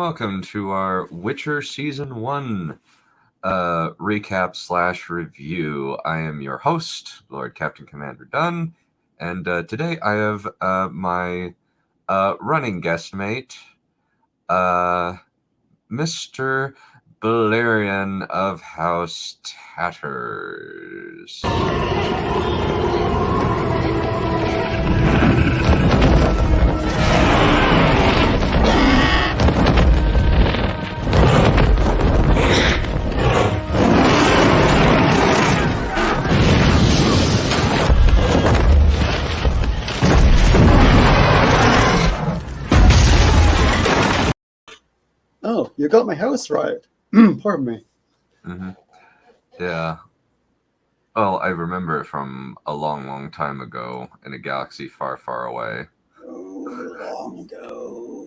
welcome to our Witcher Season 1 recap / review. I am your host, Lord Captain Commander Dunn, and today I have my running guest mate, Mr. Balerion of House Tatters. Oh, you got my house right. Pardon me. Mm-hmm. Yeah. Well, I remember it from a long, long time ago in a galaxy far, far away. Oh, long ago.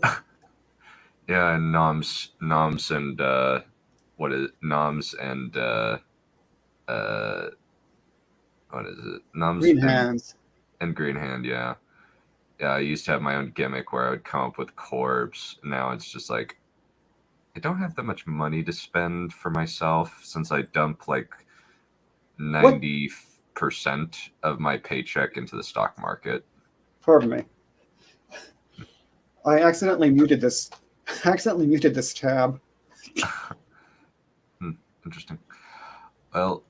Yeah, and Noms and what is it? Noms and what is it? Noms Green Hands. and Green Hand, yeah. Yeah, I used to have my own gimmick where I would come up with corpse. Now it's just like I don't have that much money to spend for myself since I dump like 90% of my paycheck into the stock market. Pardon me. I accidentally muted this tab. Interesting. Well,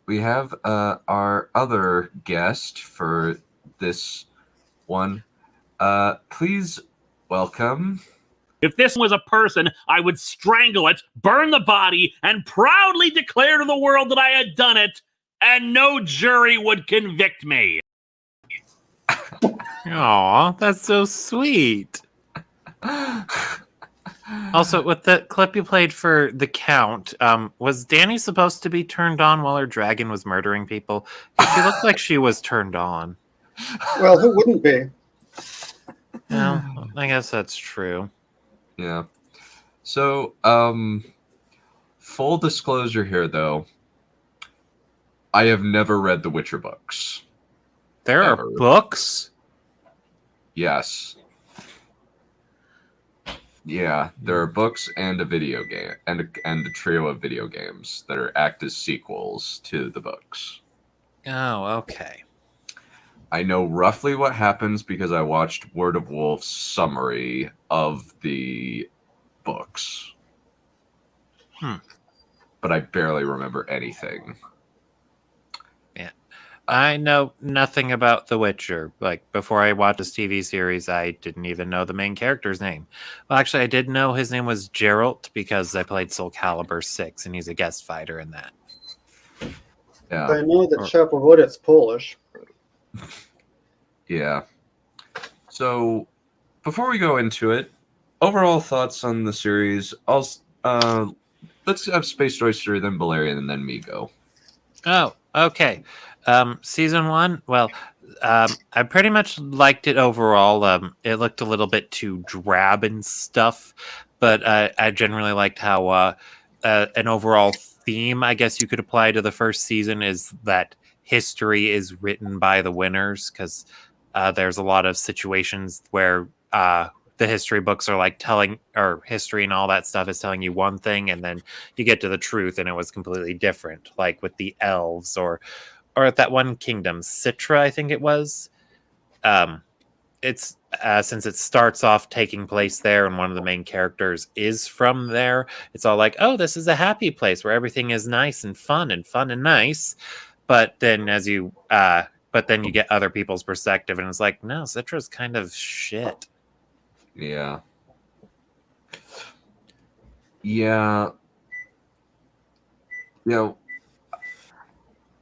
we have our other guest for this one. Please welcome. If this was a person, I would strangle it, burn the body, and proudly declare to the world that I had done it, and no jury would convict me. Aw, that's so sweet. Also, with the clip you played for the Count, was Dani supposed to be turned on while her dragon was murdering people? She looked like she was turned on. Well, who wouldn't be? Well, I guess that's true. Yeah. So, full disclosure here, though. I have never read the Witcher books. There are books? Yes. Yeah, there are books and a video game, and a trio of video games that act as sequels to the books. Oh, okay. I know roughly what happens because I watched Word of Wolf's summary of the books. But I barely remember anything. Yeah. I know nothing about The Witcher. Like, before I watched this TV series, I didn't even know the main character's name. Well, actually, I did know his name was Geralt because I played Soul Calibur 6, and he's a guest fighter in that. Yeah. I know that Chapelwood's Polish. Yeah. So, before we go into it, overall thoughts on the series. Let's have Space Oyster, then Balerion, and then me go. Oh, okay. Season 1, well, I pretty much liked it overall. It looked a little bit too drab and stuff, but I generally liked how an overall theme, I guess you could apply to the first season, is that history is written by the winners, because there's a lot of situations where the history books are like telling, or history and all that stuff is telling you one thing, and then you get to the truth and it was completely different, like with the elves or at that one kingdom, Sintra, I think it was. It's since it starts off taking place there and one of the main characters is from there, it's all like, oh, this is a happy place where everything is nice and fun and nice. But then you get other people's perspective and it's like, no, Sintra's kind of shit. Yeah. Yeah.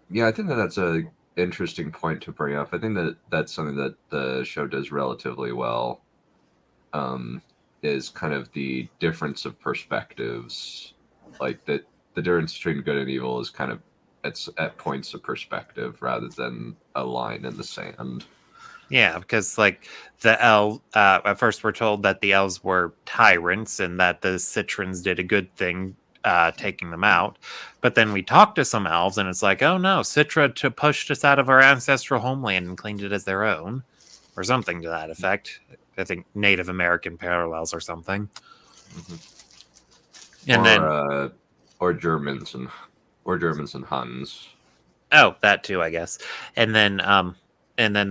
Yeah, I think that's a interesting point to bring up. I think that's something that the show does relatively well. Is kind of the difference of perspectives. Like that the difference between good and evil is kind of at points of perspective rather than a line in the sand. Yeah, because like the at first we're told that the elves were tyrants and that the Citrans did a good thing taking them out. But then we talked to some elves and it's like, oh no, pushed us out of our ancestral homeland and claimed it as their own, or something to that effect. I think Native American parallels or something. Mm-hmm. And then or Germans and Huns. Oh, that too, I guess. And then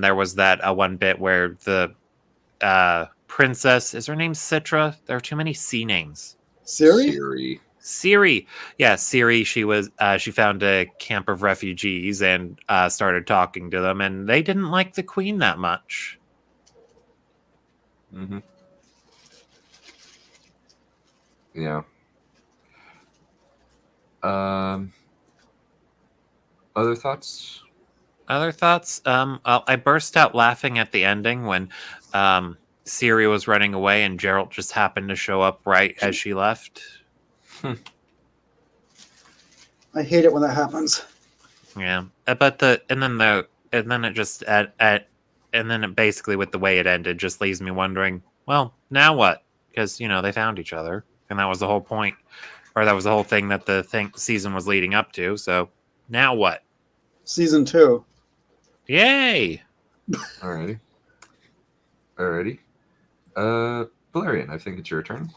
there was that one bit where the princess, is her name Citra? There are too many C names. Siri? Ciri. Yeah, Ciri, she found a camp of refugees and started talking to them, and they didn't like the queen that much. Mm-hmm. Yeah. Other thoughts? I burst out laughing at the ending when Ciri was running away and Geralt just happened to show up right as she left. I hate it when that happens. Yeah, but and then it basically, with the way it ended, just leaves me wondering, well, now what? Because they found each other, and that was the whole point, or that was the whole thing that the season was leading up to. So now what? Season 2. Yay! Alrighty. Balerion, I think it's your turn.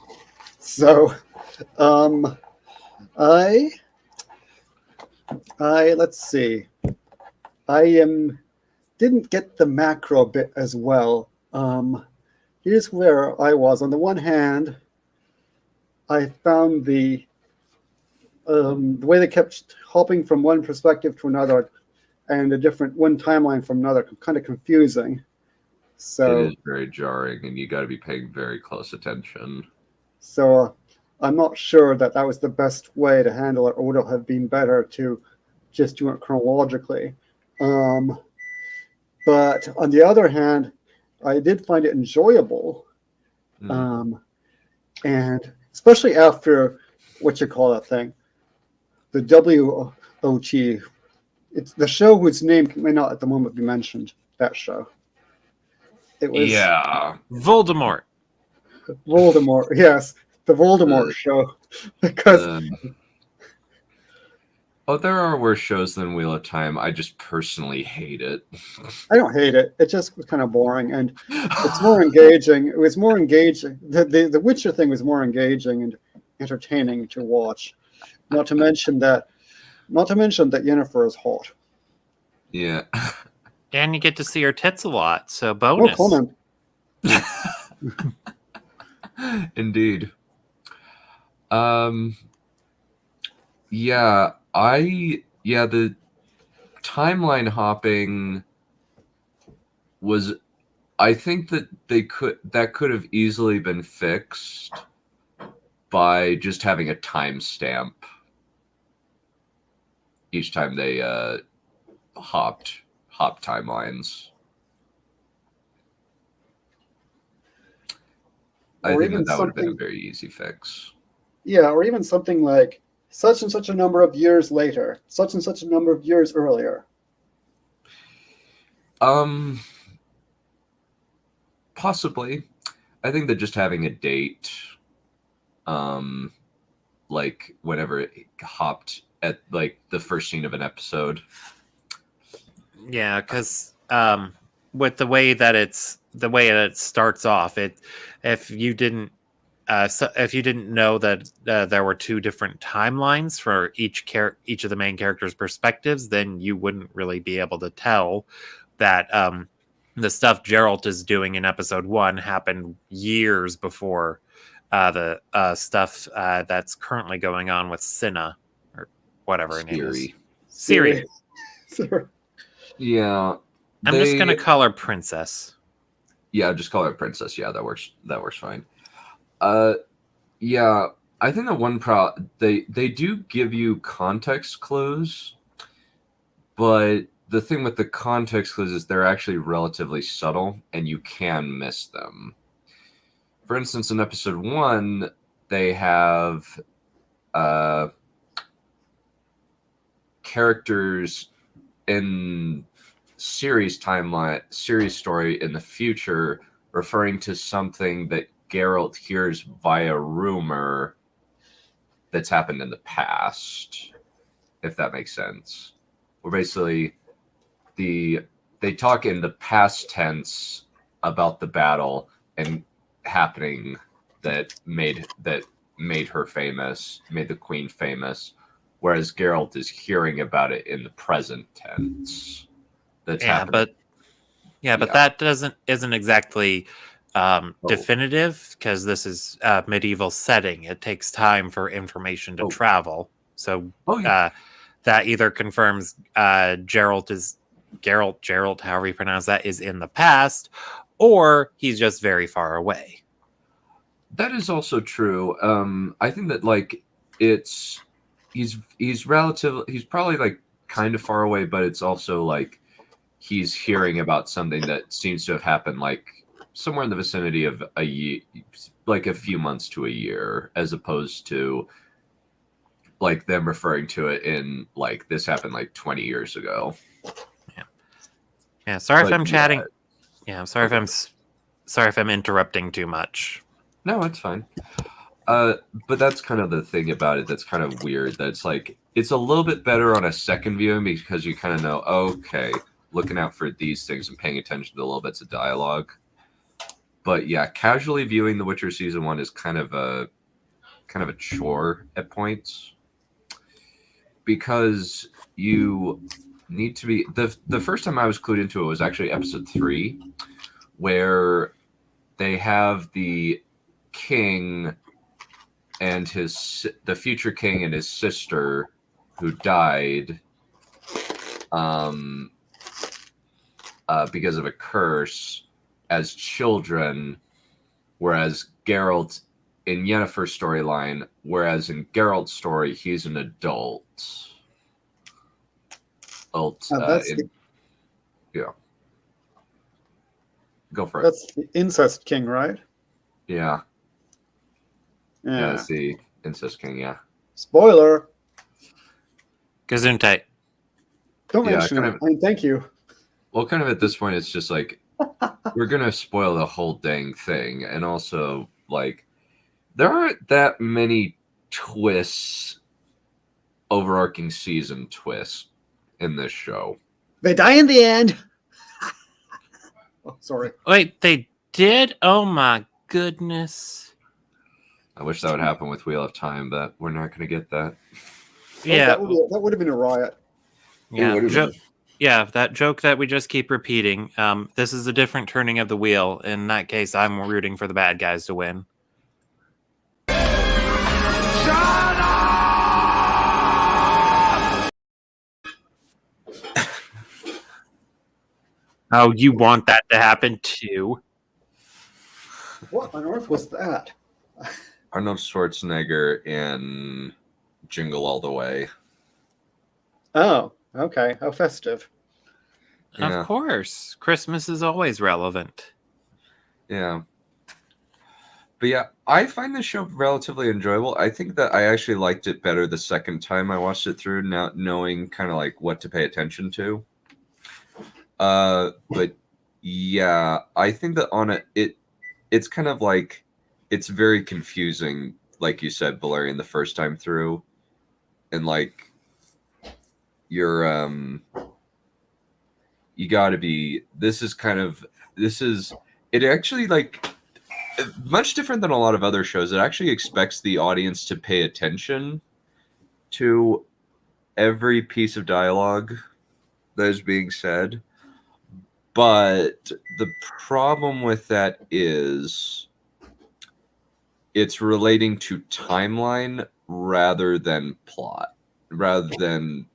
So, let's see. Didn't get the macro bit as well. Here's where I was. On the one hand, I found the way they kept hopping from one perspective to another and a different one timeline from another kind of confusing. So it is very jarring, and you got to be paying very close attention. So I'm not sure that was the best way to handle it, or would it have been better to just do it chronologically. But on the other hand, I did find it enjoyable. And especially after, what you call that thing? The WOT. It's the show whose name may not at the moment be mentioned, that show. It was Voldemort. Voldemort, yes. The Voldemort show. Because there are worse shows than Wheel of Time. I just personally hate it. I don't hate it. It just was kind of boring, and it's more engaging. It was more engaging. The Witcher thing was more engaging and entertaining to watch. Not to mention that Yennefer is hot. Yeah. And you get to see her tits a lot, so bonus. No comment. Indeed. The timeline hopping was, I think that could have easily been fixed by just having a timestamp each time they hop timelines. I think that would have been a very easy fix. Yeah, or even something like such and such a number of years later, such and such a number of years earlier. Possibly. I think that just having a date, like whenever it hopped at like the first scene of an episode. Yeah, because with the way that it starts off, if you didn't know that there were two different timelines for each of the main characters' perspectives, then you wouldn't really be able to tell that the stuff Geralt is doing in episode 1 happened years before the stuff that's currently going on with Cinna, or whatever her name is. Ciri. Yeah. I'm just going to call her Princess. Yeah, just call her Princess. Yeah, that works. That works fine. Yeah, I think that one they do give you context clues, but the thing with the context clues is they're actually relatively subtle, and you can miss them. For instance, in episode 1, they have characters in Ciri's story in the future referring to something that Geralt hears via rumor that's happened in the past, if that makes sense. Where basically they talk in the past tense about the battle, and happening that made her famous, made the queen famous, whereas Geralt is hearing about it in the present tense. That's happening. But that isn't exactly definitive, because this is a medieval setting. It takes time for information to travel. So that either confirms Geralt, however you pronounce that, is in the past, or he's just very far away. That is also true. I think that like he's probably like kind of far away, but it's also like he's hearing about something that seems to have happened like somewhere in the vicinity of a year, like a few months to a year, as opposed to like them referring to it in like this happened like 20 years ago. Yeah. Sorry if I'm chatting. Yeah, I'm sorry if I'm interrupting too much. No, it's fine. But that's kind of the thing about it that's kind of weird. That's like it's a little bit better on a second viewing because you kind of know, okay, looking out for these things and paying attention to little bits of dialogue. But yeah, casually viewing The Witcher season 1 is kind of a chore at points, because you need to be the first time I was clued into it was actually episode 3, where they have the king and the future king and his sister who died because of a curse as children, whereas Geralt in Yennefer's storyline, whereas in Geralt's story he's an adult. Yeah. Go for it. That's the incest king, right? Yeah. Yeah. That's the incest king, yeah. Spoiler. Gesundheit. Don't Yeah, mention kind it. of- I mean, thank you. Well, kind of at this point, it's just like we're gonna spoil the whole dang thing, and also like there aren't that many twists, overarching season twists in this show. They die in the end. Oh, sorry. Wait, they did? Oh my goodness. I wish that would happen with Wheel of Time, but we're not gonna get that. Yeah. Oh, that would have been a riot. Yeah, that joke that we just keep repeating. This is a different turning of the wheel. In that case, I'm rooting for the bad guys to win. Oh, you want that to happen too? What on earth was that? Arnold Schwarzenegger in Jingle All the Way. Oh, okay. How festive. Yeah. Of course. Christmas is always relevant. Yeah. But yeah, I find this show relatively enjoyable. I think that I actually liked it better the second time I watched it through, now knowing kind of like what to pay attention to. But yeah, I think that it's kind of like it's very confusing, like you said, Balerion, the first time through. And like you gotta be it actually like much different than a lot of other shows. It actually expects the audience to pay attention to every piece of dialogue that is being said. But the problem with that is it's relating to timeline rather than plot, rather than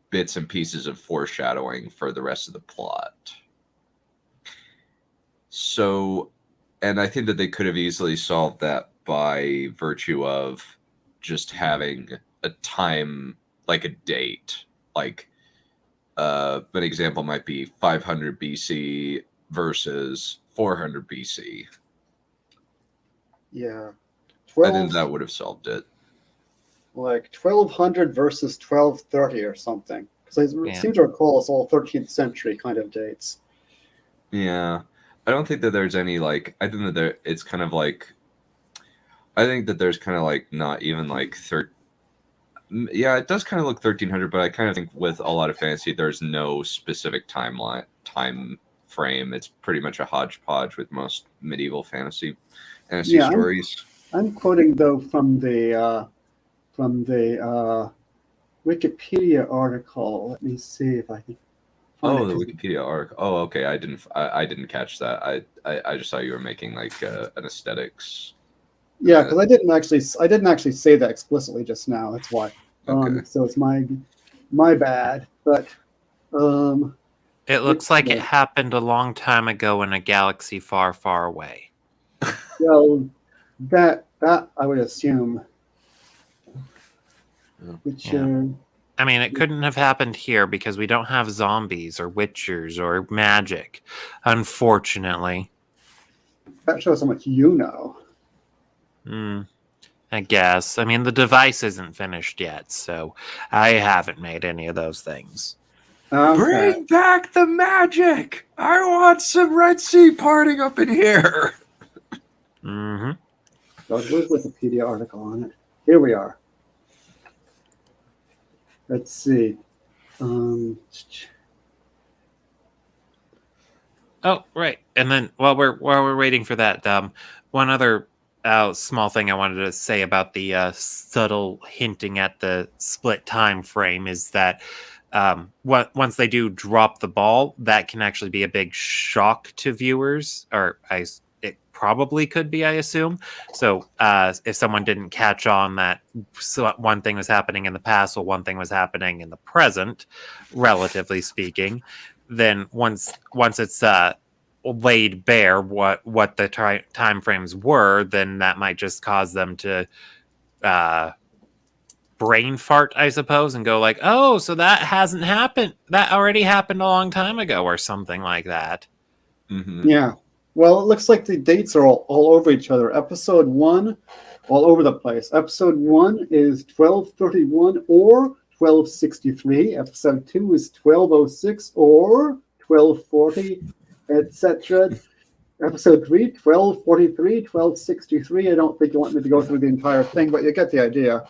bits and pieces of foreshadowing for the rest of the plot. So, and I think that they could have easily solved that by virtue of just having a time, like a date. Like, an example might be 500 BC versus 400 BC. Yeah. I think that would have solved it. Like 1200 versus 1230 or something. Because I seem to recall it's all 13th century kind of dates. Yeah. I don't think that there's any like I think that it's kind of like I think that there's kind of like not even like yeah, it does kind of look 1300, but I kind of think with a lot of fantasy there's no specific time frame. It's pretty much a hodgepodge with most medieval fantasy Yeah, stories. I'm quoting though from the Wikipedia article. Let me see if I can find Oh, it. the Wikipedia article. Oh, okay. I didn't catch that. I just saw you were making like an aesthetics. Yeah, because I didn't actually say that explicitly just now. That's why. Okay. So it's my bad. But It looks like it happened a long time ago in a galaxy far, far away. well, that I would assume. Which Yeah. I mean, it couldn't have happened here because we don't have zombies or witchers or magic, unfortunately. that shows how much you know. I guess. I mean, the device isn't finished yet, so I haven't made any of those things. Okay. Bring back the magic! I want some Red Sea parting up in here. Mm-hmm. Where's Wikipedia article on it? Here we are. Let's see. Oh, right. And then while we're waiting for that, one other small thing I wanted to say about the subtle hinting at the split time frame is that once they do drop the ball, that can actually be a big shock to viewers, or it probably could be, I assume. So if someone didn't catch on that one thing was happening in the past or one thing was happening in the present, relatively speaking, then once it's laid bare what the time frames were, then that might just cause them to brain fart, I suppose, and go like, oh, so that hasn't happened. That already happened a long time ago or something like that. Mm-hmm. Yeah. Well, it looks like the dates are all over each other. Episode 1, all over the place. Episode 1 is 1231 or 1263. Episode 2 is 1206 or 1240, etc. Episode 3, 1243, 1263. I don't think you want me to go through the entire thing, but you get the idea.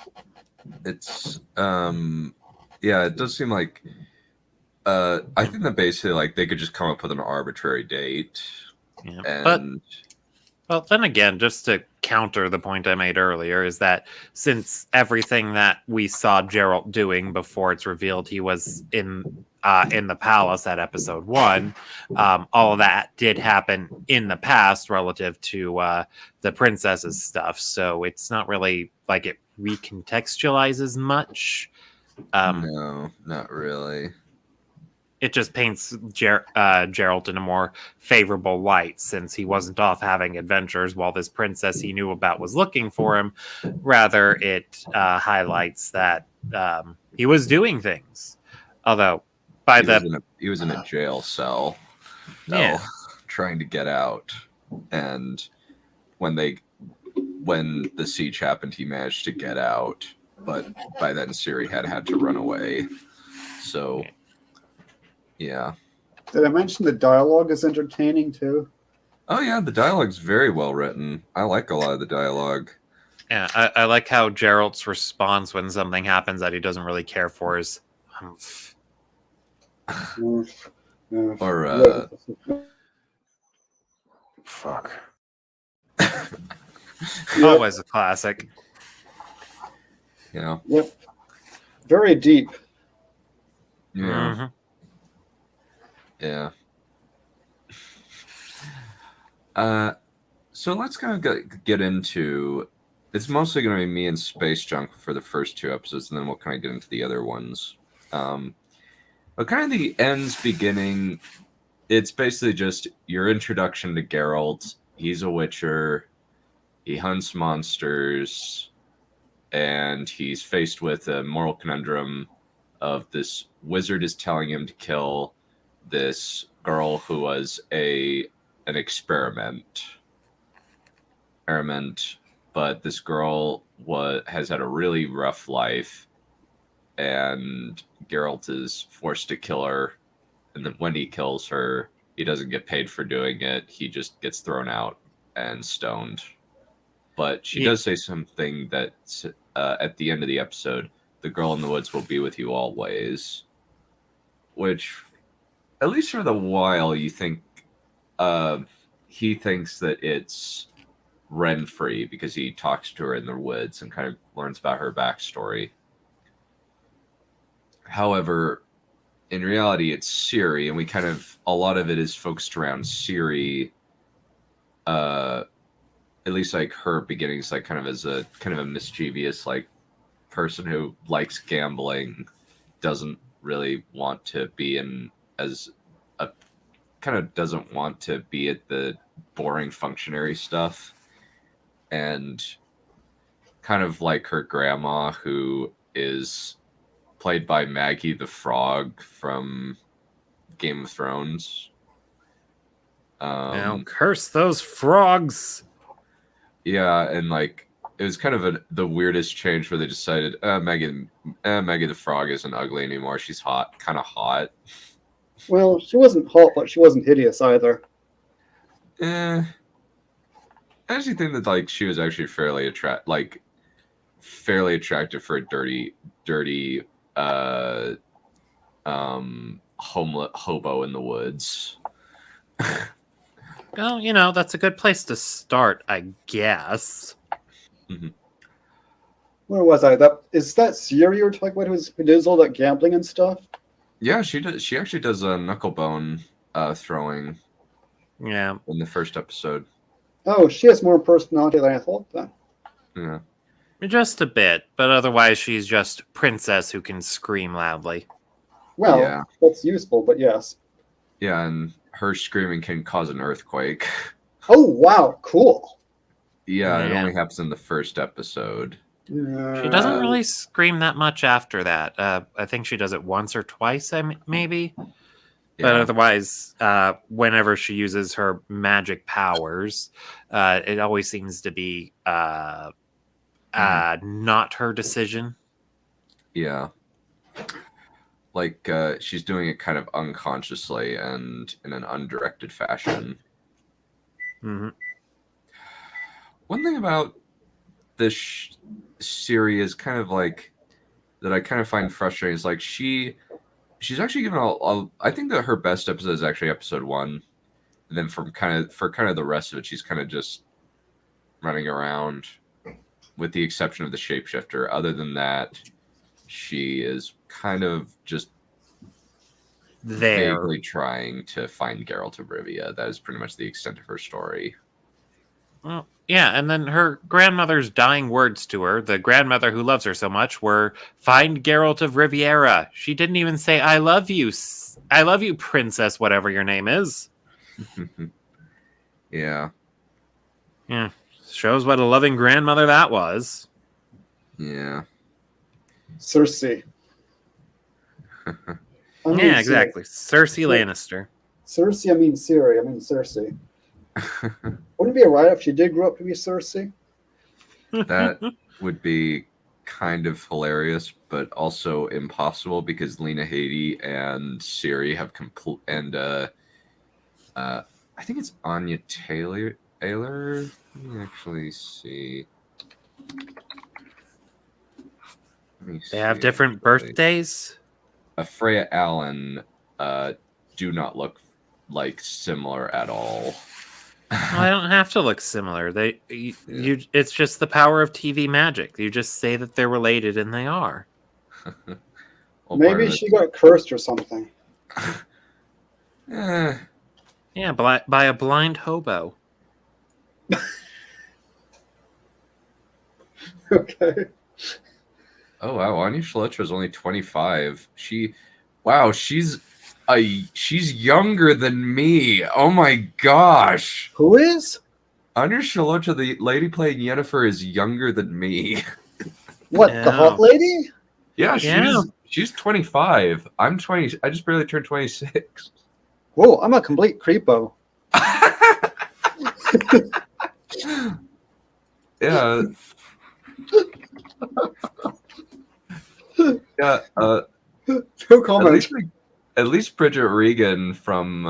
It's yeah, it does seem like I think that basically like they could just come up with an arbitrary date. Yeah, and well, then again, just to counter the point I made earlier, is that since everything that we saw Geralt doing before it's revealed he was in the palace at episode 1, all of that did happen in the past relative to the princess's stuff. So it's not really like it recontextualizes much. No, not really. It just paints Geralt in a more favorable light, since he wasn't off having adventures while this princess he knew about was looking for him. Rather, it highlights that he was doing things. Although, he was in a jail cell, though, trying to get out. And when the siege happened, he managed to get out. But by then, Ciri had to run away. So. Yeah. Did I mention the dialogue is entertaining too? Oh yeah, the dialogue's very well written. I like a lot of the dialogue. Yeah, I like how Geralt's response when something happens that he doesn't really care for is humph. Or fuck. Always a classic. You know. Yep. Very deep. Yeah. Mm-hmm. Yeah. So let's kind of get into. It's mostly going to be me and Space Junk for the first 2 episodes, and then we'll kind of get into the other ones. But kind of the ends beginning, it's basically just your introduction to Geralt. He's a witcher. He hunts monsters, and he's faced with a moral conundrum of this wizard is telling him to kill this girl who was an experiment, but this girl has had a really rough life, and Geralt is forced to kill her. And then when he kills her, he doesn't get paid for doing it. He just gets thrown out and stoned. But she does say something that at the end of the episode, the girl in the woods will be with you always, which, at least for the while, you think he thinks that it's Renfrey because he talks to her in the woods and kind of learns about her backstory. However, in reality, it's Ciri, and a lot of it is focused around Ciri. At least like her beginnings, like kind of as a mischievous like person who likes gambling, doesn't really want to be doesn't want to be at the boring functionary stuff, and kind of like her grandma, who is played by Maggie the Frog from Game of Thrones. Now curse those frogs. Yeah, and like it was kind of the weirdest change where they decided Maggie the Frog isn't ugly anymore. She's kind of hot. Well, she wasn't hot, but she wasn't hideous either. I actually think that like she was actually fairly attractive for a dirty hobo in the woods. Well, that's a good place to start, I guess. Mm-hmm. Where was I? Is that Ciri you're talking about who does all that gambling and stuff? Yeah, she does. She actually does a knucklebone throwing. Yeah. In the first episode. Oh, she has more personality than I thought then. Yeah. Just a bit, but otherwise she's just princess who can scream loudly. Well, yeah. That's useful, but yes. Yeah, and her screaming can cause an earthquake. Oh, wow, cool. Yeah, it only happens in the first episode. She doesn't really scream that much after that. I think she does it once or twice, maybe. Yeah. But otherwise, whenever she uses her magic powers, it always seems to be not her decision. Yeah. Like, she's doing it kind of unconsciously and in an undirected fashion. Mm-hmm. One thing about this Ciri is kind of like that I kind of find frustrating is like she's actually given I think that her best episode is actually episode 1, and then for kind of the rest of it, she's kind of just running around, with the exception of the shapeshifter. Other than that, she is kind of just vaguely trying to find Geralt of Rivia. That is pretty much the extent of her story. Well, yeah, and then her grandmother's dying words to her, the grandmother who loves her so much, were, "Find Geralt of Riviera." She didn't even say, "I love you, princess, whatever your name is." Yeah. Yeah. Shows what a loving grandmother that was. Yeah. Cersei. Yeah, exactly. Cersei Lannister. Cersei, I mean Ciri. I mean Cersei. Wouldn't it be alright if she did grow up to be Cersei? That would be kind of hilarious, but also impossible because Lena Headey and Ciri have I think it's Anya Taylor. Let me actually see. They have different birthdays. Freya Allen do not look like similar at all. Well, I don't have to look similar. It's just the power of TV magic. You just say that they're related, and they are. Well, maybe she got cursed or something. Yeah, by a blind hobo. Okay. Oh wow, Anya Chalotra is only 25. She's younger than me. Oh my gosh. Who is? Anya Chalotra, the lady playing Yennefer, is younger than me. What, the hot lady? Yeah, she's 25. I'm 20. I just barely turned 26. Whoa, I'm a complete creepo. Yeah. Yeah. No comment. At least Bridget Regan from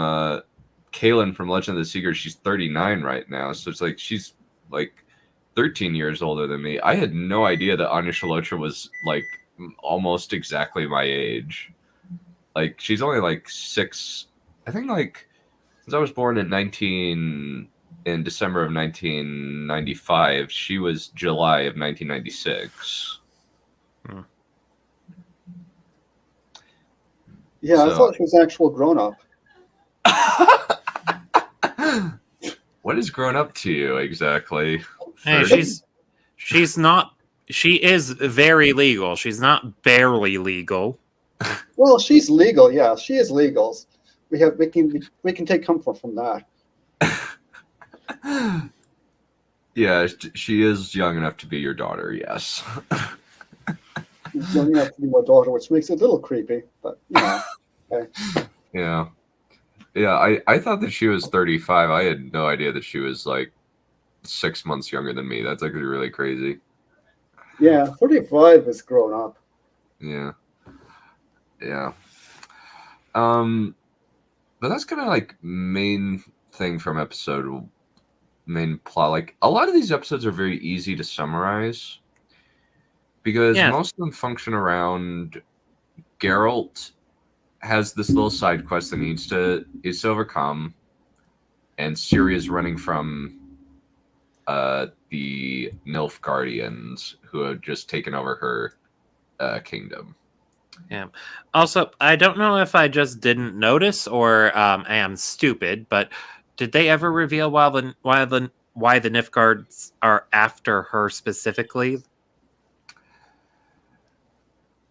Kaelin from Legend of the Seeker, she's 39 right now. So it's like she's like 13 years older than me. I had no idea that Anya Chalotra was like almost exactly my age. Like she's only like 6. I think like since I was born in December of 1995, she was July of 1996. Yeah, I So- thought she was actual grown up. What is grown up to you exactly? Hey, 30? she's not. She is very legal. She's not barely legal. Well, she's legal. Yeah, she is legal. We can take comfort from that. Yeah, she is young enough to be your daughter. Yes. She's young enough to be my daughter, which makes it a little creepy. But okay. Yeah. Yeah, I thought that she was 35. I had no idea that she was like 6 months younger than me. That's actually really crazy. Yeah, 45 is grown up. Yeah. Yeah. But that's kind of like main thing from main plot. Like a lot of these episodes are very easy to summarize because Yeah. most of them function around Geralt has this little side quest that needs to overcome, and Ciri is running from the Nilf Guardians who have just taken over her kingdom. Yeah. Also, I don't know if I just didn't notice or I am stupid, but did they ever reveal why the Nifgards are after her specifically?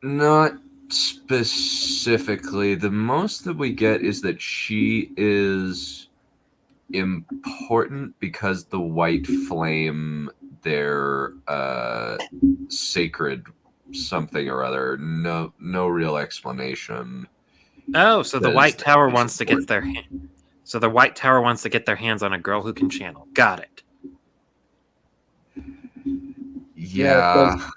Not specifically. The most that we get is that she is important because the White Flame, their sacred something or other. No real explanation. Oh, so the Says White that Tower she's wants to get important. the White Tower wants to get their hands on a girl who can channel. Got it. Yeah.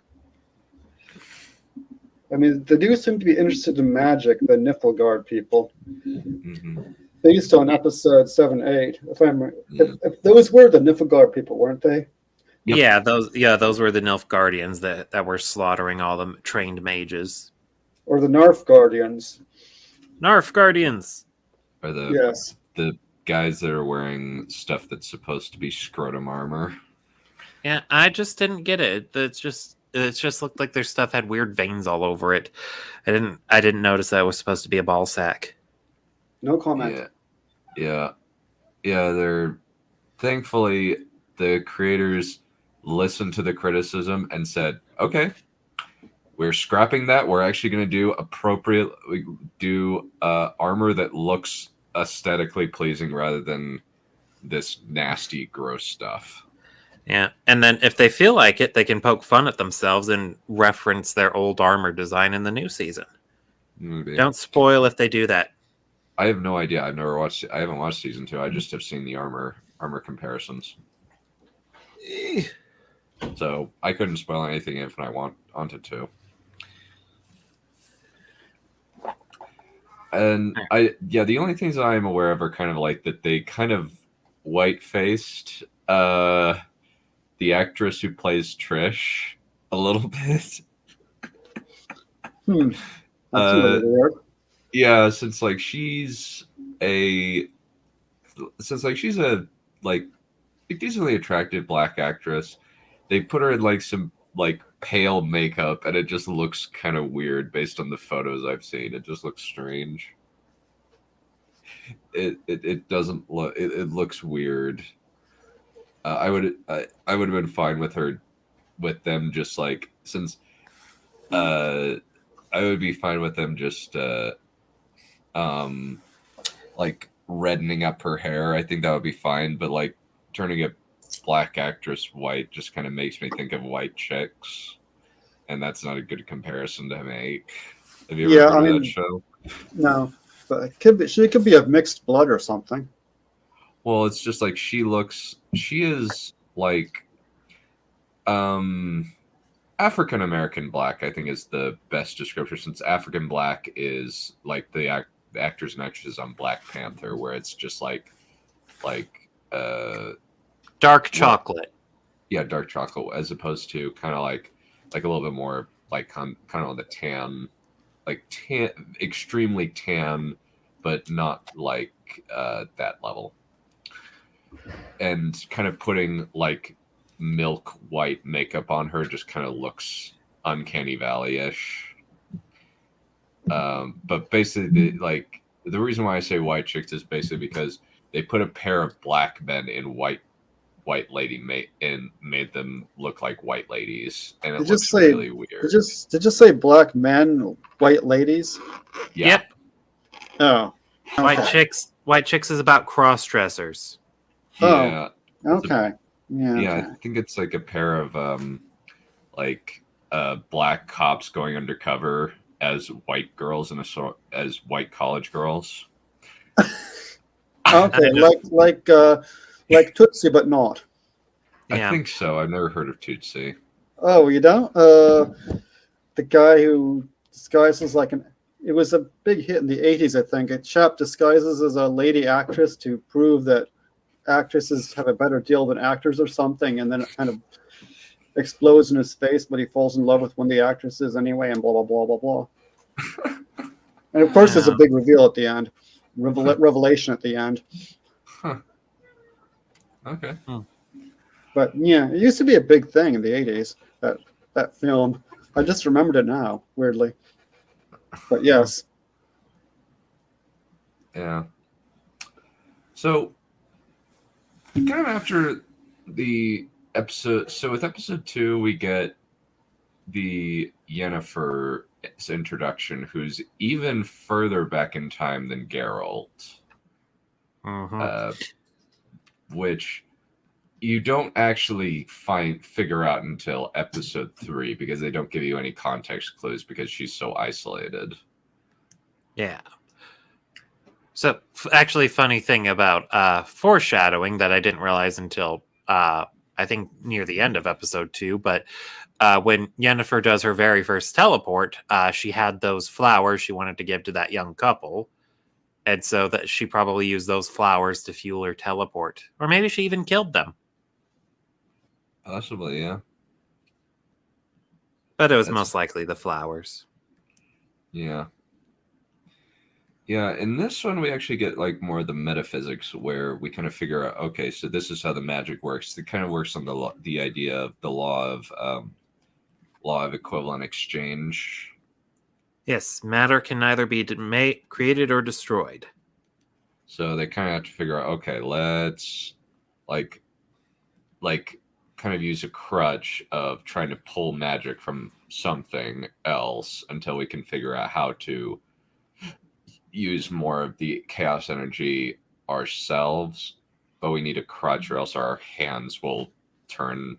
I mean, they do seem to be interested in magic, the Niflgaard people, Mhm. based on episode 7, 8. If those were the Niflgaard people, weren't they? Yep. Those were the Nilf Guardians that were slaughtering all the trained mages. Or the Narf Guardians? Narf Guardians. Or Yes. the guys that are wearing stuff that's supposed to be scrotum armor. Yeah, I just didn't get it. It just looked like their stuff had weird veins all over it. I didn't notice that it was supposed to be a ball sack. No comment. Yeah. They're thankfully the creators listened to the criticism and said, "Okay, we're scrapping that. We're actually going to do armor that looks aesthetically pleasing rather than this nasty, gross stuff." Yeah, and then if they feel like it, they can poke fun at themselves and reference their old armor design in the new season. Maybe. Don't spoil if they do that. I have no idea. I haven't watched season 2. I just have seen the armor comparisons. So I couldn't spoil anything if I wanted to. And the only things that I'm aware of are kind of like that they kind of white-faced the actress who plays Trish a little bit. That's really weird. Yeah, since she's a decently attractive black actress, they put her in some pale makeup, and it just looks kind of weird based on the photos I've seen. It just looks strange. It doesn't look. It looks weird. I would have been fine with them just since I would be fine with them just reddening up her hair. I think that would be fine, but turning a black actress white just kind of makes me think of white chicks, and that's not a good comparison to make. Have you ever heard of that show? No, but she could be of mixed blood or something. Well, it's just she is African American black, I think is the best description, since African black is the actors and actresses on Black Panther, where it's just Dark chocolate. Yeah, dark chocolate, as opposed to kind of like a little bit more kind of on the tan, extremely tan, but not that level. And kind of putting like milk white makeup on her just kind of looks Uncanny Valley-ish. But basically, like, the reason why I say white chicks is basically because they put a pair of black men in white lady and made them look like white ladies, and it Did you looks say- really weird. Did you say black men, white ladies? Yeah. Yep. Oh. White Okay. chicks is about cross dressers. Yeah. Okay. Yeah. Yeah, Okay. I think it's like a pair of like black cops going undercover as white girls as white college girls. Okay. Like Tootsie, but not. Yeah. I think so. I've never heard of Tootsie. Oh, you don't? The guy who disguises it was a big hit in the 80s, I think. A chap disguises as a lady actress to prove that actresses have a better deal than actors or something, and then it kind of explodes in his face, but he falls in love with one of the actresses anyway, and blah, blah, blah, blah, blah. And of course, there's a big reveal at the end. Revelation at the end. Huh. Okay. But yeah, it used to be a big thing in the 80s, that film. I just remembered it now, weirdly. But yes. Yeah. So, kind of after the episode, so with episode 2, we get the Yennefer's introduction, who's even further back in time than Geralt, which you don't actually figure out until episode 3 because they don't give you any context clues because she's so isolated. Yeah. So, actually, funny thing about foreshadowing that I didn't realize until I think near the end of episode 2, but when Yennefer does her very first teleport, she had those flowers she wanted to give to that young couple. And so that she probably used those flowers to fuel her teleport. Or maybe she even killed them. Possibly, yeah. But it was most likely the flowers. Yeah. Yeah, in this one we actually get like more of the metaphysics where we kind of figure out, okay, so this is how the magic works. It kind of works on the idea of the law of equivalent exchange. Yes, matter can neither be created or destroyed. So they kind of have to figure out, okay, let's like kind of use a crutch of trying to pull magic from something else until we can figure out how to use more of the chaos energy ourselves, but we need a crutch or else our hands will turn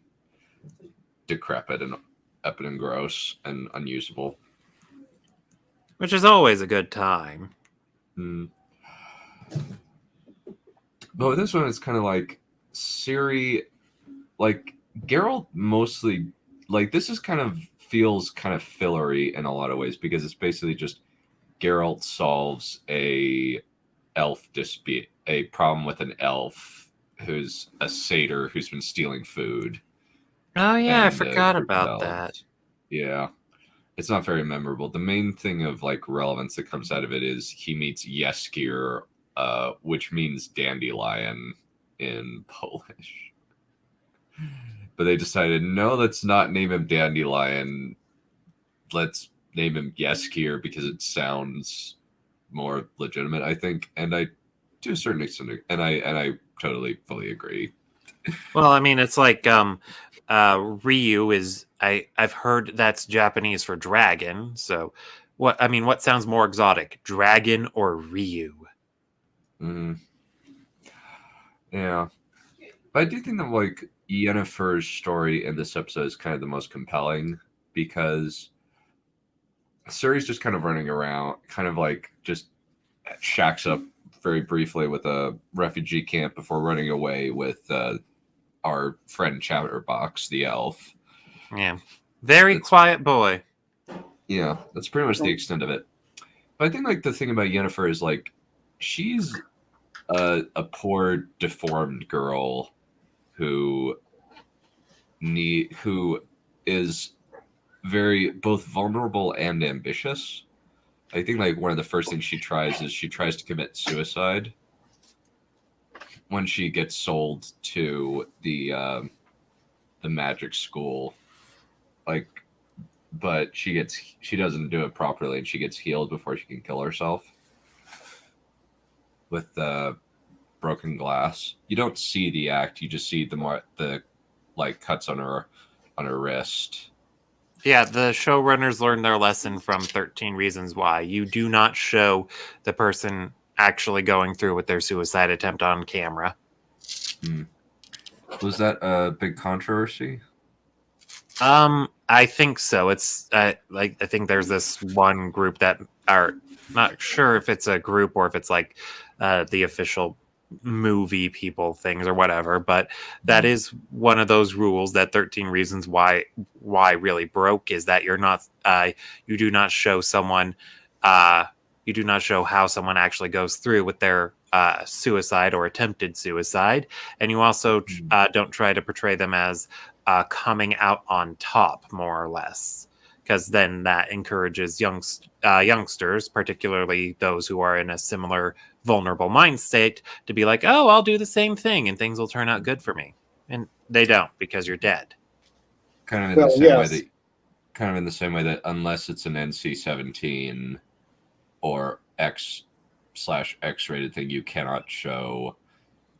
decrepit and gross and unusable. Which is always a good time. But with this one, it's kind of like Ciri, like Geralt mostly, like this is kind of feels kind of fillery in a lot of ways because it's basically just Geralt solves a elf dispute, a problem with an elf who's a satyr who's been stealing food. Oh yeah, I And, forgot about elves. that. Yeah. It's not very memorable. The main thing of like relevance that comes out of it is he meets Jeskir, which means dandelion in Polish. But they decided, no, let's not name him Dandelion. Let's name him Jeskir because it sounds more legitimate, I think. And I, to a certain extent, and I totally fully agree. Well, I mean, it's like Ryu is. I've heard that's Japanese for dragon. So, what sounds more exotic, dragon or Ryu? Yeah, but I do think that like Yennefer's story in this episode is kind of the most compelling because Ciri's just kind of running around, kind of like just shacks up very briefly with a refugee camp before running away with our friend Chatterbox, the elf. Yeah, very quiet boy. Yeah, that's pretty much the extent of it. But I think like the thing about Yennefer is like she's a poor deformed girl who is very both vulnerable and ambitious. I think like one of the first things she tries to commit suicide. when she gets sold to the magic school, like, but she doesn't do it properly, and she gets healed before she can kill herself with the broken glass. You don't see the act; you just see the like cuts on her wrist. Yeah, the showrunners learned their lesson from 13 Reasons Why. You do not show the person actually going through with their suicide attempt on camera. Was that a big controversy? I think so. It's like I think there's this one group that are not sure if it's a group or if it's like the official movie people things or whatever, but that is one of those rules that 13 Reasons Why really broke, is that you're not you do not show someone you do not show how someone actually goes through with their suicide or attempted suicide, and you also don't try to portray them as coming out on top, more or less, because then that encourages youngsters, particularly those who are in a similar vulnerable mind state, to be like, oh, I'll do the same thing and things will turn out good for me. And they don't, because you're dead. Kind of in the same way that unless it's an NC-17 or X/X rated thing, you cannot show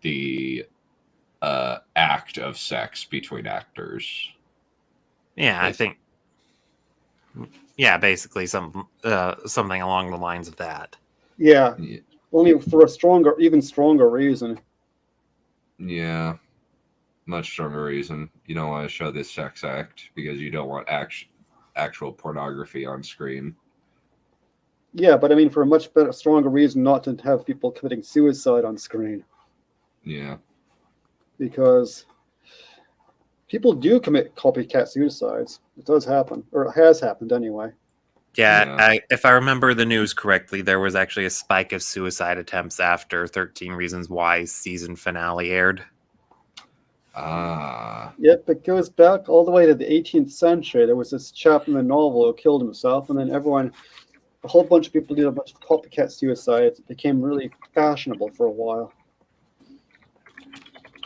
the act of sex between actors. Yeah, I think. Yeah, basically something along the lines of that. Yeah, only for a even stronger reason. Yeah, much stronger reason. You don't want to show this sex act because you don't want actual pornography on screen. Yeah, but I mean, for a much better, stronger reason not to have people committing suicide on screen. Yeah. Because people do commit copycat suicides. It does happen, or it has happened anyway. Yeah. If I remember the news correctly, there was actually a spike of suicide attempts after 13 Reasons Why season finale aired. Yep, it goes back all the way to the 18th century. There was this chap in the novel who killed himself, and then a whole bunch of people did a bunch of copycat suicides. It became really fashionable for a while.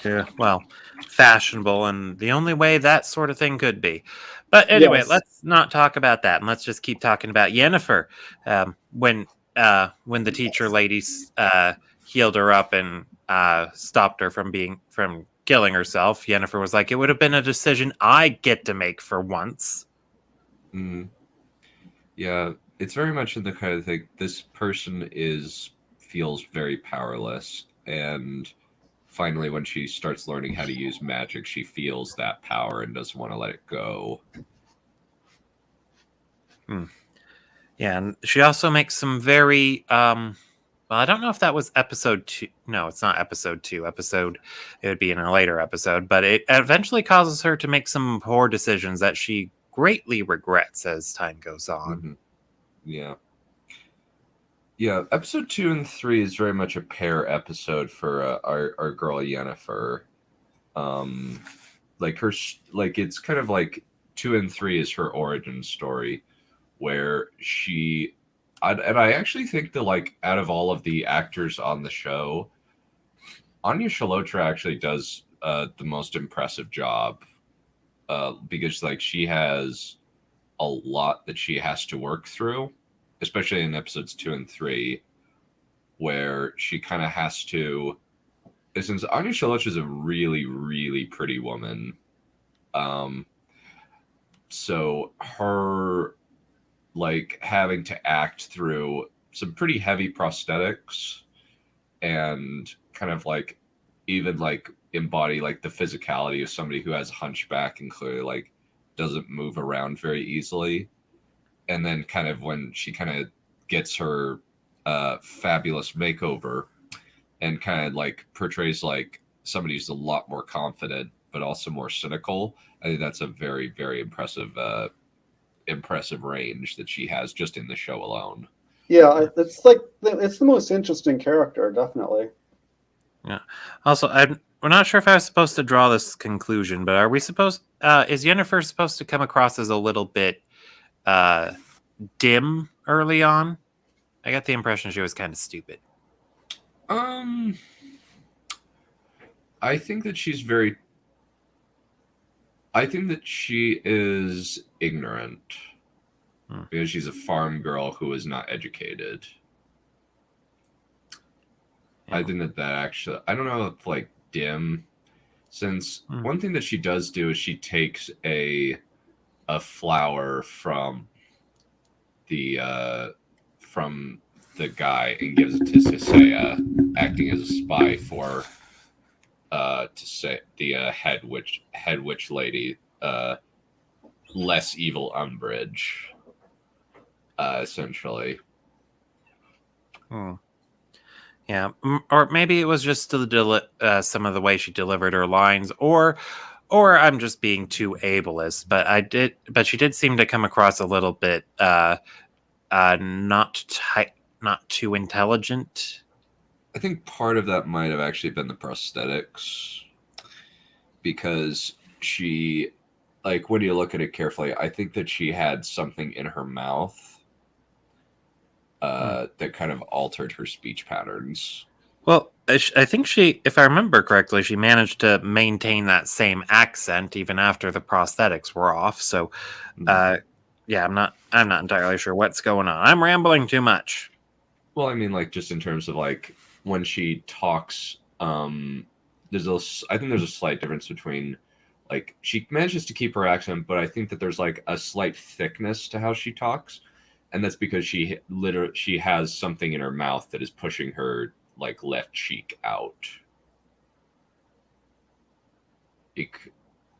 Yeah, well, fashionable, and the only way that sort of thing could be. But anyway, Yes. let's not talk about that, and let's just keep talking about Yennefer. When the teacher lady healed her up and stopped her from killing herself, Yennefer was like, "It would have been a decision I get to make for once." Yeah, it's very much in the kind of thing. This person feels very powerless, and finally, when she starts learning how to use magic, she feels that power and doesn't want to let it go. Yeah, and she also makes some very well, I don't know if that was episode 2. No, it's not episode 2. It would be in a later episode, but it eventually causes her to make some poor decisions that she greatly regrets as time goes on. Yeah. Yeah, episode 2 and 3 is very much a pair episode for our girl Yennefer. It's kind of like 2 and 3 is her origin story, where I actually think that, like, out of all of the actors on the show, Anya Chalotra actually does the most impressive job, because like she has a lot that she has to work through, especially in episodes 2 and 3, where she kind of has to. Since Anya Chalotra is a really, really pretty woman, so her like having to act through some pretty heavy prosthetics and kind of like even like embody like the physicality of somebody who has a hunchback and clearly like doesn't move around very easily. And then kind of when she kind of gets her fabulous makeover and kind of like portrays like somebody who's a lot more confident but also more cynical, I think that's a very, very impressive range that she has just in the show alone. Yeah, it's the most interesting character, definitely. Yeah. Also, we're not sure if I was supposed to draw this conclusion, but are we supposed? Is Yennefer supposed to come across as a little bit dim early on? I got the impression she was kind of stupid. I think that she's very. I think that she is ignorant because she's a farm girl who is not educated. Yeah. I think that actually. I don't know if like dim, since one thing that she does do is she takes a flower from the guy and gives it to Sisea, acting as a spy for to say the head witch lady, less evil Umbridge, essentially. Yeah, or maybe it was just some of the way she delivered her lines, or I'm just being too ableist. But she did seem to come across a little bit not too intelligent. I think part of that might have actually been the prosthetics, because she, like, when you look at it carefully, I think that she had something in her mouth that kind of altered her speech patterns. Well, I think if I remember correctly, she managed to maintain that same accent even after the prosthetics were off. So, yeah, I'm not entirely sure what's going on. I'm rambling too much. Well, I mean, like, just in terms of like when she talks, I think there's a slight difference between, like, she manages to keep her accent, but I think that there's like a slight thickness to how she talks, and that's because she has something in her mouth that is pushing her like left cheek out.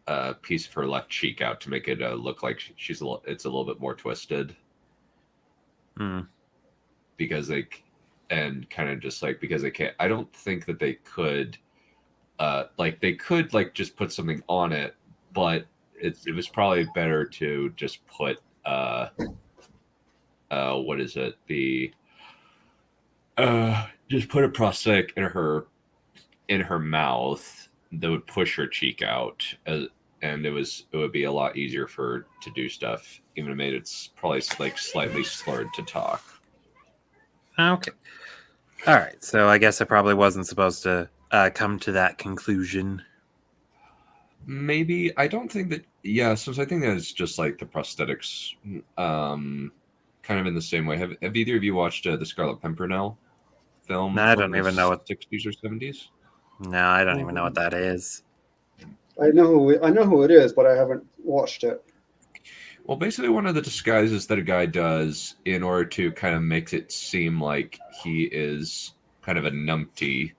A piece of her left cheek out to make it look like it's a little bit more twisted. Because they can't. I don't think that they could. They could like just put something on it, but it was probably better to just put what is it? Just put a prosthetic in her mouth that would push her cheek out, and it would be a lot easier for her to do stuff. Even made it's probably like slightly slurred to talk. Okay. All right. So I guess I probably wasn't supposed to come to that conclusion. Maybe. I don't think that. Yeah, since I think that it's just like the prosthetics, kind of in the same way. Have either of you watched the Scarlet Pimpernel film? No, I don't even know what 60s or 70s. No, I don't even know what that is. I know who it is, but I haven't watched it. Well, basically, one of the disguises that a guy does in order to kind of make it seem like he is kind of a numpty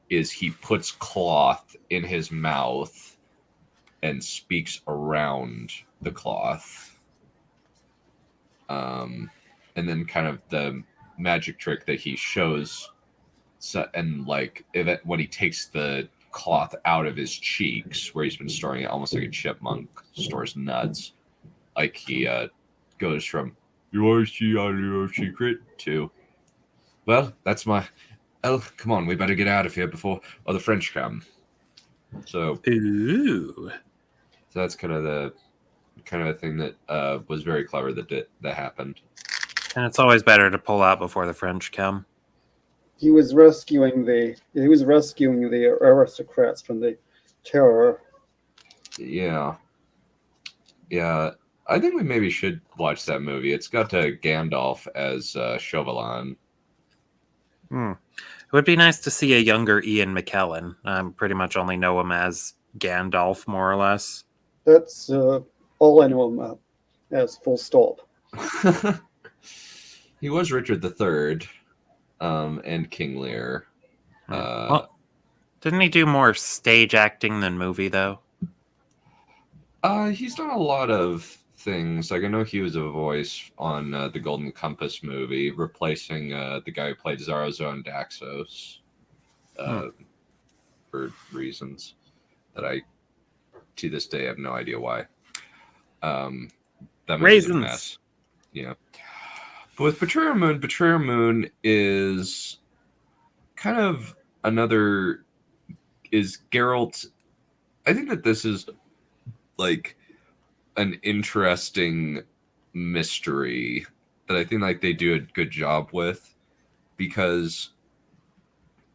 is he puts cloth in his mouth and speaks around the cloth. And then kind of the magic trick that he shows, when he takes the cloth out of his cheeks, where he's been storing it almost like a chipmunk stores nuts, like he goes from "You want to see our little secret" to, "Well, that's my. Oh, come on, we better get out of here before the French come." So, ooh, so that's kind of a thing that was very clever that happened. And it's always better to pull out before the French come. He was rescuing the aristocrats from the terror. Yeah. I think we maybe should watch that movie. It's got Gandalf as Chauvelin. It would be nice to see a younger Ian McKellen. I pretty much only know him as Gandalf, more or less. That's all I know him as, full stop. He was Richard III and King Lear. Well, didn't he do more stage acting than movie, though? He's done a lot of things. Like, I know he was a voice on the Golden Compass movie, replacing the guy who played Zarazone Daxos for reasons that I, to this day, have no idea why. That movie's a mess. Yeah. But with Betrayer Moon is kind of is Geralt. I think that this is like an interesting mystery that I think like they do a good job with, because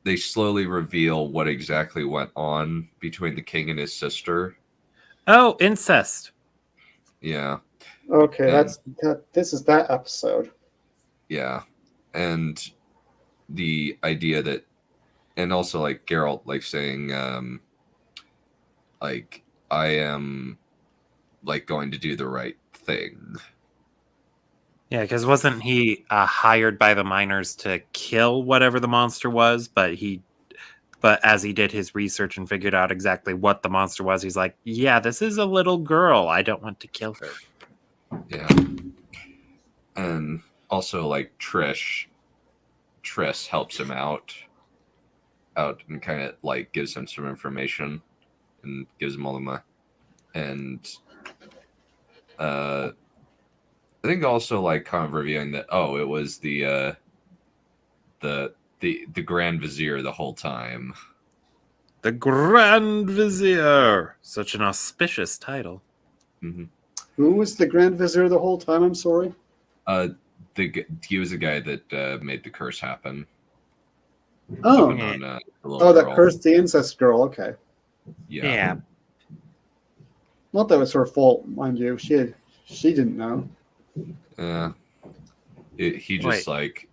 they slowly reveal what exactly went on between the king and his sister. Oh, incest. Yeah. Okay, And- this is that episode. Yeah. And the idea that, and also like Geralt like saying, like, I am like going to do the right thing. Yeah, because wasn't he hired by the miners to kill whatever the monster was? But as he did his research and figured out exactly what the monster was, he's like, yeah, this is a little girl. I don't want to kill her. Yeah. And also like Triss helps him out and kind of like gives him some information and gives him all the money. And I think also like kind of revealing that it was the Grand Vizier the whole time. The Grand Vizier. Such an auspicious title. Mm-hmm. Who was the Grand Vizier the whole time? I'm sorry. He was the guy that made the curse happen. Oh, On, the little that girl. cursed the incest girl. Okay, Yeah. not that it was her fault, mind you. She didn't know. Yeah. He just like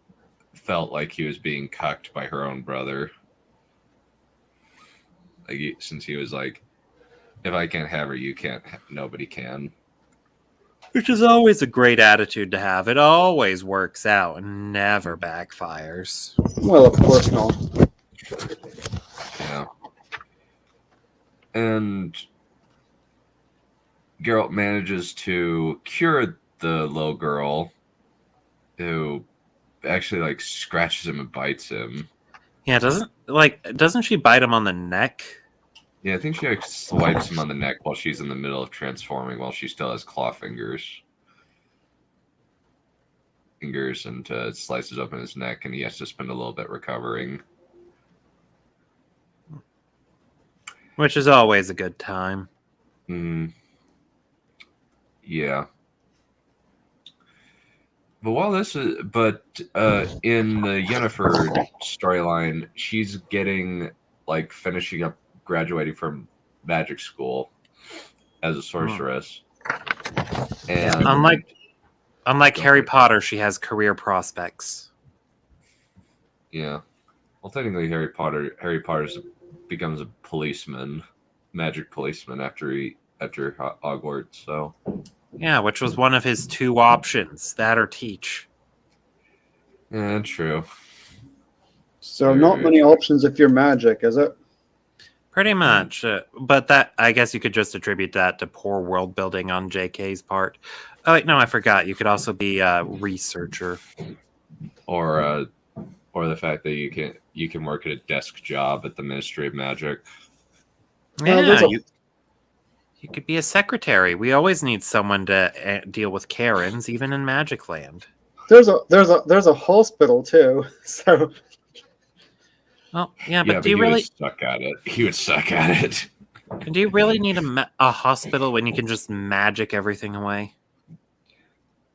felt like he was being cucked by her own brother. Like since he was like, if I can't have her, you can't. Nobody can. Which is always a great attitude to have. It always works out and never backfires. Well, of course not. Yeah. And Geralt manages to cure the little girl, who actually like scratches him and bites him. Yeah, doesn't she bite him on the neck? Yeah, I think she like swipes him on the neck while she's in the middle of transforming, while she still has claw fingers, and slices open his neck, and he has to spend a little bit recovering. Which is always a good time. Yeah. But while this is, in the Yennefer storyline, she's getting like finishing up graduating from magic school as a sorceress. And Unlike Harry Potter, she has career prospects. Yeah. Well, technically, Harry Potter becomes a policeman, magic policeman after Hogwarts. So. Yeah, which was one of his two options, that or teach. Yeah, true. So not many options if you're magic, is it? Pretty much. But that, I guess you could just attribute that to poor world building on JK's part. Oh, wait, no, I forgot. You could also be a researcher. Or the fact that you can work at a desk job at the Ministry of Magic. Yeah, you could be a secretary. We always need someone to deal with Karens, even in Magic Land. There's a hospital too. So. Well, yeah, but do you he really would suck at it? He would suck at it. Do you really need a hospital when you can just magic everything away?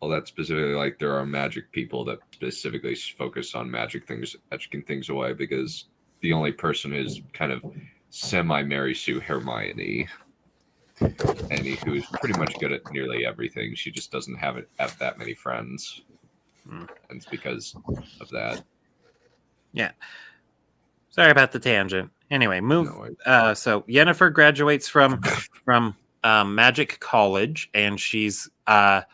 Well, that's specifically like there are magic people that specifically focus on magicking things away, because the only person who's kind of semi-Mary Sue Hermione, and who's pretty much good at nearly everything. She just doesn't have that many friends, and it's because of that. Yeah. Sorry about the tangent. Anyway, so Yennefer graduates from Magic College, and she's they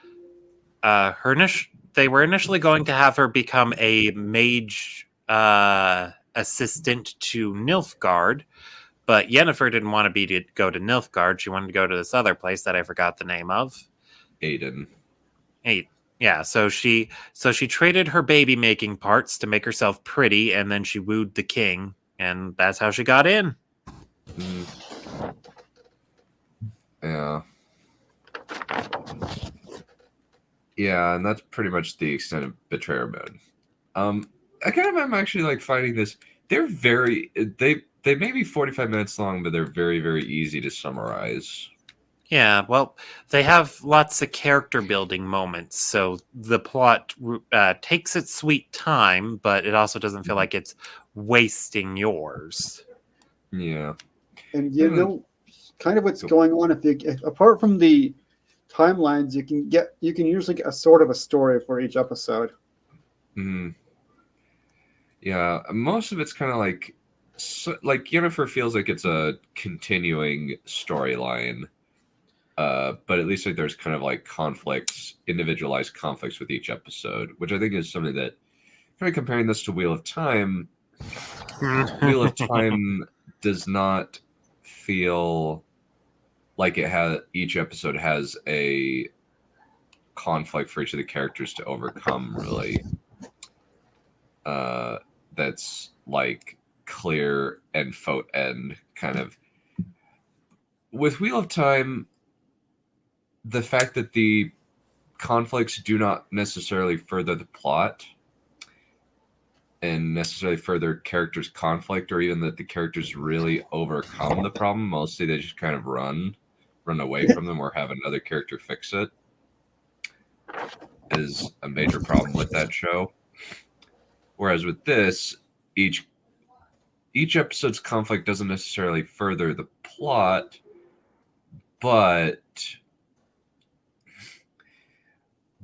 were initially going to have her become a mage assistant to Nilfgaard, but Yennefer didn't want to go to Nilfgaard. She wanted to go to this other place that I forgot the name of. Aiden. Yeah, so she traded her baby making parts to make herself pretty, and then she wooed the king, and that's how she got in. Yeah. Yeah, and that's pretty much the extent of Betrayer Mode. I kind of am actually like finding this. They're they may be 45 minutes long, but they're very, very easy to summarize. Yeah, well, they have lots of character building moments, so the plot takes its sweet time, but it also doesn't feel like it's wasting yours. Yeah. And Hmm. kind of what's going on if apart from the timelines, you can usually get a sort of a story for each episode. Mm. Yeah, most of it's kind of like, like Yennefer feels like it's a continuing storyline, but at least like there's kind of like conflicts, individualized conflicts with each episode, which I think is something that, kind of comparing this to Wheel of Time, Wheel of Time does not feel like each episode has a conflict for each of the characters to overcome, really. That's like clear and end kind of. With Wheel of Time, the fact that the conflicts do not necessarily further the plot and necessarily further characters' conflict, or even that the characters really overcome the problem. Mostly they just kind of run away from them or have another character fix it, is a major problem with that show. Whereas with this, each episode's conflict doesn't necessarily further the plot, but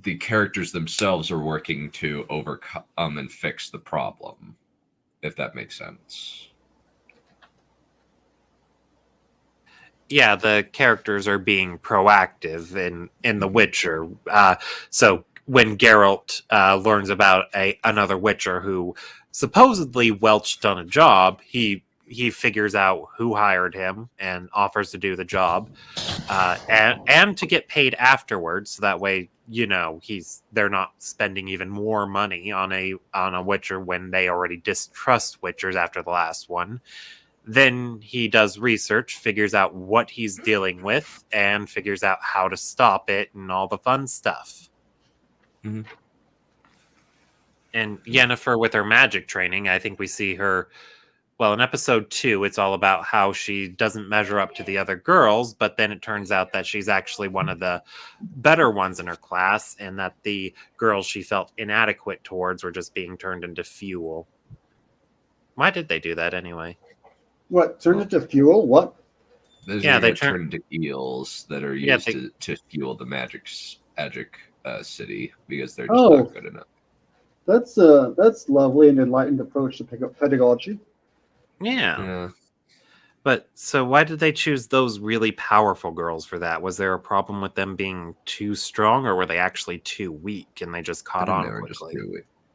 the characters themselves are working to overcome and fix the problem, if that makes sense. Yeah, the characters are being proactive in The Witcher. So when Geralt learns about another Witcher who supposedly welched on a job, he figures out who hired him and offers to do the job, and to get paid afterwards. So that way, they're not spending even more money on a Witcher when they already distrust Witchers after the last one. Then he does research, figures out what he's dealing with, and figures out how to stop it and all the fun stuff. Mm-hmm. And Yennefer, with her magic training, I think we see her. Well, in episode 2, it's all about how she doesn't measure up to the other girls, but then it turns out that she's actually one of the better ones in her class, and that the girls she felt inadequate towards were just being turned into fuel. Why did they do that anyway? What, turn it to fuel? What? Those Yeah, are they turn into eels that are used to fuel the magic city, because they're just not good enough. That's lovely and enlightened approach to pedagogy. Yeah. But so why did they choose those really powerful girls for that? Was there a problem with them being too strong, or were they actually too weak and they just caught on quickly?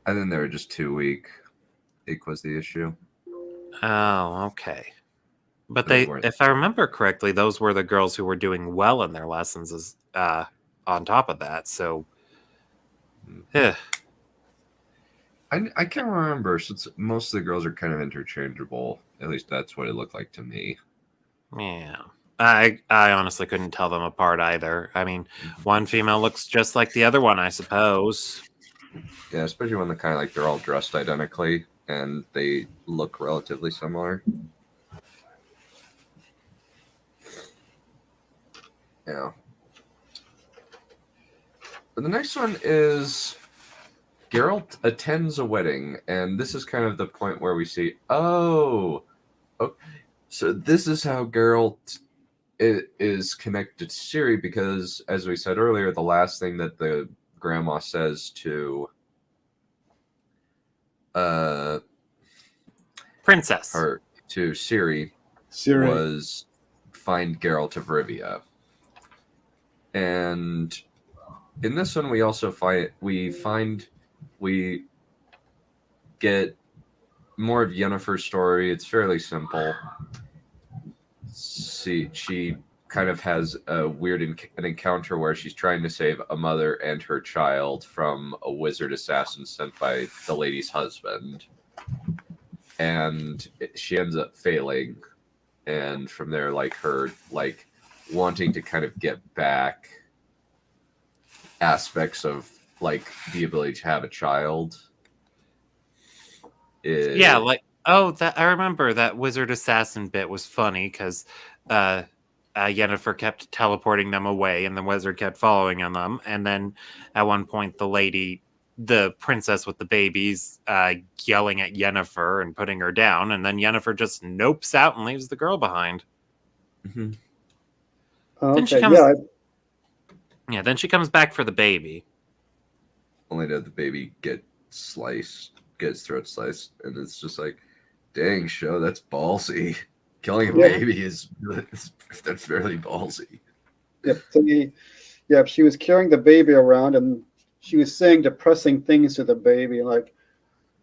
I think they were just too weak. It was the issue. Oh, okay. But if I remember correctly, those were the girls who were doing well in their lessons as on top of that. So, yeah. I can't remember, since most of the girls are kind of interchangeable. At least that's what it looked like to me. Yeah. I honestly couldn't tell them apart either. I mean, one female looks just like the other one, I suppose. Yeah, especially when they're all dressed identically and they look relatively similar. Yeah. But the next one is Geralt attends a wedding, and this is kind of the point where we see, so this is how Geralt is connected to Ciri, because, as we said earlier, the last thing that the grandma says to Princess to Ciri was, find Geralt of Rivia. And in this one, we also we get more of Yennefer's story. It's fairly simple. She kind of has a weird an encounter where she's trying to save a mother and her child from a wizard assassin sent by the lady's husband. And she ends up failing. And from there, her wanting to kind of get back aspects of the ability to have a child. I remember that wizard assassin bit was funny because Yennefer kept teleporting them away, and the wizard kept following on them. And then at one point, the princess with the babies, yelling at Yennefer and putting her down, and then Yennefer just nopes out and leaves the girl behind. Mhm. Then she Okay, comes. yeah, Then she comes back for the baby. Only to have the baby get his throat sliced, and it's just like, dang, show, that's ballsy. Killing a Yeah. baby that's fairly ballsy. yep. She was carrying the baby around, and she was saying depressing things to the baby. Like,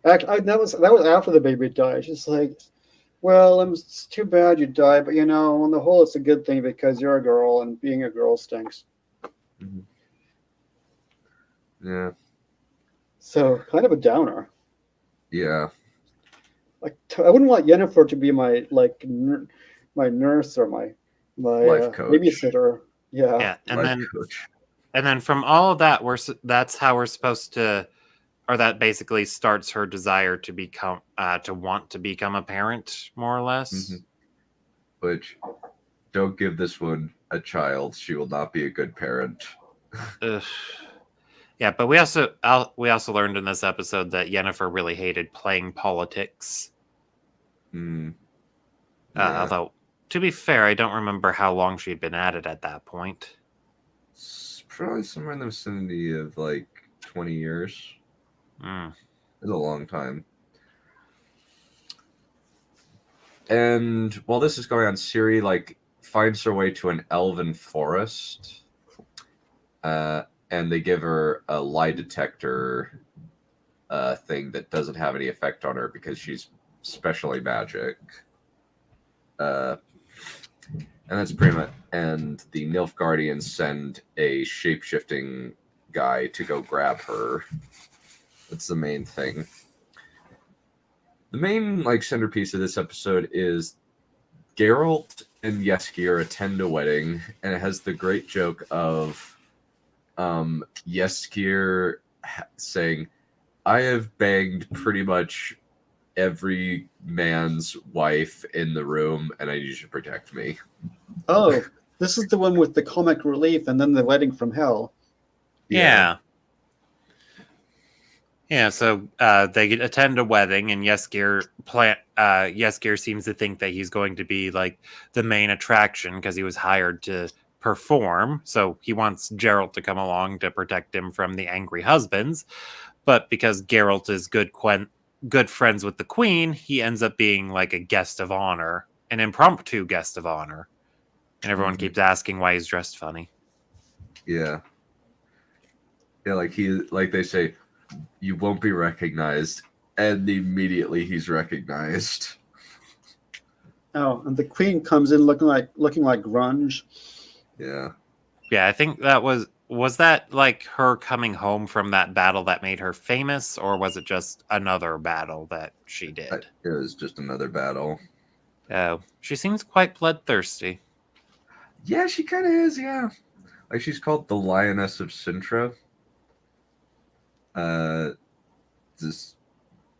that was after the baby died. She's like, "Well, it's too bad you died, but on the whole, it's a good thing because you're a girl, and being a girl stinks." Mhm. Yeah. So, kind of a downer. Yeah. Like, I wouldn't want Yennefer to be my my nurse or my Life coach. babysitter. Yeah. Yeah, Life coach. and then from all of that, that's how we're supposed to, or that basically starts her desire to become, to want to become a parent, more or less. Mhm. Which, don't give this one a child. She will not be a good parent. Ugh. Yeah, but we also learned in this episode that Yennefer really hated playing politics. Mm. Yeah. Although, to be fair, I don't remember how long she'd been at it at that point. It's probably somewhere in the vicinity of like 20 years. Mm. It's a long time. And while this is going on, Ciri finds her way to an elven forest. And they give her a lie detector thing that doesn't have any effect on her because she's specially magic. And that's pretty much. And the Nilfgaardians send a shape-shifting guy to go grab her. That's the main thing. The main centerpiece of this episode is Geralt and Yennefer attend a wedding, and it has the great joke of Yennefer saying, "I have banged pretty much every man's wife in the room, and I need you to protect me." Oh, this is the one with the comic relief and then the wedding from hell. Yeah. So they attend a wedding, and Yennefer seems to think that he's going to be like the main attraction because he was hired to perform. So he wants Geralt to come along to protect him from the angry husbands. But because Geralt is good friends with the queen, he ends up being like a guest of honor, an impromptu guest of honor. And everyone Mhm. keeps asking why he's dressed funny. Yeah. Yeah, they say, "You won't be recognized," and immediately he's recognized. Oh, and the queen comes in looking like grunge. Yeah. Yeah, I think that was that like her coming home from that battle that made her famous, or was it just another battle that she did? It was just another battle. Oh, she seems quite bloodthirsty. Yeah, she kind of is, yeah. She's called the Lioness of Sintra. Just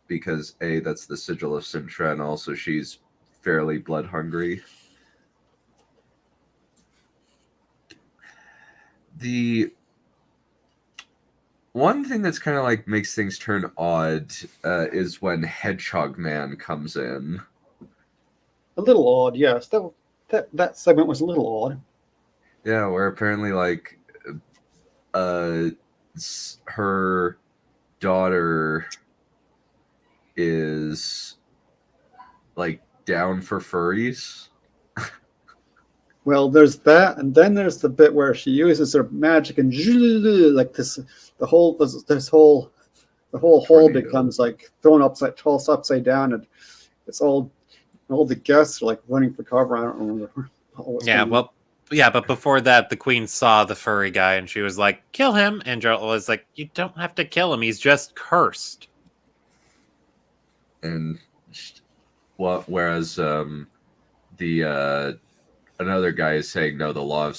because that's the sigil of Sintra, and also she's fairly blood hungry. The one thing that's kind of makes things turn odd is when Hedgehog Man comes in. A little odd, yes. That segment was a little odd. Yeah, where apparently her daughter is down for furries. Well, there's that, and then there's the bit where she uses her magic and like this, the whole hole Tornado. becomes tossed upside down, and it's all the guests are running for cover. I don't remember. But before that, the queen saw the furry guy and she was like, "Kill him!" And Geralt was like, "You don't have to kill him. He's just cursed." And whereas the another guy is saying no, the law of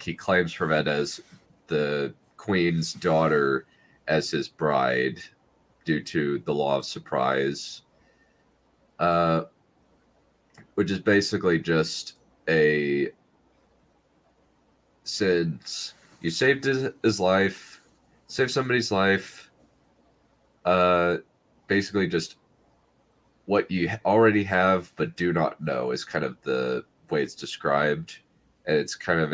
he claims Hervet as the queen's daughter as his bride due to the law of surprise, which is basically just a since you saved his life, saved somebody's life, basically just what you already have but do not know is kind of the way it's described, and it's kind of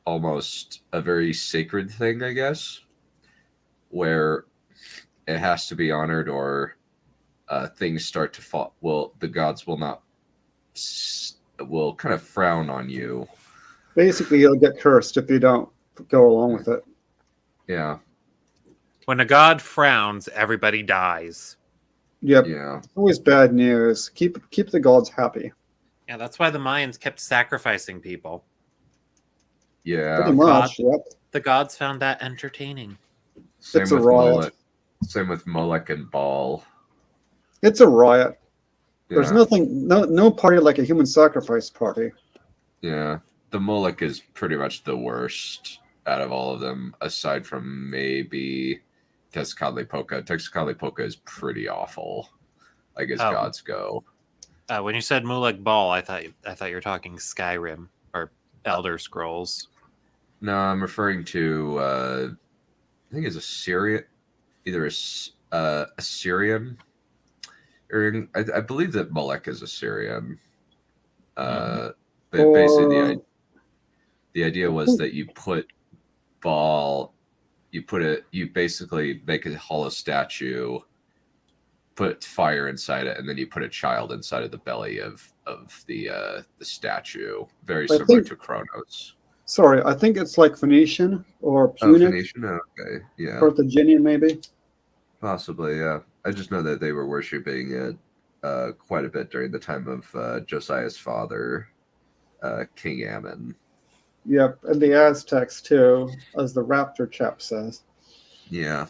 almost a very sacred thing, I guess, where it has to be honored, or things start to fall. Well, the gods will not will kind of frown on you. Basically, you'll get cursed if you don't go along with it. Yeah. When a god frowns, everybody dies. Yep. Yeah. Always bad news. Keep the gods happy. Yeah, that's why the Mayans kept sacrificing people. Yeah. Pretty much. Yep. The gods found that entertaining. Same It's a with riot. Molech. Same with Molech and Baal. It's a riot. There's Yeah. no party like a human sacrifice party. Yeah. The Molech is pretty much the worst out of all of them, aside from maybe Tezcatlipoca. Tezcatlipoca is pretty awful, like as gods go. When you said Mulek Ball, I thought you were talking Skyrim or Elder Scrolls. No, I'm referring to I think it's Assyrian, either Assyrian, or I believe that Molech is Assyrian. But basically the idea was that you put Baal, you basically make a hollow statue, put fire inside it, and then you put a child inside of the belly of the statue, very similar to Kronos. Sorry, I think it's like Phoenician or Oh, Punic, Phoenician? Okay, yeah. Carthaginian maybe. Possibly, yeah. I just know that they were worshipping it quite a bit during the time of Josiah's father, King Ammon. Yep, and the Aztecs too, as the Raptor chap says. Yeah.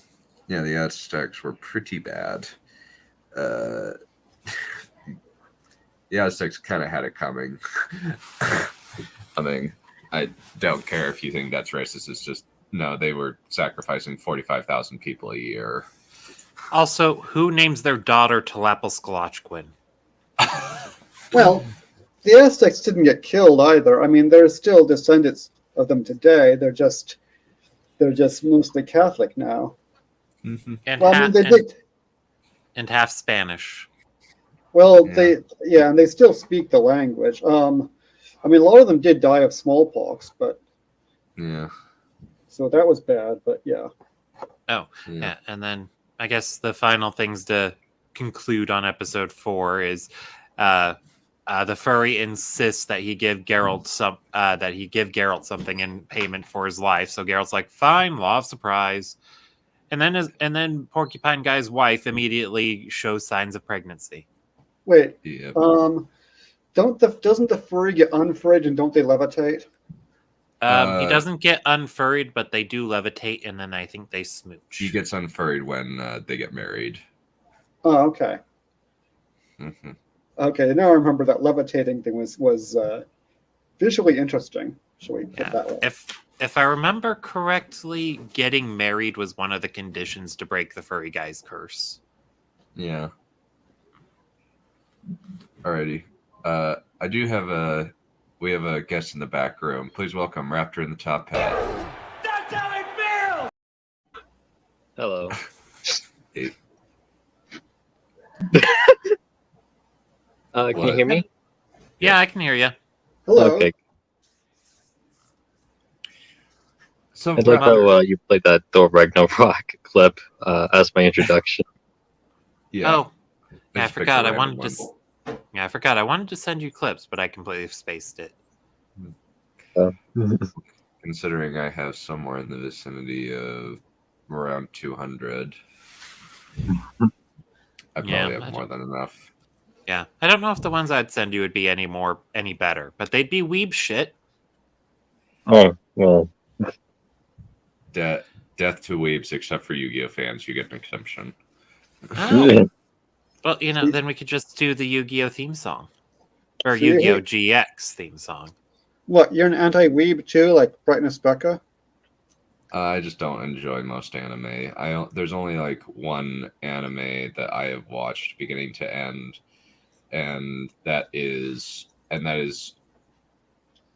Yeah, the Aztecs were pretty bad. The Aztecs kind of had it coming. I mean, I don't care if you think that's racist. It's just, no, they were sacrificing 45,000 people a year. Also, who names their daughter Tlapalscalachquin? Well, the Aztecs didn't get killed either. I mean, there's still descendants of them today. They're just mostly Catholic now. Mm-hmm. And half Spanish. Well, yeah. And they still speak the language. I mean, a lot of them did die of smallpox, but yeah. So that was bad, but yeah. Oh, yeah. And then I guess the final things to conclude on episode 4 is the furry insists that he give Geralt something in payment for his life. So Geralt's like, "Fine, law of surprise." And then Porcupine Guy's wife immediately shows signs of pregnancy. Wait. Yep. Doesn't the furry get unfurried and don't they levitate? He doesn't get unfurried, but they do levitate, and then I think they smooch. He gets unfurried when they get married. Oh, okay. Mm-hmm. Okay, now I remember that levitating thing was visually interesting. Shall we put that way? If I remember correctly, getting married was one of the conditions to break the furry guy's curse. Yeah. Alrighty. We have a guest in the back room. Please welcome Raptor in the top hat. That's how I feel! Hello. Hey. Can you hear me? Yeah, I can hear you. Hello. Okay. So I'd like how you played that Thor Ragnarok clip as my introduction. yeah. Oh, yeah, I Just pick forgot. a I random wanted one. I forgot. I wanted to send you clips, but I completely spaced it. Considering I have somewhere in the vicinity of around 200, I probably have more than enough. Yeah, I don't know if the ones I'd send you would be any better, but they'd be weeb shit. Oh, well. Death to weebs, except for Yu-Gi-Oh fans, you get an exemption. Oh. Well, then we could just do the Yu-Gi-Oh theme song. Or Yu-Gi-Oh GX theme song. What, you're an anti-weeb too, like Brightness Becca? I just don't enjoy most anime. There's only like one anime that I have watched beginning to end, and that is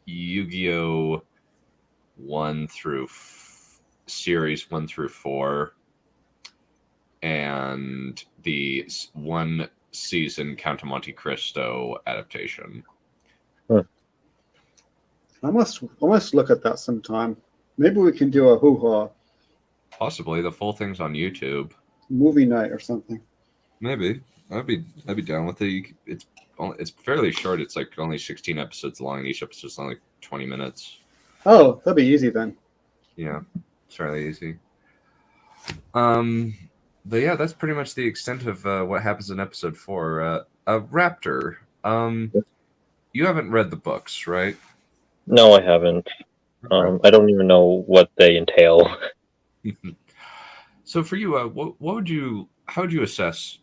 Yu-Gi-Oh! series 1 through 4, and the one season Count of Monte Cristo adaptation. I must look at that sometime. Maybe we can do a hoo-ha Possibly the full thing's on YouTube. movie night or something. Maybe I'd be down with it. It's fairly short. It's like only 16 episodes long, and each episode's only 20 minutes. Oh, that'd be easy then. Yeah, it's fairly easy. But yeah, that's pretty much the extent of what happens in episode 4. Raptor, you haven't read the books, right? No, I haven't. I don't even know what they entail. So for you, how would you assess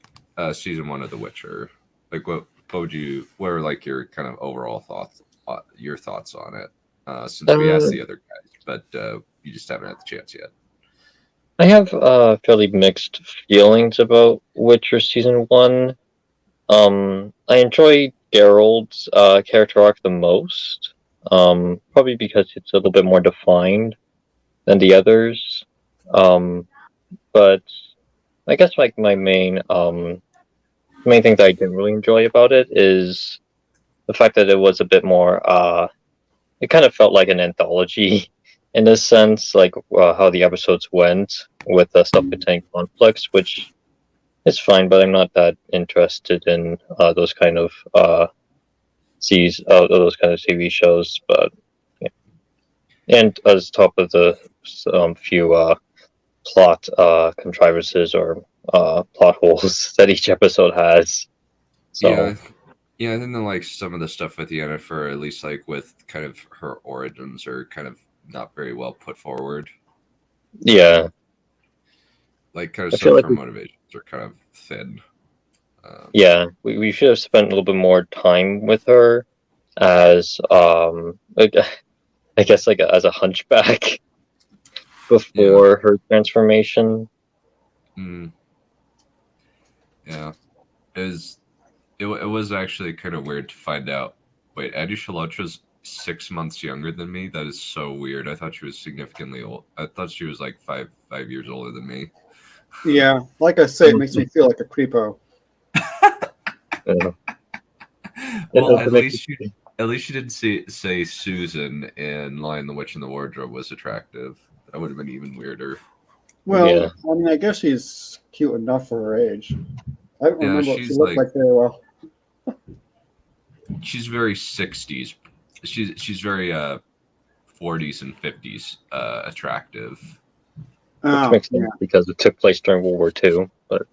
season 1 of The Witcher? Like, what are like your kind of overall thoughts, your thoughts on it? Since we asked the other guys, but you just haven't had the chance yet. I have fairly mixed feelings about Witcher season 1. I enjoy Geralt's character arc the most, probably because it's a little bit more defined than the others. But I guess like my main thing that I didn't really enjoy about it is the fact that it was a bit more. It kind of felt like an anthology in a sense, like how the episodes went with stuff between conflicts, which is fine, but I'm not that interested in those kind of those kind of TV shows. But yeah. And as top of the few plot contrivances or plot holes that each episode has. So yeah, and then like some of the stuff with Yennefer, at least like with kind of her origins, are kind of not very well put forward. Yeah, like kind of some of her motivations are kind of thin. Yeah, we should have spent a little bit more time with her as like, I guess like as a hunchback before her transformation. Yeah, it was actually kind of weird to find out. Wait, Addie Shalotra's 6 months younger than me. That is so weird. I thought she was significantly old. I thought she was like five years older than me. Yeah, like I say, it makes me feel like a creepo. Yeah. Well, at least you didn't say Susan in Lion, the Witch, and the Wardrobe was attractive. That would have been even weirder. Well, Yeah. I mean, I guess she's cute enough for her age. I don't remember what she she's looked like very well. She's very 60s. She's very 40s and 50s attractive. Which makes sense because it took place during World War II. But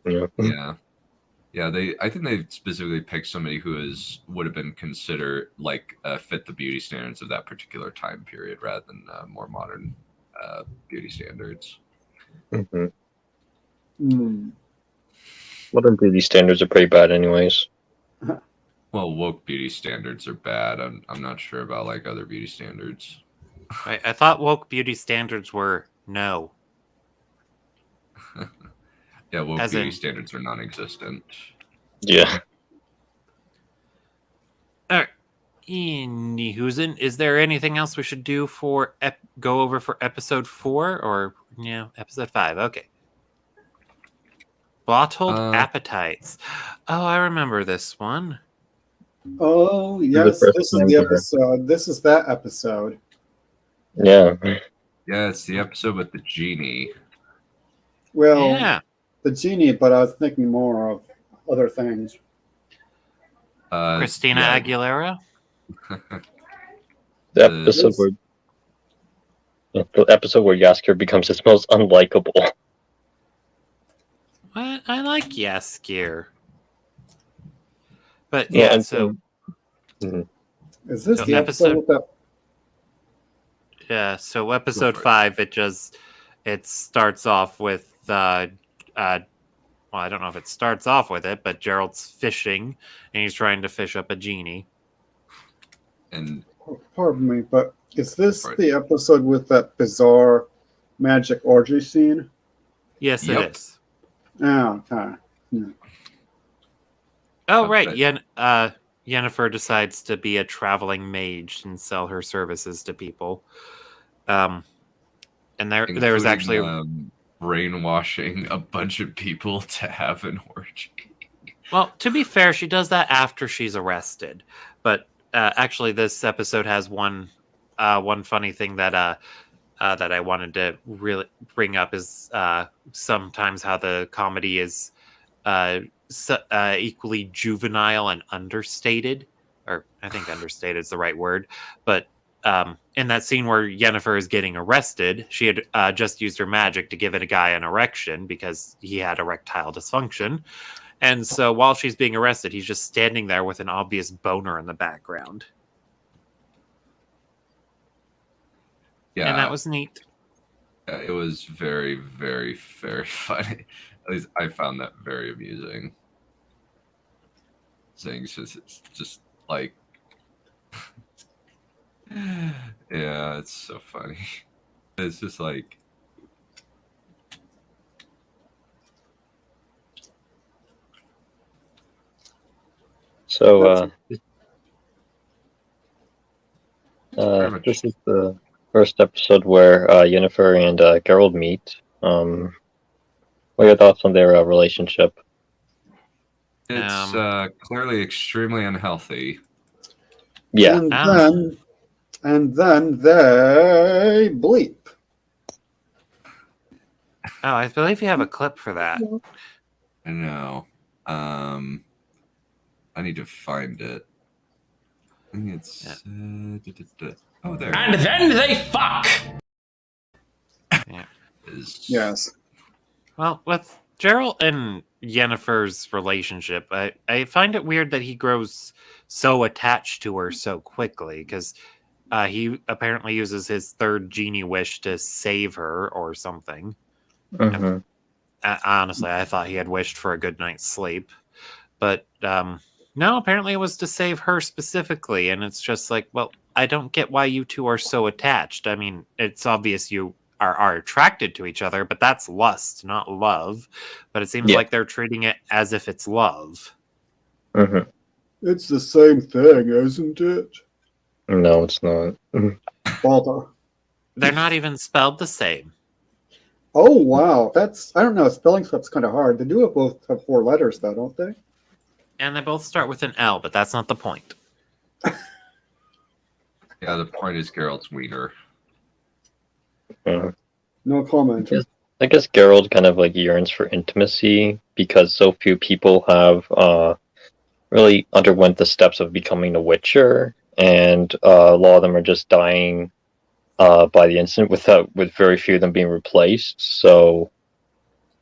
yeah, I think they specifically picked somebody who would have been considered like fit the beauty standards of that particular time period rather than more modern beauty standards. Mm-hmm. Mm. Modern beauty standards are pretty bad, anyways. Well, woke beauty standards are bad. I'm not sure about like other beauty standards. I thought woke beauty standards were no. Yeah, woke As beauty in- standards are non-existent. Yeah. Anywho's, is there anything else we should do for go over for episode 4 or episode 5? Okay. Bottled appetites. Oh, I remember this one. Oh, yes, this is the episode. This is that episode. Yeah. Yeah, it's the episode with the genie. Well, Yeah. the genie, but I was thinking more of other things. Christina Aguilera. The episode where Yasker becomes his most unlikable. What? I like Yaskir. But Yeah, yeah, and so Is this So the episode with that? yeah, so episode 5 it starts off with well, I don't know if it starts off with it, but Geralt's fishing and he's trying to fish up a genie. And Pardon me, but is this the episode with that bizarre magic orgy scene? Yes, Yep. it is. Oh, okay. Oh, right. Yennefer decides to be a traveling mage and sell her services to people. And there was actually brainwashing a bunch of people to have an orgy. Well, to be fair, she does that after she's arrested. But actually, this episode has one funny thing that I wanted to really bring up is sometimes how the comedy is equally juvenile and understated, or I think understated is the right word. But in that scene where Yennefer is getting arrested, she had just used her magic to give a guy an erection because he had erectile dysfunction. And so while she's being arrested, he's just standing there with an obvious boner in the background. Yeah. And that was neat. It was very, very, very funny. At least I found that very amusing. It's just like, yeah, it's so funny. It's just like, So this is the first episode where Yennefer and Geralt meet. What are your thoughts on their relationship? it's clearly extremely unhealthy. Yeah. And then they bleep. Oh, I believe you have a clip for that. I know. I need to find it. I think it's oh, there. And then they fuck. Yes. Well, with Geralt and Yennefer's relationship, I find it weird that he grows so attached to her so quickly, because he apparently uses his third genie wish to save her or something. Mm-hmm. Honestly, I thought he had wished for a good night's sleep. But no, apparently it was to save her specifically. And it's just like, well, I don't get why you two are so attached. I mean, it's obvious you are attracted to each other, but that's lust, not love. But it seems like they're treating it as if it's love. Mm-hmm. It's the same thing, isn't it? No, it's not. Bother. They're not even spelled the same. Oh, wow. I don't know. Spelling stuff's kind of hard. They do both have 4 letters, though, don't they? And they both start with an L, but that's not the point. Yeah, the point is Geralt's wiener. No comment. I guess Geralt kind of like yearns for intimacy because so few people have really underwent the steps of becoming a Witcher, and a lot of them are just dying by the instant with very few of them being replaced. So,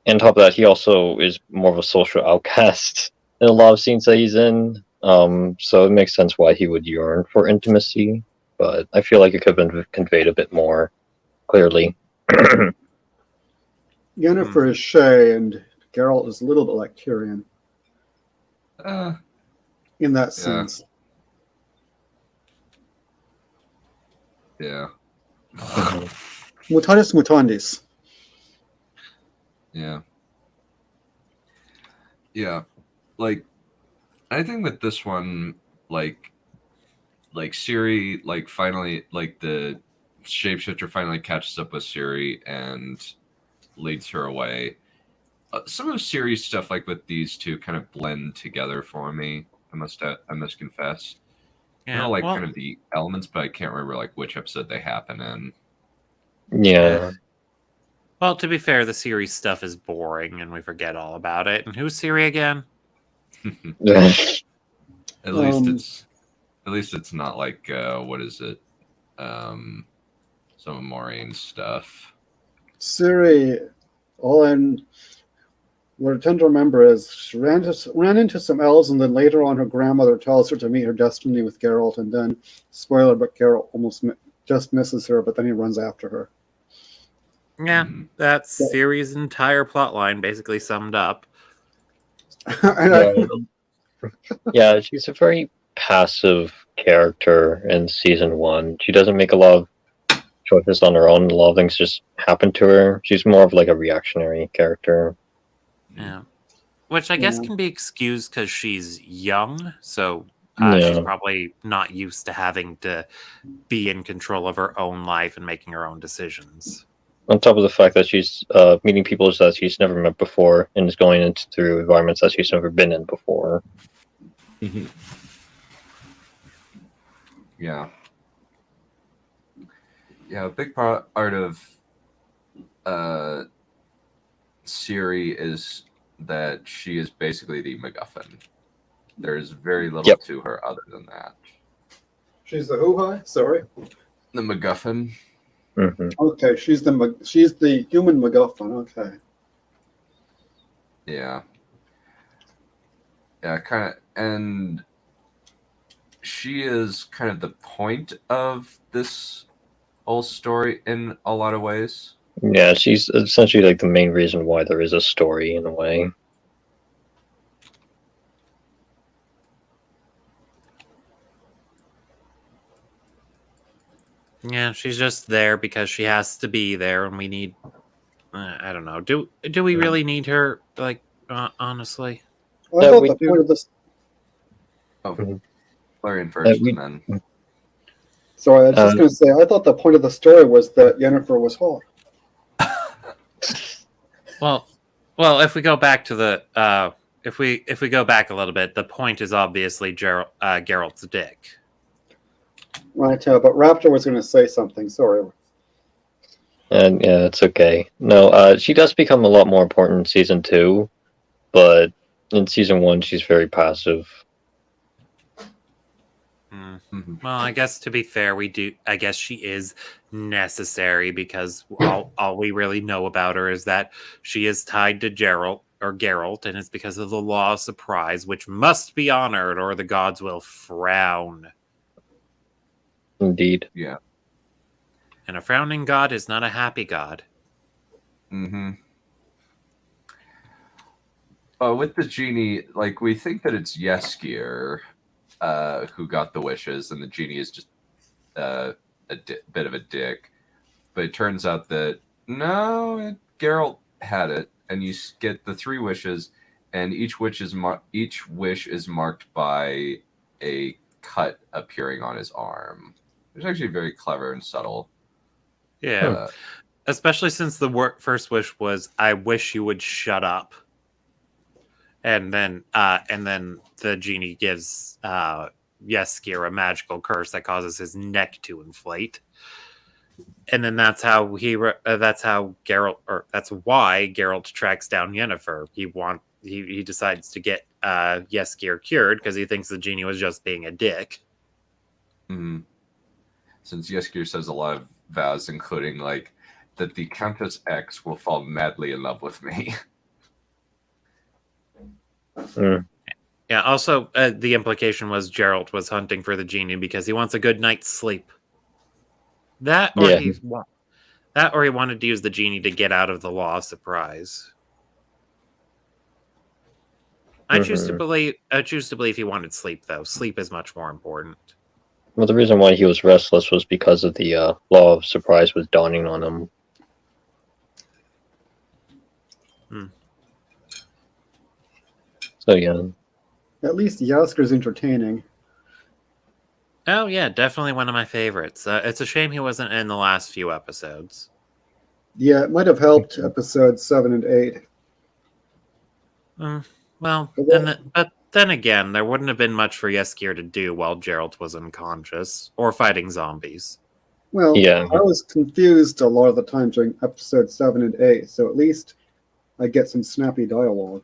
on top of that, he also is more of a social outcast in a lot of scenes that he's in. So it makes sense why he would yearn for intimacy, but I feel like it could have been conveyed a bit more clearly. Yennefer is Shay, and Geralt is a little bit like Tyrion in that sense. Yeah. Mutatis mutandis. Yeah. Yeah. Like, I think with this one, like Ciri, like finally, like the shapeshifter finally catches up with Ciri and leads her away. Some of Ciri's stuff, like with these two, kind of blend together for me. I must confess. Yeah, I know, like, kind of the elements, but I can't remember like which episode they happen in. Yeah. Well, to be fair, the series stuff is boring, and we forget all about it. And who's Ciri again? At least it's not like what is it? Some of Maureen's stuff. Ciri, what I tend to remember is she ran into some elves, and then later on her grandmother tells her to meet her destiny with Geralt, and then, spoiler, but Geralt almost just misses her, but then he runs after her. Yeah, that's Ciri's entire plotline basically summed up. Yeah, she's a very passive character in season 1. She doesn't make a lot of choices on her own. A lot of things just happen to her. She's more of like a reactionary character. Yeah, which I guess can be excused because she's young, so She's Yeah. probably not used to having to be in control of her own life and making her own decisions. On top of the fact that she's meeting people that she's never met before and is going into through environments that she's never been in before. Yeah. Yeah, a big part of Ciri is that she is basically the MacGuffin. There's very little to her other than that. She's the who-hi? Sorry. The MacGuffin. Mm-hmm. Okay, she's the human MacGuffin. Okay. Yeah. Yeah, kind of, and she is kind of the point of this whole story in a lot of ways. Yeah, she's essentially like the main reason why there is a story in a way. Yeah, she's just there because she has to be there, and we need. I don't know. Do we really need her? Like, honestly. I Yeah, thought we the do. point of this. Balerion first, we- and then Sorry, I was just going to say. I thought the point of the story was that Yennefer was hot. Well, if we go back to the if we go back a little bit, the point is obviously Geralt's dick. Right, but Raptor was going to say something. Sorry. And yeah, it's okay. No, she does become a lot more important in season 2, but in season 1, she's very passive. Well, I guess to be fair, I guess she is necessary because all we really know about her is that she is tied to Geralt, and it's because of the law of surprise, which must be honored, or the gods will frown. Indeed. yeah. And a frowning god is not a happy god. With the genie, like, we think that it's Yeskir who got the wishes, and the genie is just a bit of a dick. But it turns out that no, Geralt had it, and you get the 3 wishes, and each wish is marked by a cut appearing on his arm. It's actually very clever and subtle. Yeah, especially since the first wish was, "I wish you would shut up," and then the genie gives Yeskir a magical curse that causes his neck to inflate, and then that's how Geralt, or that's why Geralt tracks down Yennefer. He decides to get Yeskir cured because he thinks the genie was just being a dick. Since Yeskir says a lot of vows, including like that the Countess X will fall madly in love with me. Yeah. Also, the implication was Geralt was hunting for the genie because he wants a good night's sleep. That or he wanted to use the genie to get out of the law of surprise. I choose to believe he wanted sleep, though. Sleep is much more important. Well, the reason why he was restless was because of the law of surprise was dawning on him. So yeah. At least Yasker's entertaining. Oh yeah, definitely one of my favorites. It's a shame he wasn't in the last few episodes. Yeah, it might have helped episodes 7 and 8. Well, but then again, there wouldn't have been much for Yeskir to do while Geralt was unconscious or fighting zombies. Well, Yeah. I was confused a lot of the time during episodes 7 and 8, so at least I get some snappy dialogue.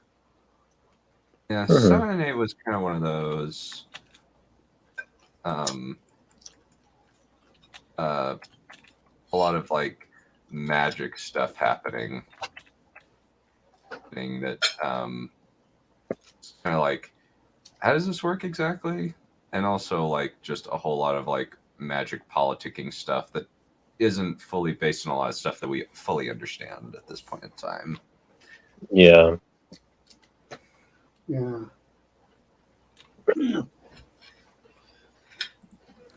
Yeah, 7 and 8 was kind of one of those a lot of like magic stuff happening that it's kind of like, how does this work exactly? And also like just a whole lot of like magic politicking stuff that isn't fully based on a lot of stuff that we fully understand at this point in time. Yeah. Yeah.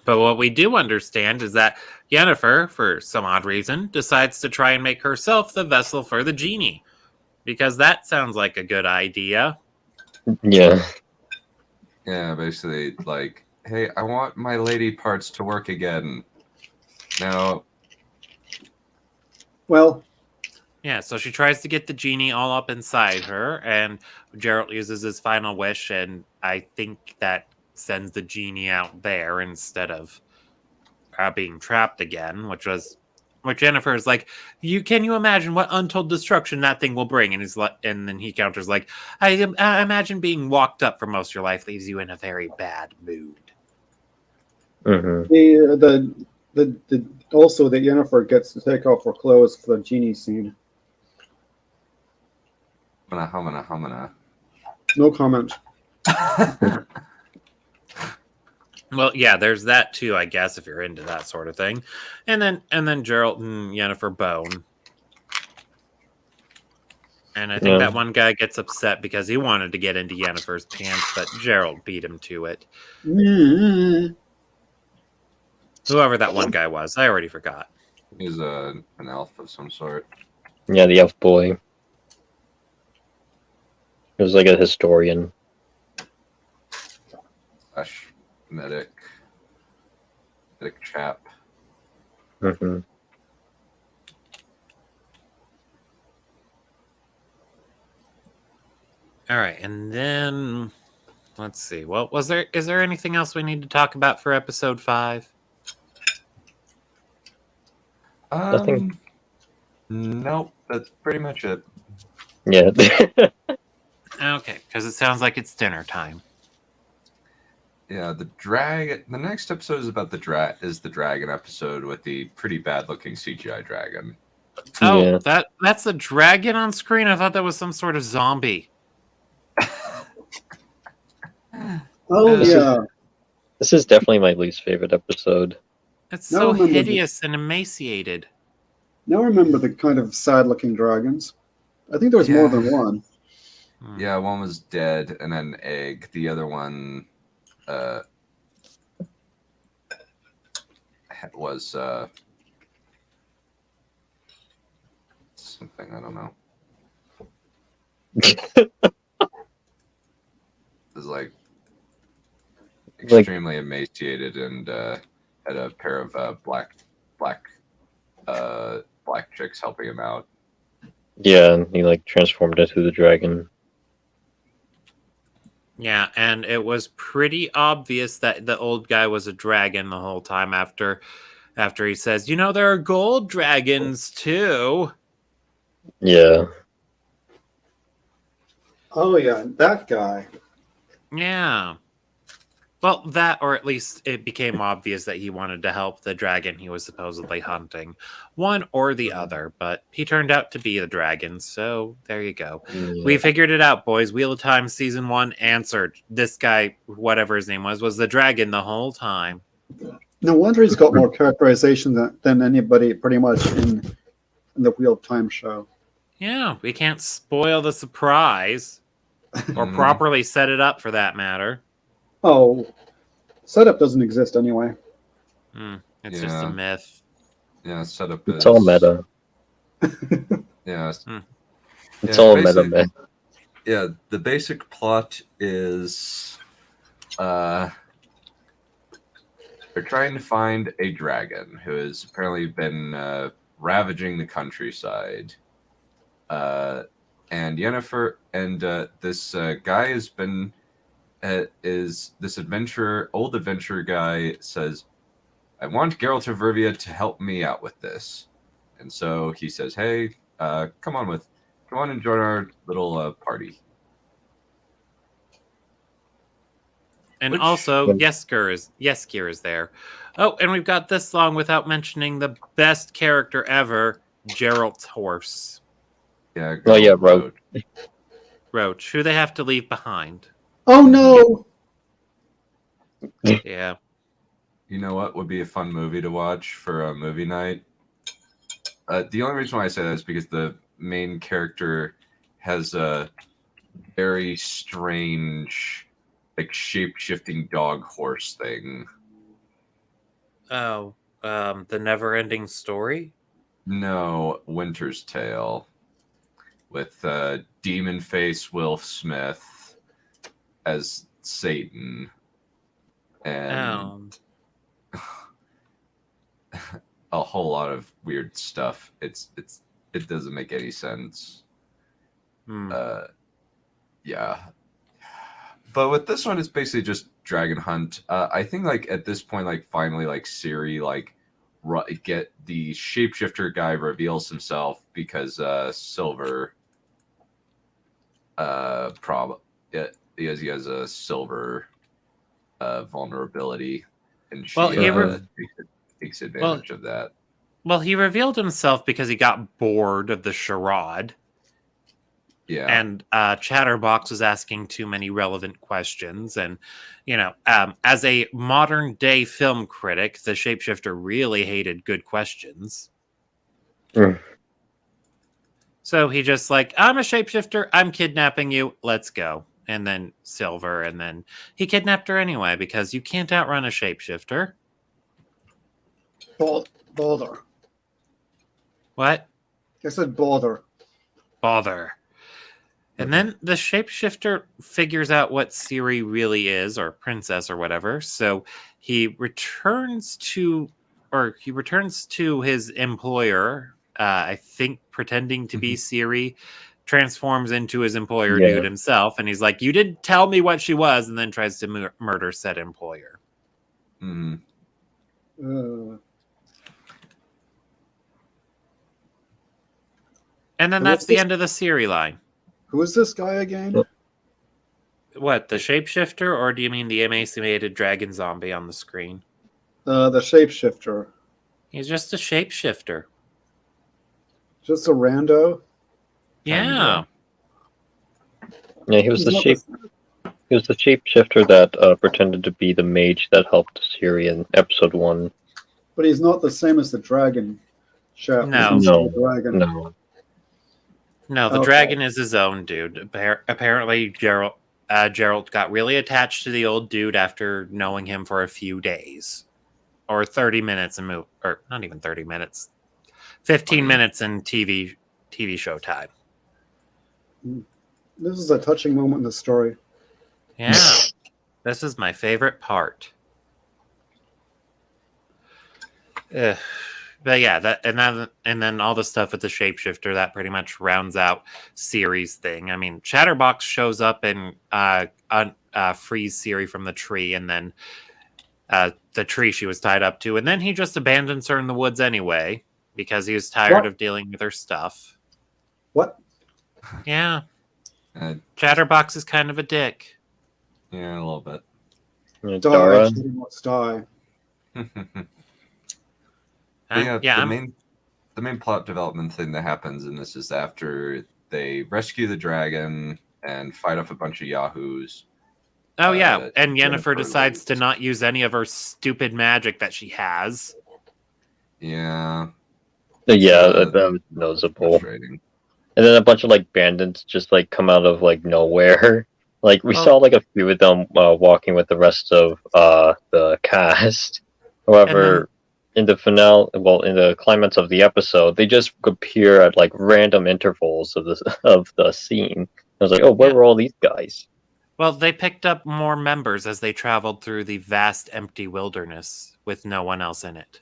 But what we do understand is that Yennefer, for some odd reason, decides to try and make herself the vessel for the genie. Because that sounds like a good idea. Yeah. Yeah, basically, like, hey, I want my lady parts to work again. No. Well, Yeah, so she tries to get the genie all up inside her, and Geralt uses his final wish, and I think that sends the genie out there instead of being trapped again, which Yennefer is like, can you imagine what untold destruction that thing will bring? And he's like, and then he counters like, I imagine being walked up for most of your life leaves you in a very bad mood. Hmm. the also that Yennefer gets to take off her clothes for the genie scene. Humana. No comment. Well, yeah, there's that too, I guess, if you're into that sort of thing. And then Geralt and Yennefer bone. And I think that one guy gets upset because he wanted to get into Yennefer's pants, but Geralt beat him to it. Mm-hmm. Whoever that one guy was, I already forgot. He's an elf of some sort. Yeah, the elf boy. He was like a historian. / medic chap. Hmm. All right, and then let's see. Well, is there anything else we need to talk about for episode 5? Nothing. Nope, that's pretty much it. Yeah. Okay, because it sounds like it's dinner time. Yeah, the next episode is about the dragon episode with the pretty bad looking CGI dragon. Oh, Yeah. that's a dragon on screen? I thought that was some sort of zombie. Oh yeah. This is definitely my least favorite episode. It's Now so remember the- hideous and emaciated. Now remember the kind of sad-looking dragons. I think there was more than one. Yeah, one was dead and an egg. The other one was something, I don't know. It was like extremely emaciated and had a pair of black chicks helping him out. Yeah, and he like transformed into the dragon. Yeah, and it was pretty obvious that the old guy was a dragon the whole time after he says, there are gold dragons too. Yeah. Oh yeah, that guy. Yeah. Well, that, or at least it became obvious that he wanted to help the dragon he was supposedly hunting. One or the other, but he turned out to be the dragon, so there you go. Yeah. We figured it out, boys. Wheel of Time Season 1 answered. This guy, whatever his name was the dragon the whole time. No wonder he's got more characterization than anybody pretty much in the Wheel of Time show. Yeah, we can't spoil the surprise. Or properly set it up, for that matter. Oh, setup doesn't exist anyway. It's just a myth. Yeah, setup It's all meta. Yeah. It's all meta, man. Yeah, the basic plot is they're trying to find a dragon who has apparently been ravaging the countryside. And Yennefer and this guy has been is this old adventurer guy says, I want Geralt of Rivia to help me out with this. And so he says, hey, come on and join our little party. And also, Yeskir is there. Oh, and we've got this song without mentioning the best character ever, Geralt's horse. Yeah. Oh yeah, Roach. Roach, who they have to leave behind. Oh no! Yeah. You know what would be a fun movie to watch for a movie night? The only reason why I say that is because the main character has a very strange, like, shape-shifting dog horse thing. Oh, the never-ending story? No, Winter's Tale. With demon face Will Smith as Satan, and a whole lot of weird stuff. It doesn't make any sense. Yeah. But with this one, it's basically just Dragon Hunt. I think like at this point, like finally, like Ciri, like get the shapeshifter guy reveals himself because Silver, he has a Silver vulnerability, and she takes advantage of that. Well, he revealed himself because he got bored of the charade. Yeah. And Chatterbox was asking too many relevant questions. And, as a modern day film critic, the shapeshifter really hated good questions. So he just like, I'm a shapeshifter. I'm kidnapping you. Let's go. And then Silver. And then he kidnapped her anyway, because you can't outrun a shapeshifter. Bother. What? I said bother. Bother. And then the shapeshifter figures out what Ciri really is, or princess or whatever. So he returns to his employer, I think pretending to be Ciri, transforms into his employer dude himself. And he's like, you didn't tell me what she was, and then tries to murder said employer. Mm. And then that's the end of the Ciri line. Who is this guy again? What, the shapeshifter, or do you mean the emaciated dragon zombie on the screen? The shapeshifter. He's just a shapeshifter. Just a rando? Yeah. Yeah, he was the shapeshifter that pretended to be the mage that helped Ciri in episode 1. But he's not the same as the dragon chap. No. No, the dragon is his own dude. Apparently, Geralt got really attached to the old dude after knowing him for a few days. Or 30 minutes or not even 30 minutes. 15 minutes in TV show time. This is a touching moment in the story. Yeah. This is my favorite part. But yeah, and then all the stuff with the shapeshifter, that pretty much rounds out Ciri's thing. I mean, Chatterbox shows up and frees Ciri from the tree, and then the tree she was tied up to, and then he just abandons her in the woods anyway because he was tired of dealing with her stuff. What? Yeah. Chatterbox is kind of a dick. Yeah, a little bit. Dara must die. The main plot development thing that happens in this is after they rescue the dragon and fight off a bunch of yahoos. Oh yeah, and Yennefer decides to not use any of her stupid magic that she has. Yeah. Yeah, that was noticeable. And then a bunch of like bandits just like come out of like nowhere. Like we saw like a few of them walking with the rest of the cast. However, in the finale, in the climax of the episode, they just appear at like random intervals of the scene. I was like, oh, where were all these guys? Well, they picked up more members as they traveled through the vast empty wilderness with no one else in it.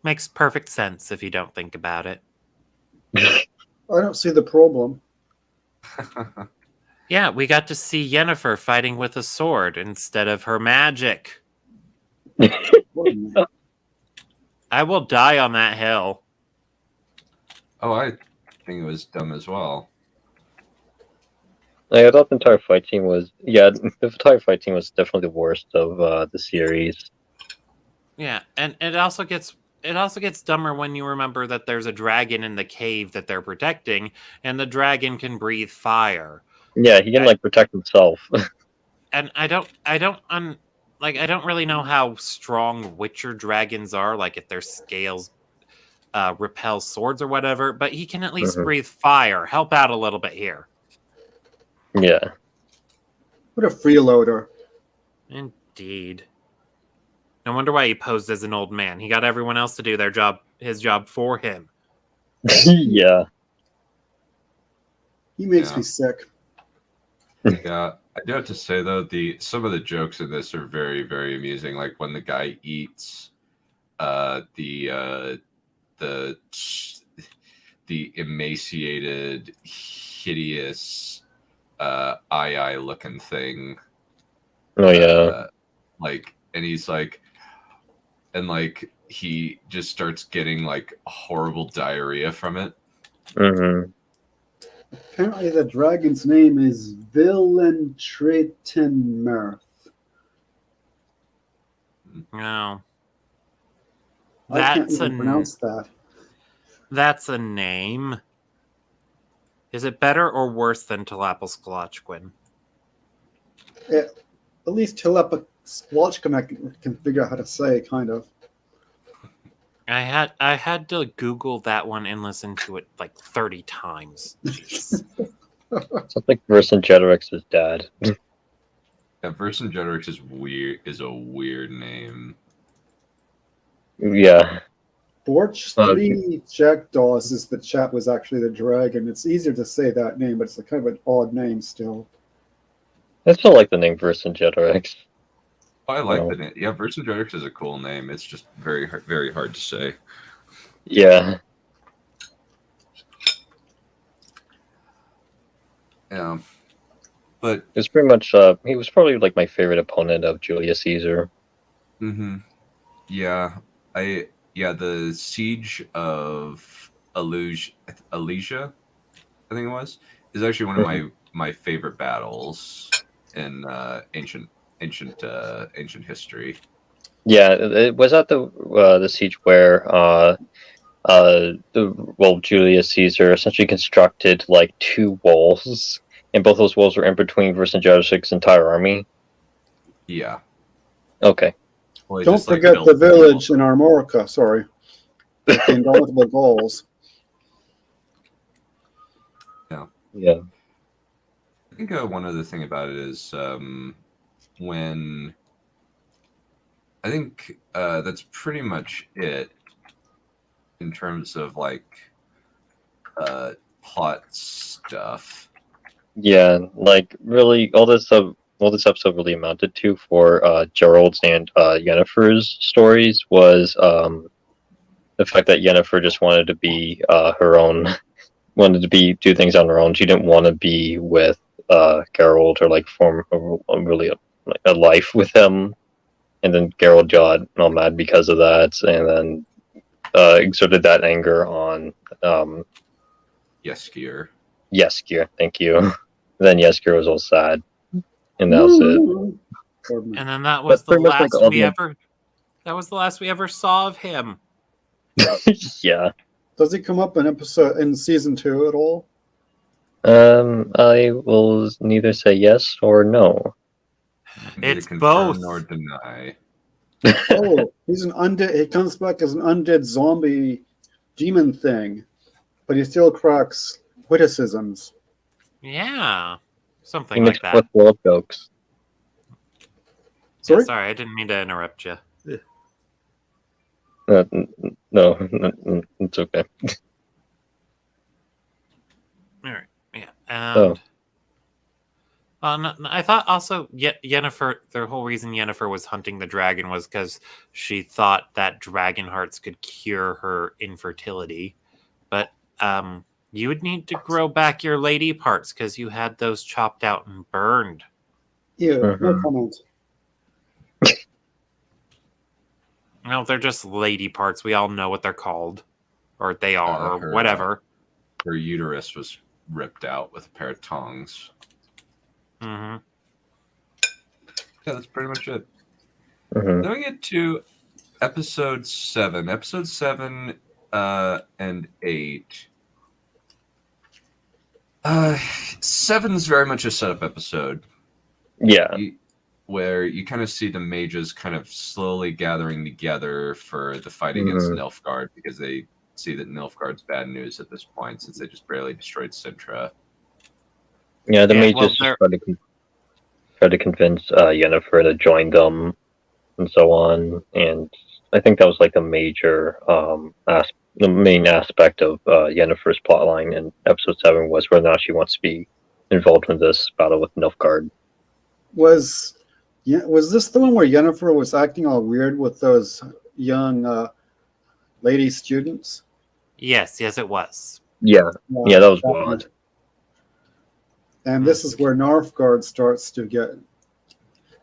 Makes perfect sense if you don't think about it. I don't see the problem. Yeah, we got to see Yennefer fighting with a sword instead of her magic. I will die on that hill. Oh, I think it was dumb as well. I thought the entire fight team was definitely the worst of the series. Yeah, and it also gets dumber when you remember that there's a dragon in the cave that they're protecting, and the dragon can breathe fire. Yeah, he can protect himself. And I don't really know how strong Witcher dragons are, like if their scales repel swords or whatever, but he can at least breathe fire. Help out a little bit here. Yeah. What a freeloader. Indeed. No wonder why he posed as an old man. He got everyone else to do his job for him. Yeah. He makes me sick. Yeah, I do have to say though, some of the jokes in this are very, very amusing. Like when the guy eats the emaciated, hideous, eye looking thing. Oh yeah. Like, and he's like, and like he just starts getting like horrible diarrhea from it. Mm-hmm. Apparently, the dragon's name is Villentratenmerth. No. I can't That's even pronounce that. That's a name. Is it better or worse than Tilapal-Squatchquin? At least Tilapal-Squatchquin I can figure out how to say, kind of. I had to Google that one and listen to it like 30 times. Jeez. Sounds like Vercingetorix's dad. Yeah, Vercingetorix is a weird name. Yeah. Borch 3 Jackdaws is the chap was actually the dragon. It's easier to say that name, but it's a kind of an odd name still. I still like the name Vercingetorix. Oh, I like the name. Yeah, Vercingetorix is a cool name. It's just very hard to say. Yeah. Yeah, but It's pretty much he was probably like my favorite opponent of Julius Caesar. yeah, the siege of Alesia, I think it was, is actually one of my favorite battles in ancient history. Yeah, it was at the siege where Julius Caesar essentially constructed like 2 walls, and both those walls were in between Vercingetorix's entire army. Yeah. Okay. Well, Don't forget the village in Armorica, sorry. The indomitable goals. Yeah. Yeah. I think one other thing about it is when I think that's pretty much it in terms of like plot stuff. Yeah, like really, all this episode really amounted to for Gerald's and Yennefer's stories was the fact that Yennefer just wanted to be her own, do things on her own. She didn't want to be with Geralt or like form a life with him. And then Geralt got all mad because of that, and then exerted that anger on Yeskier. Yeskier. Thank you. Then Yeskier was all sad, and that was it. And then that was the last That was the last we ever saw of him. Yeah. Does he come up in season 2 at all? I will neither say yes or no. It's both. Nor deny. Oh, he's an undead. He comes back as an undead zombie demon thing, but he still cracks witticisms. Yeah, He something makes like that. world jokes. Sorry? Yeah, sorry, I didn't mean to interrupt you. No, it's okay. All right, yeah. And I thought also Yennefer, the whole reason Yennefer was hunting the dragon was because she thought that dragon hearts could cure her infertility. But you would need to grow back your lady parts because you had those chopped out and burned. Ew, no comment. No, they're just lady parts. We all know what they're called. Or they are, or whatever. Her uterus was ripped out with a pair of tongs. Mm-hmm. Yeah, that's pretty much it. Mm-hmm. Then we get to episode 7. Episode 7 and 8. 7's very much a setup episode. Yeah. Where you kind of see the mages kind of slowly gathering together for the fight against Nilfgaard, because they see that Nilfgaard's bad news at this point, since they just barely destroyed Sintra. Yeah, the mages just try to convince Yennefer to join them and so on. And I think that was like the major the main aspect of Yennefer's plotline in episode 7 was whether or not she wants to be involved in this battle with Nilfgaard. Was this the one where Yennefer was acting all weird with those young lady students? Yes, it was. Yeah, that was wild. And this is where Nilfgaard starts to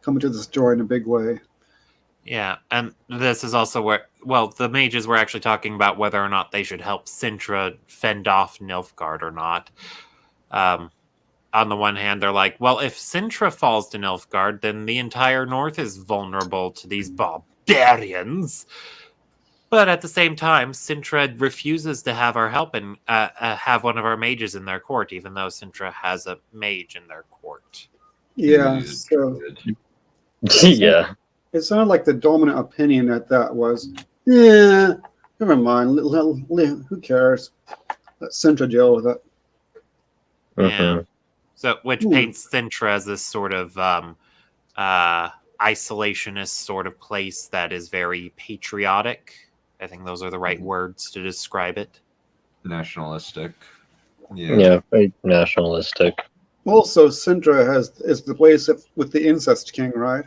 come into the story in a big way. Yeah, and this is also where, the mages were actually talking about whether or not they should help Sintra fend off Nilfgaard or not. On the one hand, they're like, well, if Sintra falls to Nilfgaard, then the entire north is vulnerable to these barbarians. But at the same time, Sintra refuses to have our help and have one of our mages in their court, even though Sintra has a mage in their court. Yeah, so Yeah. it sounded like the dominant opinion that was, yeah, never mind, who cares? Let Sintra deal with it. Yeah. So, which paints Sintra as this sort of isolationist sort of place that is very patriotic. I think those are the right words to describe it. Nationalistic. Yeah, very nationalistic. Also, Sintra is the place with the incest king, right?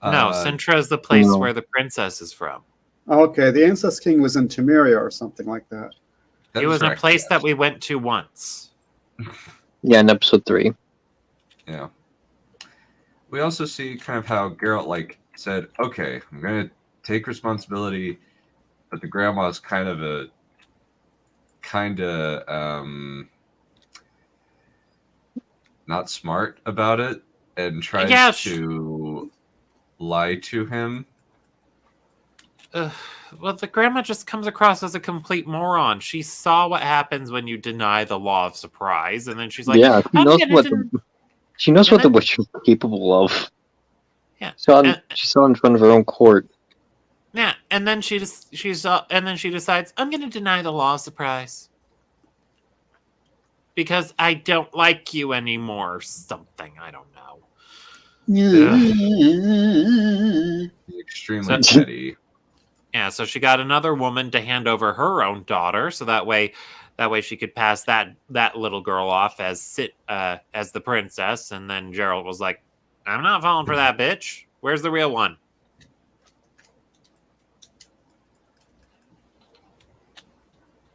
No, Sintra is the place where the princess is from. Okay, the incest king was in Temeria or something like that. It was a place that we went to once. Yeah, in episode 3. Yeah. We also see kind of how Geralt said, okay, I'm going to take responsibility, but the grandma's kind of not smart about it and tries to lie to him. Well, the grandma just comes across as a complete moron. She saw what happens when you deny the law of surprise, and then she's like, "Yeah, she knows what the witch is capable of." Yeah, she saw in front of her own court. Yeah, and then she decides, I'm going to deny the law of surprise because I don't like you anymore, or something. I don't know. Extremely petty. Yeah, so she got another woman to hand over her own daughter, so that way she could pass that little girl off as the princess. And then Geralt was like, "I'm not falling for that bitch. Where's the real one?"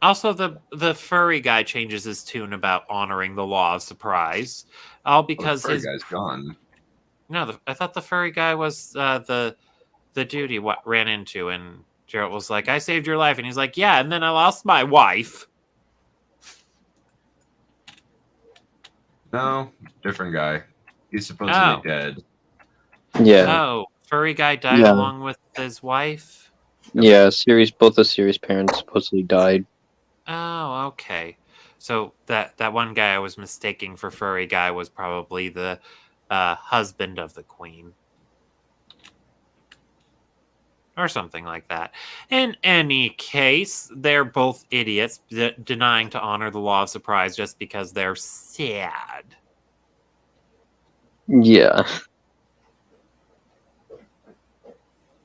Also, the furry guy changes his tune about honoring the law of surprise, all because the furry guy's gone. No, I thought the furry guy was the dude he ran into, and Geralt was like, "I saved your life," and he's like, "Yeah," and then I lost my wife. No, different guy. He's supposedly dead. Yeah. Oh, furry guy died along with his wife? Yeah, both the series parents supposedly died. Oh, okay. So that one guy I was mistaking for furry guy was probably the husband of the queen. Or something like that. In any case, they're both idiots denying to honor the law of surprise just because they're sad. Yeah.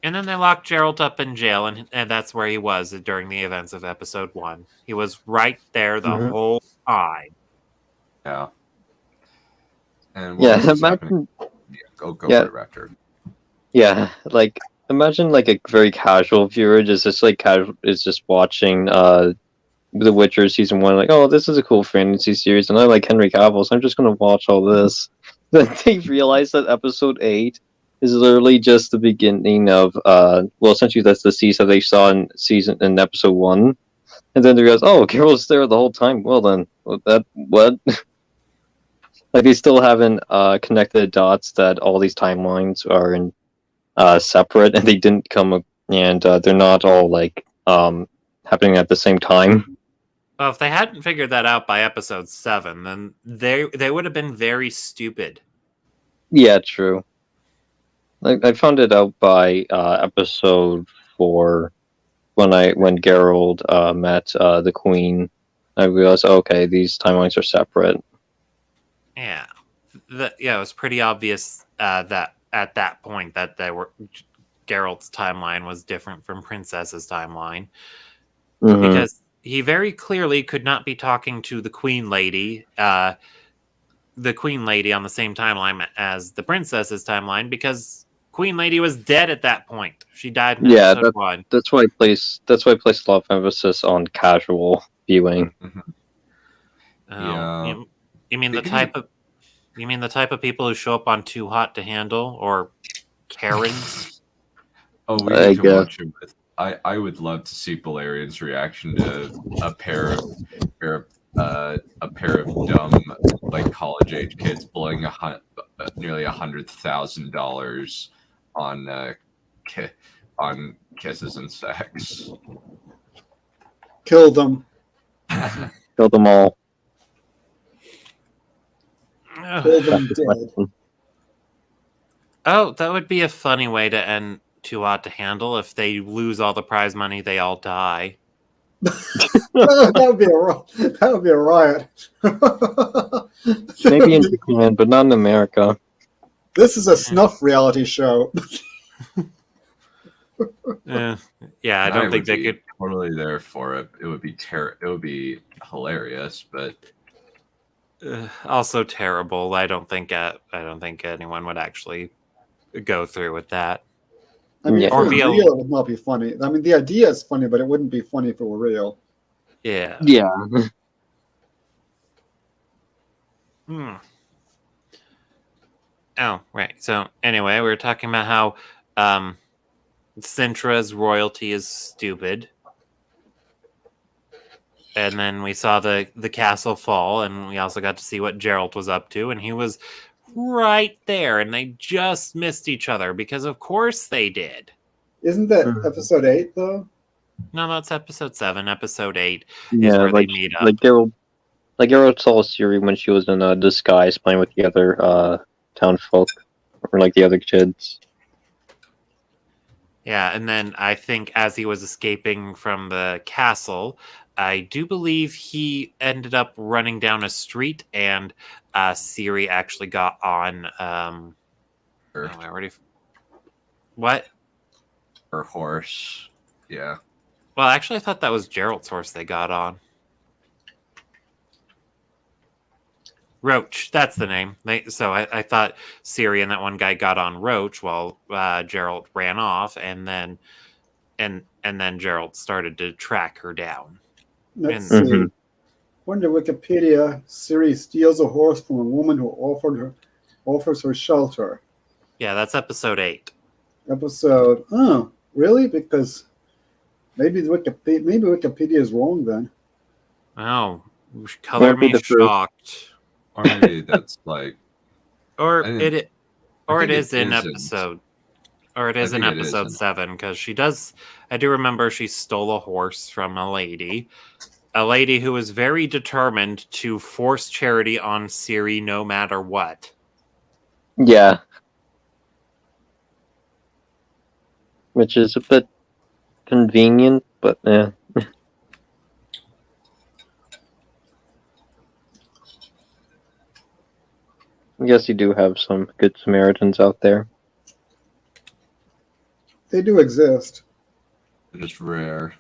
And then they locked Geralt up in jail, and that's where he was during the events of episode 1. He was right there the whole time. Yeah. And imagine. Go for it, Raptor. Yeah, imagine a very casual viewer is just watching The Witcher season 1, oh, this is a cool fantasy series, and I like Henry Cavill, so I'm just gonna watch all this. Then they realize that episode 8 is literally just the beginning of essentially that's the season they saw in episode 1, and then they realize, oh, Geralt's there the whole time. Well then, what? They still haven't connected the dots that all these timelines are in separate, and they didn't come, and they're not all happening at the same time. Well, if they hadn't figured that out by episode 7, then they would have been very stupid. Yeah, true. I found it out by episode 4 when Geralt met the Queen. I realized, okay, these timelines are separate. Yeah, it was pretty obvious that at that point that Geralt's timeline was different from Princess's timeline, because he very clearly could not be talking to the Queen Lady the Queen Lady on the same timeline as the Princess's timeline because Queen Lady was dead at that point. She died in Yeah, episode 1. that's why I place a lot of emphasis on casual viewing. Oh, Yeah. you mean They the can type of people who show up on Too Hot to Handle or Karens? Oh, we I need to guess. watch it with. I would love to see Balerion's reaction to a pair of dumb like college age kids blowing nearly $100,000 on on kisses and sex. Kill them. Kill them all. Kill them dead. Oh, that would be a funny way to end Too Hot to Handle. If they lose all the prize money, they all die. That would be a riot. Maybe in Japan, but not in America. This is a snuff reality show. Yeah, I don't think they could. Totally there for it. It would be It would be hilarious, but Also terrible. I don't think anyone would actually go through with that. I mean, Yeah. if it was real, it would not be funny. I mean, the idea is funny, but it wouldn't be funny if it were real. Yeah. Yeah. Hmm. Oh, right. So anyway, we were talking about how Sintra's royalty is stupid. And then we saw the castle fall, and we also got to see what Geralt was up to, and he was right there, and they just missed each other because of course they did. Isn't that episode 8 though? No, that's episode 7. Episode 8 is Yeah, where like they meet up. Geralt saw Ciri when she was in a disguise playing with the other townfolk, or like the other kids. Yeah, and then I think as he was escaping from the castle, I do believe he ended up running down a street, and Ciri actually got on. her, I already. What? her horse. Yeah. Well, actually, I thought that was Geralt's horse they got on. Roach, that's the name. So I thought Ciri and that one guy got on Roach while Geralt ran off, and then Geralt started to track her down. Let's And- see. According to Wikipedia, Ciri steals a horse from a woman who offers her shelter. Yeah, that's episode 8. Episode. Oh, really? Because maybe Wikipedia is wrong then. Oh, color Might be me the first. shocked. Or maybe that's like. Or I it think is it in isn't. episode. Or it is in think it episode isn't. 7, because she does. I do remember she stole a horse from a lady who was very determined to force charity on Ciri no matter what. Yeah. Which is a bit convenient, but yeah. I guess you do have some good Samaritans out there. They do exist. They're just rare.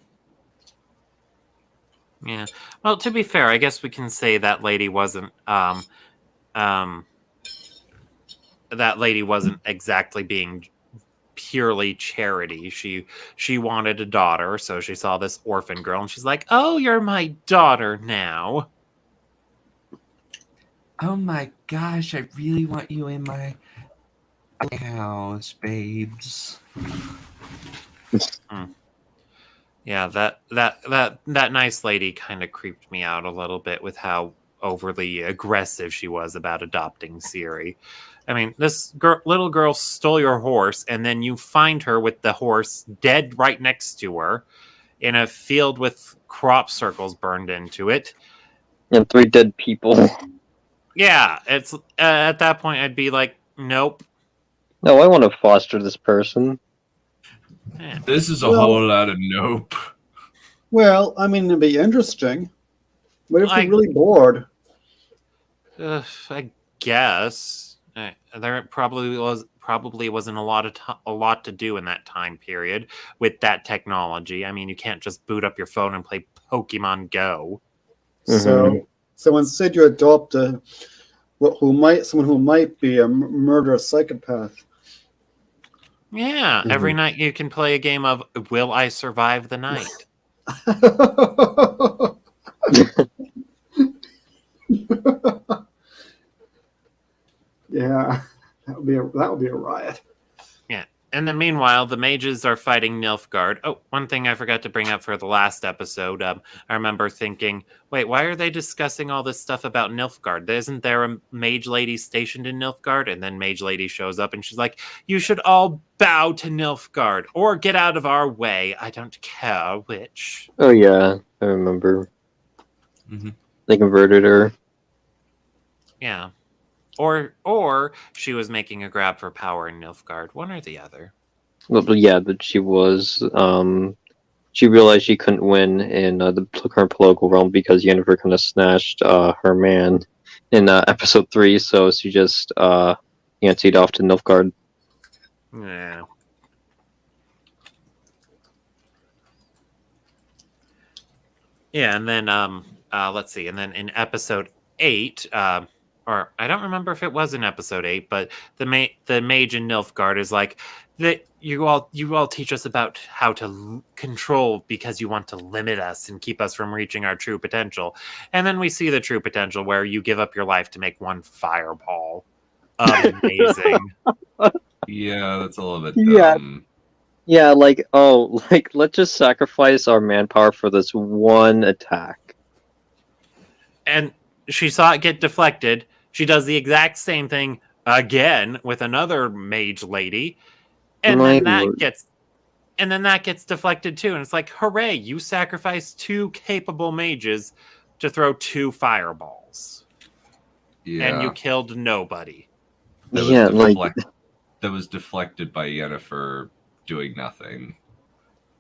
Yeah. Well, to be fair, I guess we can say that lady wasn't exactly being purely charity. She wanted a daughter, so she saw this orphan girl and she's like, "Oh, you're my daughter now." Oh my gosh, I really want you in my house, babes. Yeah, that nice lady kind of creeped me out a little bit with how overly aggressive she was about adopting Ciri. I mean, this little girl stole your horse, and then you find her with the horse dead right next to her in a field with crop circles burned into it. And 3 dead people. Yeah, it's at that point I'd be like, nope. No, I want to foster this person. Man. This is a Well- whole lot of nope. Well, I mean, it'd be interesting. What if I- you're really bored? I guess there probably wasn't a lot to do in that time period with that technology. I mean, you can't just boot up your phone and play Pokemon Go. So instead you adopt a someone who might be a murderous psychopath. Yeah, every night you can play a game of Will I Survive the Night? Yeah, that would be a riot. Yeah. And then meanwhile, the mages are fighting Nilfgaard. Oh, one thing I forgot to bring up for the last episode. I remember thinking, wait, why are they discussing all this stuff about Nilfgaard? Isn't there a mage lady stationed in Nilfgaard? And then mage lady shows up and she's like, you should all bow to Nilfgaard or get out of our way. I don't care which. Oh yeah, I remember. Mhm. They converted her. Yeah. Or she was making a grab for power in Nilfgaard. One or the other. Well, but yeah, that she was. She realized she couldn't win in the current political realm because Yennefer kind of snatched her man in episode 3, so she just yancied off to Nilfgaard. Yeah. Yeah, and then let's see, and then in episode 8, or I don't remember if it was in episode 8, but the mage in Nilfgaard is like, that you all teach us about how to control because you want to limit us and keep us from reaching our true potential. And then we see the true potential where you give up your life to make one fireball. Amazing. Yeah, that's a little bit Yeah. dumb. Yeah, like let's just sacrifice our manpower for this one attack. And she saw it get deflected. She does the exact same thing again with another mage lady. And My then that lord. gets deflected too. And it's like, hooray, you sacrificed 2 capable mages to throw 2 fireballs. Yeah, And you killed nobody. that was Yeah, like that was deflected by Yennefer doing nothing,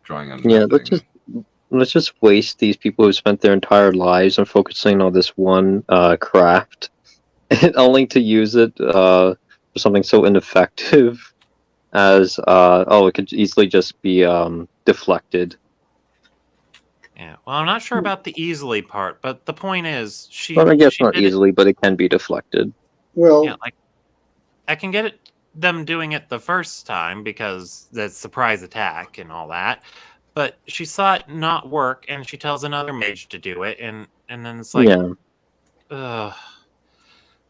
drawing on yeah, nothing. let's just waste these people who spent their entire lives on focusing on this one craft, and only to use it for something so ineffective as it could easily just be deflected. Yeah. Well, I'm not sure about the easily part, but the point is she Well, I guess she not did it- easily, but it can be deflected. Well, Yeah, like I can get them doing it the first time because the surprise attack and all that. But she saw it not work, and she tells another mage to do it, and then it's like, Yeah, ugh.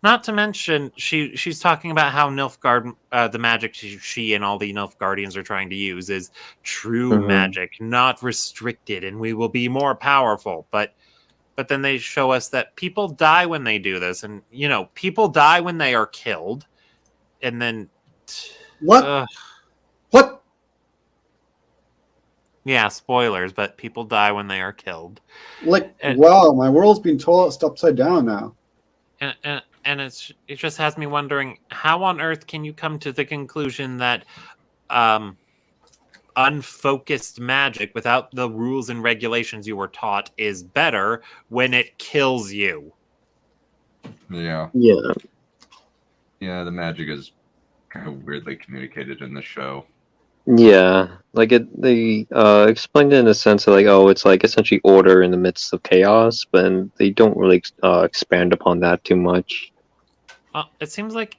Not to mention, she's talking about how Nilfgaard, the magic she and all the Nilfgaardians are trying to use is true Mhm. magic, not restricted, and we will be more powerful. But then they show us that people die when they do this, and people die when they are killed, and then what? What? yeah, spoilers, but people die when they are killed. Like, And- wow, my world's been tossed upside down now. And it just has me wondering, how on earth can you come to the conclusion that unfocused magic without the rules and regulations you were taught is better when it kills you? Yeah, yeah. yeah, the magic is kind of weirdly communicated in the show. Yeah, like they explained it in a sense of like, it's like essentially order in the midst of chaos, but they don't really expand upon that too much. It seems like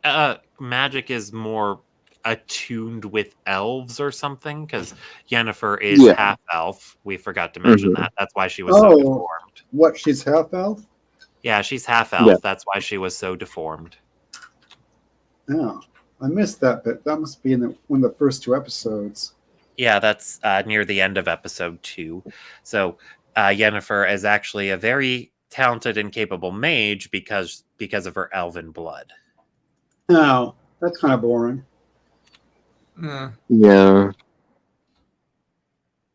magic is more attuned with elves or something, because Yennefer is Yeah. half elf. We forgot to mention Mhm. that. That's why she was so Oh. deformed. What? She's half elf? Yeah, she's half elf. Yeah. That's why she was so deformed. Oh, I missed that bit. That must be in one of the first 2 episodes. Yeah, that's near the end of episode 2. So Yennefer is actually a very talented and capable mage because of her elven blood. Oh, that's kind of boring. Eh, Yeah.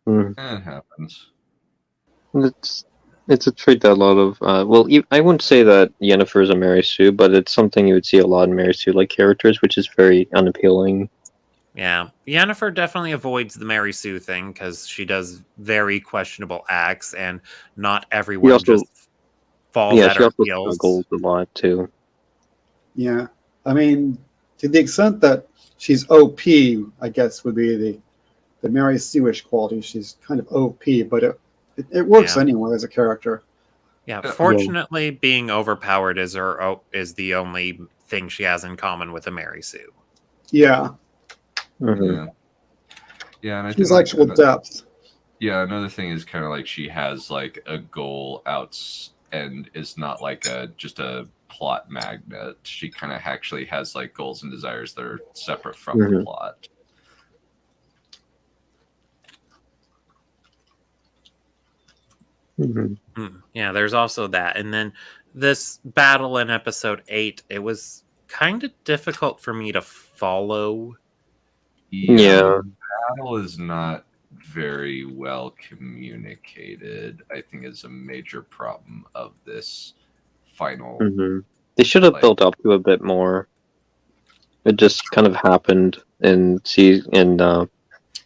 it happens. It's a trait that a lot of I wouldn't say that Yennefer is a Mary Sue, but it's something you would see a lot in Mary Sue like characters, which is very unappealing. Yeah, Yennefer definitely avoids the Mary Sue thing because she does very questionable acts, and not everyone also- just falls Yeah, at she her also heels. struggles a lot too. Yeah. I mean, to the extent that she's OP, I guess would be the Mary Sue-ish quality. She's kind of OP, but it works Yeah. anyway as a character. Yeah, fortunately, being overpowered is the only thing she has in common with a Mary Sue. Yeah, Mhm. Yeah, and I she's think like actual depth. yeah, another thing is kind of like she has like a goal outs and is not like just a plot magnet. She kind of actually has like goals and desires that are separate from the Mhm. plot. Mhm. Yeah, there's also that. And then this battle in episode 8, it was kind of difficult for me to follow. Yeah. The battle is not very well communicated. I think is a major problem of this final. Mhm. They should have Like- built up to a bit more. It just kind of happened in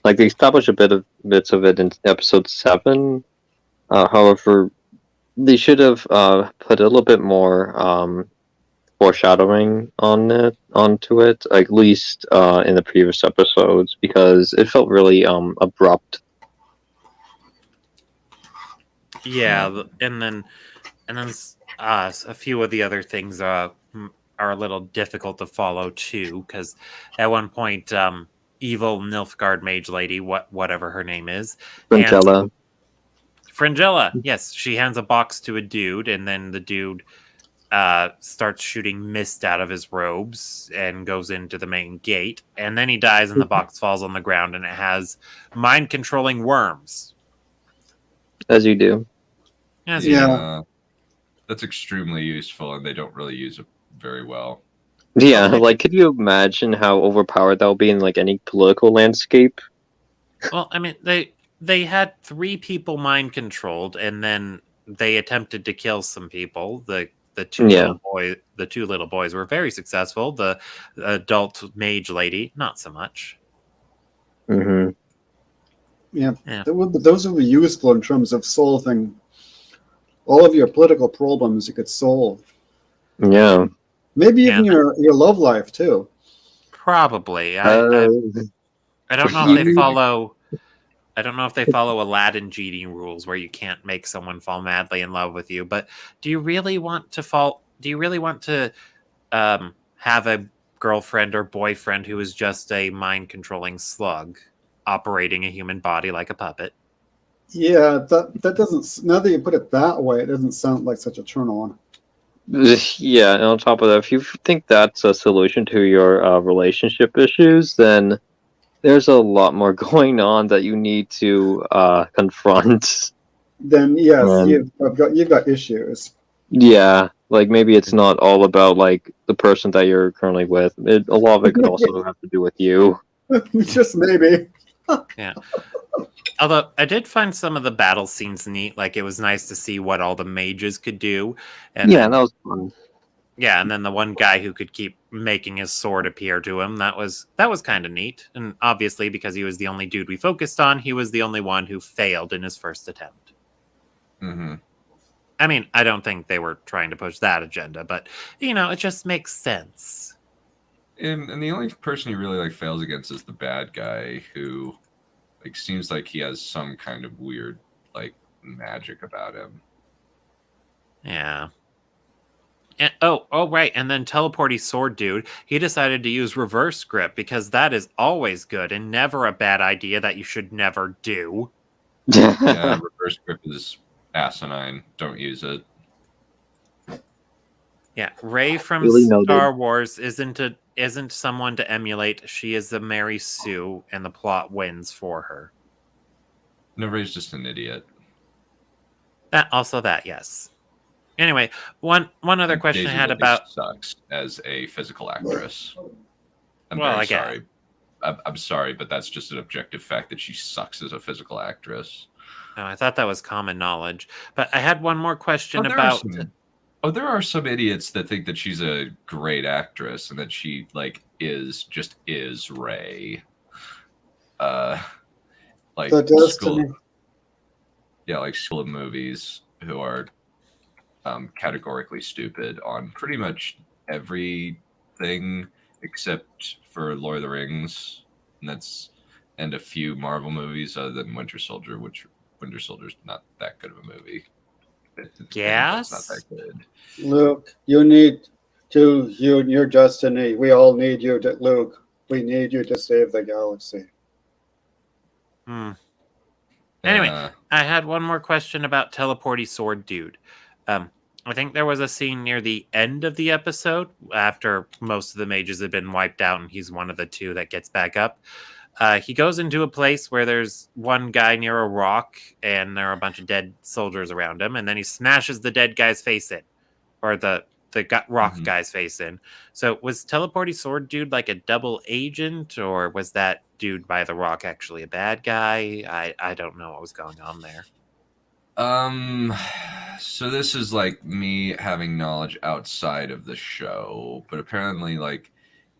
like they established bits of it in episode 7. However, they should have put a little bit more foreshadowing onto it, at least in the previous episodes, because it felt really abrupt. Yeah, and then a few of the other things are a little difficult to follow too, because at one point, evil Nilfgaard mage lady, whatever her name is, Fringella. Fringilla, yes, she hands a box to a dude, and then the dude starts shooting mist out of his robes and goes into the main gate, and then he dies, and the box falls on the ground, and it has mind controlling worms. As you do. As you do. Yeah. That's extremely useful, and they don't really use it very well. Yeah, Okay. like, could you imagine how overpowered that would be in, like, any political landscape? Well, I mean, they had 3 people mind controlled, and then they attempted to kill some people. The two Yeah. little boys were very successful. The adult mage lady, not so much. Mm-hmm. Yeah, Yeah. those would be useful in terms of solving all of your political problems. You could solve. Yeah. Maybe even your love life too. Probably. I don't know if they follow. I don't know if they follow Aladdin cheating rules where you can't make someone fall madly in love with you. But do you really want to fall? Do you really want to have a girlfriend or boyfriend who is just a mind controlling slug operating a human body like a puppet? Yeah, that doesn't. Now that you put it that way, it doesn't sound like such a turn on. Yeah, and on top of that, if you think that's a solution to your relationship issues, then there's a lot more going on that you need to confront. Then yes, And you've got issues. yeah, like maybe it's not all about like the person that you're currently with. A lot of it could also have to do with you. Just maybe. Yeah. Although I did find some of the battle scenes neat. Like it was nice to see what all the mages could do. And Yeah, then, that was fun. yeah, and then the one guy who could keep making his sword appear to him, that was kind of neat. And obviously, because he was the only dude we focused on, he was the only one who failed in his first attempt. Mm-hmm. I mean, I don't think they were trying to push that agenda, but it just makes sense. And the only person he really like fails against is the bad guy, who like seems like he has some kind of weird like magic about him. Yeah. And, oh, right. And then teleporty sword dude, he decided to use reverse grip because that is always good and never a bad idea that you should never do. Yeah, reverse grip is asinine. Don't use it. Yeah, Rey from Really noted. Star Wars isn't someone to emulate. She is the Mary Sue, and the plot wins for her. No, Rey's just an idiot. That yes. Anyway, one other And question Daisy I had Ridley about sucks as a physical actress. I'm Well, very I get sorry. I'm sorry, but that's just an objective fact that she sucks as a physical actress. Oh, I thought that was common knowledge. But I had one more question there about. There are some idiots that think that she's a great actress and that she like is Rey. Like That does to school, me. yeah, like School of Movies, who are categorically stupid on pretty much everything except for Lord of the Rings, and a few Marvel movies other than Winter Soldier, which Winter Soldier's not that good of a movie. It's not Yes? that good. Luke, you need to your destiny. We all need you, Luke. We need you to save the galaxy. Hmm. Anyway, Yeah. I had one more question about Teleporty Sword Dude. I think there was a scene near the end of the episode after most of the mages had been wiped out, and he's one of the two that gets back up. He goes into a place where there's one guy near a rock, and there are a bunch of dead soldiers around him, and then he smashes the dead guy's face in, or the rock Mhm. guy's face in. So was Teleporty Sword Dude like a double agent, or was that dude by the rock actually a bad guy? I don't know what was going on there. So this is like me having knowledge outside of the show, but apparently, like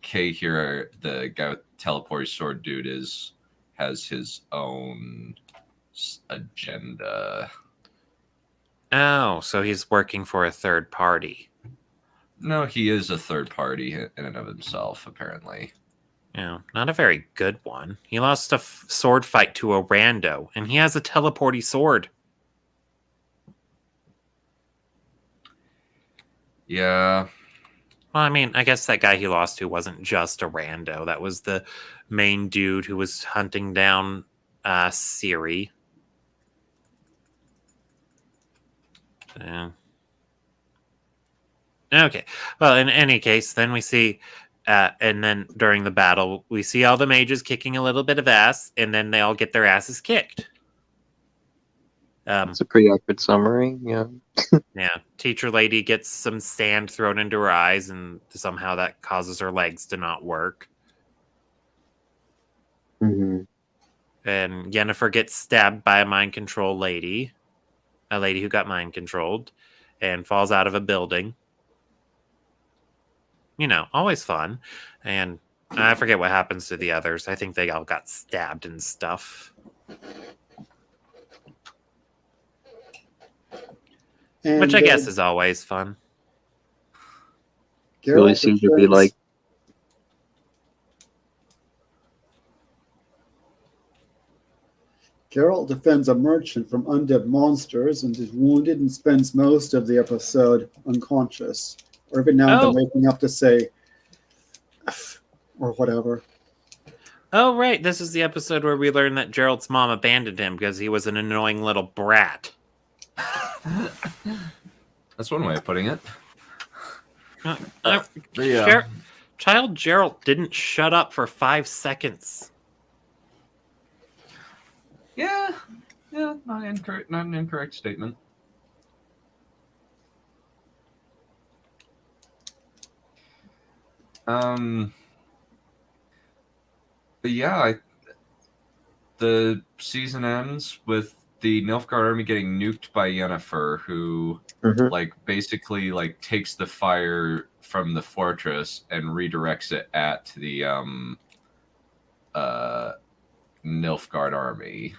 Kay here, the guy with Teleporty Sword Dude, has his own agenda. Oh, so he's working for a third party. No, he is a third party in and of himself, apparently. Yeah, not a very good one. He lost a sword fight to a rando, and he has a teleporty sword. Yeah. Well, I mean, I guess that guy he lost to wasn't just a rando. That was the main dude who was hunting down Ciri. Yeah. Okay. Well, in any case, then we see, and then during the battle, we see all the mages kicking a little bit of ass, and then they all get their asses kicked. It's a pretty accurate summary. Yeah. Yeah, teacher lady gets some sand thrown into her eyes, and somehow that causes her legs to not work. Mm-hmm. And Yennefer gets stabbed by a mind control lady, a lady who got mind controlled, and falls out of a building. You know, always fun. And I forget what happens to the others. I think they all got stabbed and stuff. And, Which I guess is always fun. Really seems to be like Geralt defends a merchant from undead monsters and is wounded and spends most of the episode unconscious, or every now and then waking up to say, or whatever. Oh, right. This is the episode where we learn that Geralt's mom abandoned him because he was an annoying little brat. That's one way of putting it. Child Geralt didn't shut up for 5 seconds. Yeah, not an incorrect statement. But yeah, the season ends with the Nilfgaard army getting nuked by Yennefer, who like basically like takes the fire from the fortress and redirects it at the Nilfgaard army,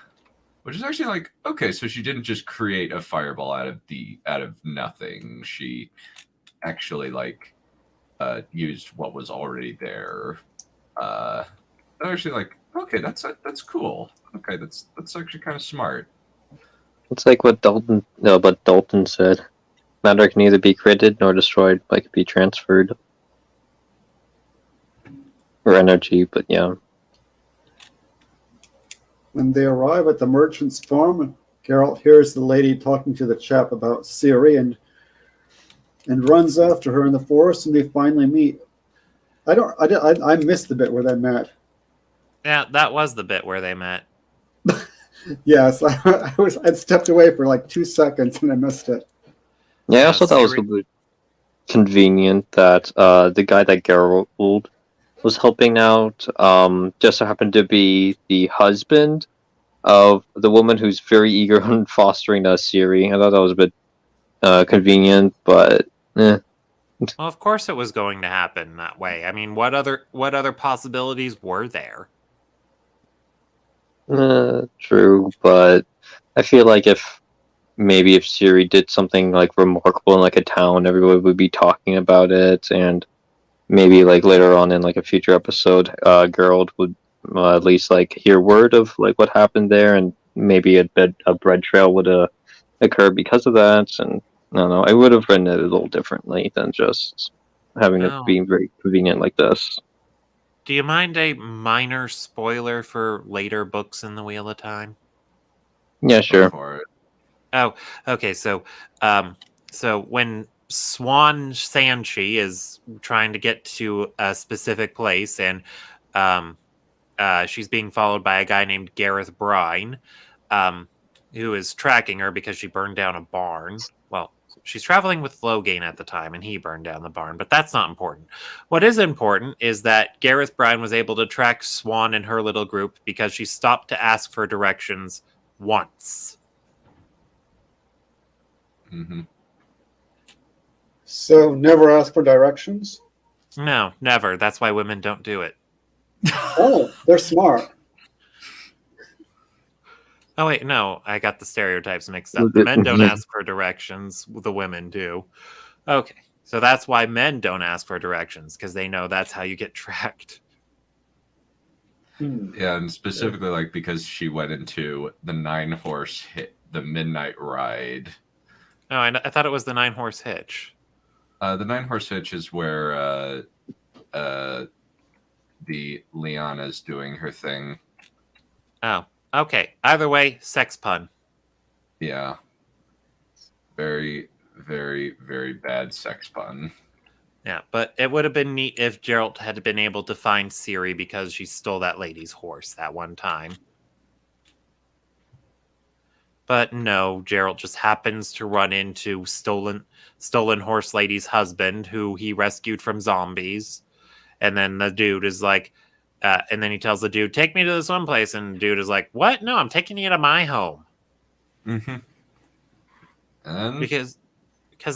which is actually like, okay, so she didn't just create a fireball out of nothing. She actually like used what was already there. Actually, like, okay, that's cool. Okay, that's actually kind of smart. It's like what Dalton said. Matter can neither be created nor destroyed, but can be transferred. Or energy, but yeah. When they arrive at the merchant's farm, Geralt hears the lady talking to the chap about Ciri and runs after her in the forest, and they finally meet. I missed the bit where they met. Yeah, that was the bit where they met. Yes, I stepped away for like 2 seconds and I missed it. Yeah, I also thought it was a bit convenient that the guy that Geralt was helping out just so happened to be the husband of the woman who's very eager on fostering Ciri. I thought that was a bit convenient, but Well, of course it was going to happen that way. I mean, what other possibilities were there? True, but I feel like if Ciri did something like remarkable in like a town, everybody would be talking about it, and maybe like later on in like a future episode, Geralt would at least like hear word of like what happened there, and maybe a bread trail would occur because of that, and I don't know. I would have written it a little differently than just having it Oh. be very convenient like this. Do you mind a minor spoiler for later books in the Wheel of Time? Yeah, Go sure. for it. Oh, okay. So when Swan Sanchi is trying to get to a specific place, and she's being followed by a guy named Gareth Brine, who is tracking her because she burned down a barn. Well, she's traveling with Loghain at the time, and he burned down the barn, but that's not important. What is important is that Gareth Brine was able to track Swan and her little group because she stopped to ask for directions once. Mm-hmm. So never ask for directions? No, never. That's why women don't do it. Oh, they're smart. Oh, wait, no. I got the stereotypes mixed up. The men don't ask for directions. The women do. Okay. So that's why men don't ask for directions, because they know that's how you get tracked. Yeah, and specifically, like, because she went into the 9-horse hit, the Midnight Ride. Oh, I thought it was the 9-horse hitch. The 9-horse hitch is where the Lyanna's doing her thing. Oh, okay. Either way, sex pun. Yeah. Very, very, very bad sex pun. Yeah, but it would have been neat if Geralt had been able to find Ciri because she stole that lady's horse that one time. But no, Geralt just happens to run into stolen horse lady's husband, who he rescued from zombies. And then the dude is like, and then he tells the dude, "Take me to this one place." And the dude is like, "What? No, I'm taking you to my home." Mm-hmm. And Because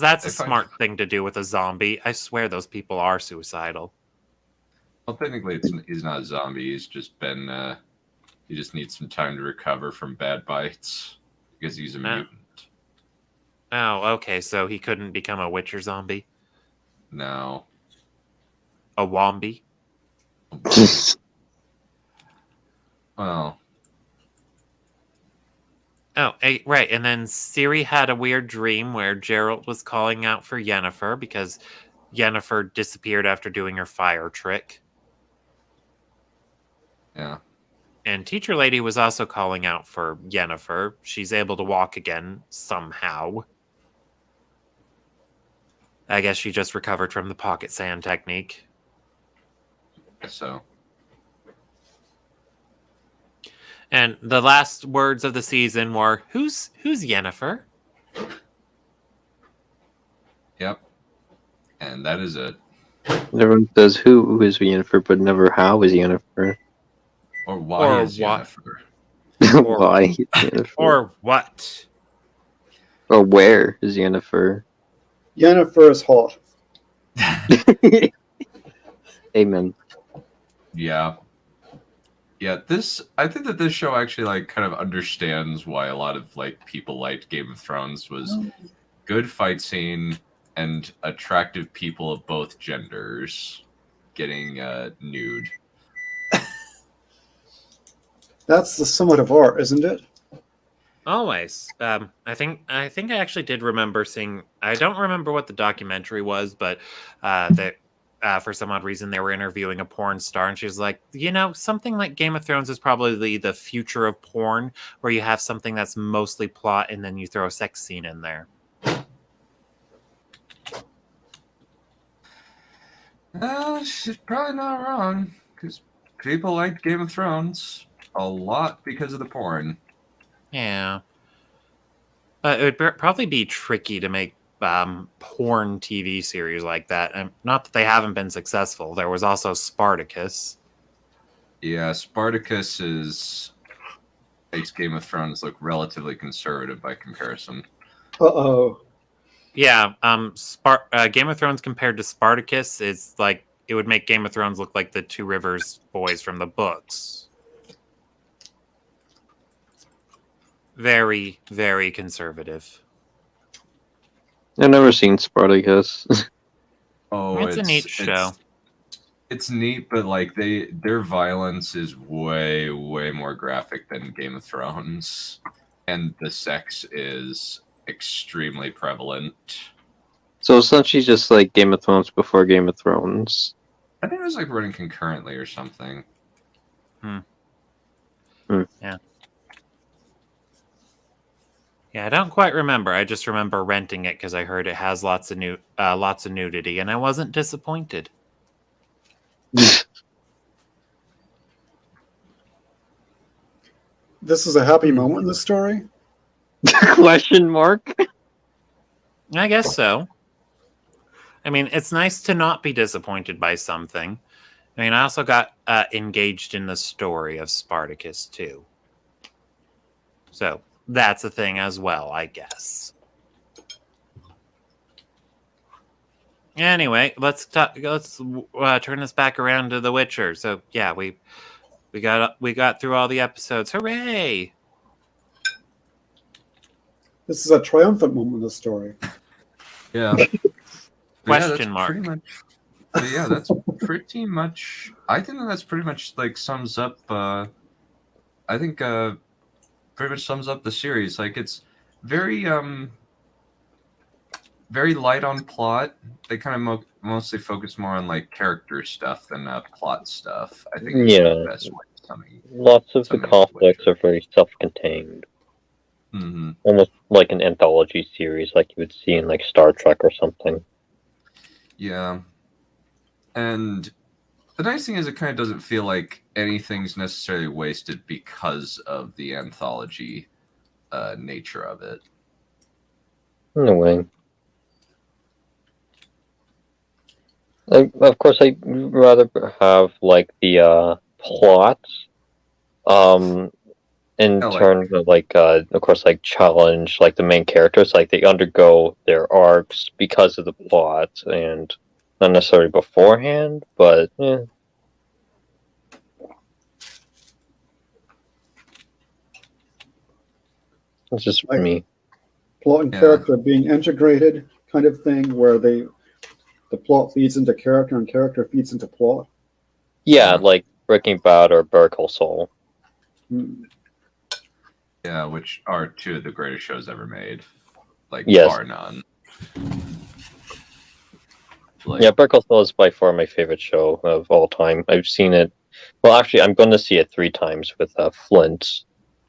that's a smart thing to do with a zombie. I swear those people are suicidal. well, technically, he's not a zombie. He's just been. He just needs some time to recover from bad bites because he's a mutant. Oh, okay. So he couldn't become a Witcher zombie? No. A Wombi? Well. Oh, right. And then Ciri had a weird dream where Geralt was calling out for Yennefer because Yennefer disappeared after doing her fire trick. Yeah. And Teacher Lady was also calling out for Yennefer. She's able to walk again somehow. I guess she just recovered from the pocket sand technique. So. And the last words of the season were, "Who's Yennefer?" Yep. And that is it. Everyone says who is Yennefer, but never how is Yennefer. Or why is Yennefer? Why is Yennefer? Or what? Or where is Yennefer? Yennefer is hot. Amen. Yeah. Yeah, I think that this show actually like kind of understands why a lot of like people liked Game of Thrones was good fight scene and attractive people of both genders getting nude. That's the summit of art, isn't it? Always. I think I actually did remember seeing. I don't remember what the documentary was, but that for some odd reason they were interviewing a porn star, and she was like, something like Game of Thrones is probably the future of porn, where you have something that's mostly plot and then you throw a sex scene in there. Well, she's probably not wrong because people liked Game of Thrones a lot because of the porn. Yeah. But it would probably be tricky to make porn TV series like that. And not that they haven't been successful. There was also Spartacus. Yeah, Spartacus makes Game of Thrones look relatively conservative by comparison. Uh-oh. Yeah, Game of Thrones compared to Spartacus is like, it would make Game of Thrones look like the Two Rivers boys from the books. Very, very conservative. I've never seen Spartacus. Oh, It's a neat show. It's neat, but like their violence is way, way more graphic than Game of Thrones, and the sex is extremely prevalent. So essentially just like Game of Thrones before Game of Thrones. I think it was like running concurrently or something. Yeah, I don't quite remember. I just remember renting it because I heard it has lots of nudity, and I wasn't disappointed. This is a happy moment in the story. Question mark? I guess so. I mean, it's nice to not be disappointed by something. I mean, I also got engaged in the story of Spartacus too, so that's a thing as well, I guess. Anyway, let's turn this back around to The Witcher. So yeah, we got through all the episodes. Hooray! This is a triumphant moment in the story. Yeah. Question mark. Pretty much, but yeah, that's pretty much. I think that's pretty much like sums up. I think pretty much sums up the series. Like it's very very light on plot. They kind of mostly focus more on like character stuff than plot stuff. I think it's the best way of summing. Lots of the conflicts are very self-contained. Mm-hmm. Almost like an anthology series like you would see in like Star Trek or something. Yeah. And the nice thing is it kind of doesn't feel like anything's necessarily wasted because of the anthology nature of it. In a way. Of course, I'd rather have like the plot in terms of like of course like challenge like the main characters, like they undergo their arcs because of the plot and not necessarily beforehand, but yeah. It's just for me. Plot and character being integrated kind of thing where the plot feeds into character and character feeds into plot. Yeah, like Breaking Bad or Better Call Saul. Yeah, which are two of the greatest shows ever made. Like, bar none. Like, yeah, Better Call Saul is by far my favorite show of all time. I've seen it. Well, actually, I'm going to see it 3 times with Flint.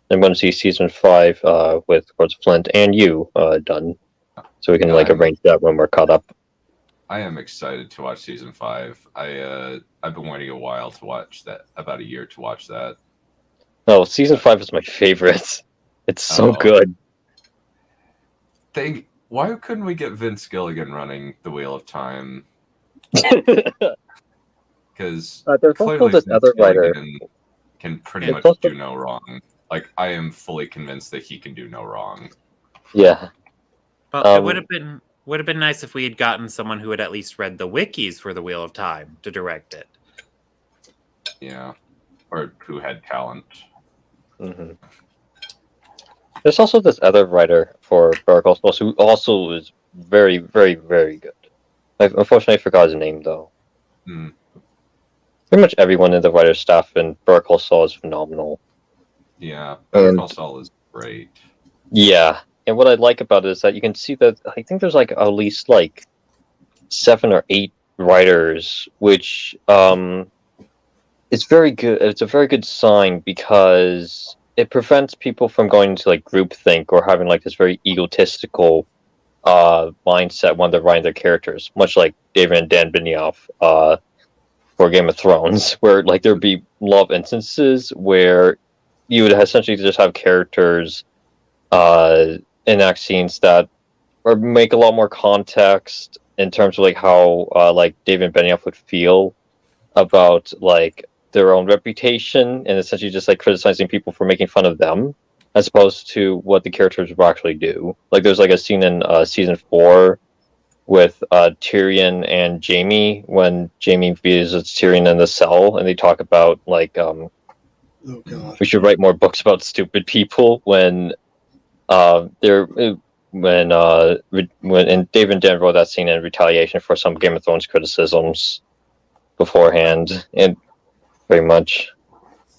I'm going to see season 5 with, of course, Flint and you done, so we can arrange that when we're caught up. I am excited to watch season 5. I've been waiting a while to watch that, about a year to watch that. No, season 5 is my favorite. It's so good. Why couldn't we get Vince Gilligan running the Wheel of Time? Because there's also this other writer can pretty much do no wrong. Like, I am fully convinced that he can do no wrong. Yeah. Well, it would have been nice if we had gotten someone who had at least read the wikis for the Wheel of Time to direct it. Yeah, or who had talent. Mm-hmm. There's also this other writer for Better Call Saul who also is very, very, very good. Unfortunately, I forgot his name, though. Pretty much everyone in the writer's staff in Better Call Saul is phenomenal. Yeah, Better Call Saul is great. Yeah, and what I like about it is that you can see that I think there's like at least like 7 or 8 writers, which it's very good. It's a very good sign because it prevents people from going into like groupthink or having like this very egotistical mindset when they're writing their characters, much like David and Dan Benioff for Game of Thrones, where like there'd be a lot of instances where you would essentially just have characters enact scenes that or make a lot more context in terms of like how like David Benioff would feel about like their own reputation and essentially just like criticizing people for making fun of them as opposed to what the characters will actually do. Like there's like a scene in season 4 with Tyrion and Jaime when Jaime visits Tyrion in the cell and they talk about like we should write more books about stupid people when and David and Dan wrote that scene in retaliation for some Game of Thrones criticisms beforehand, and very much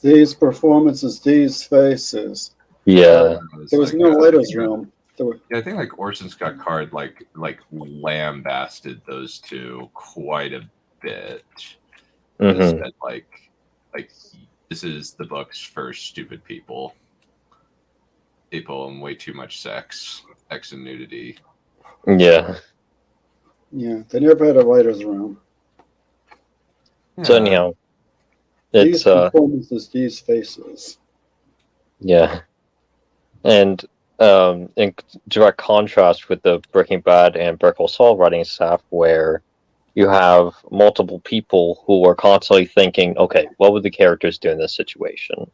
these performances, these faces. Yeah, there was no writer's room. Yeah, I think like Orson Scott Card like lambasted those two quite a bit. Just Hmm. said like this is the books for stupid people. People and way too much sex and nudity. Yeah. Yeah, they never had a writer's room. So Yeah. anyhow, These it's performances, these faces. yeah, and in direct contrast with the Breaking Bad and Better Call Saul writing staff, where you have multiple people who are constantly thinking, okay, what would the characters do in this situation?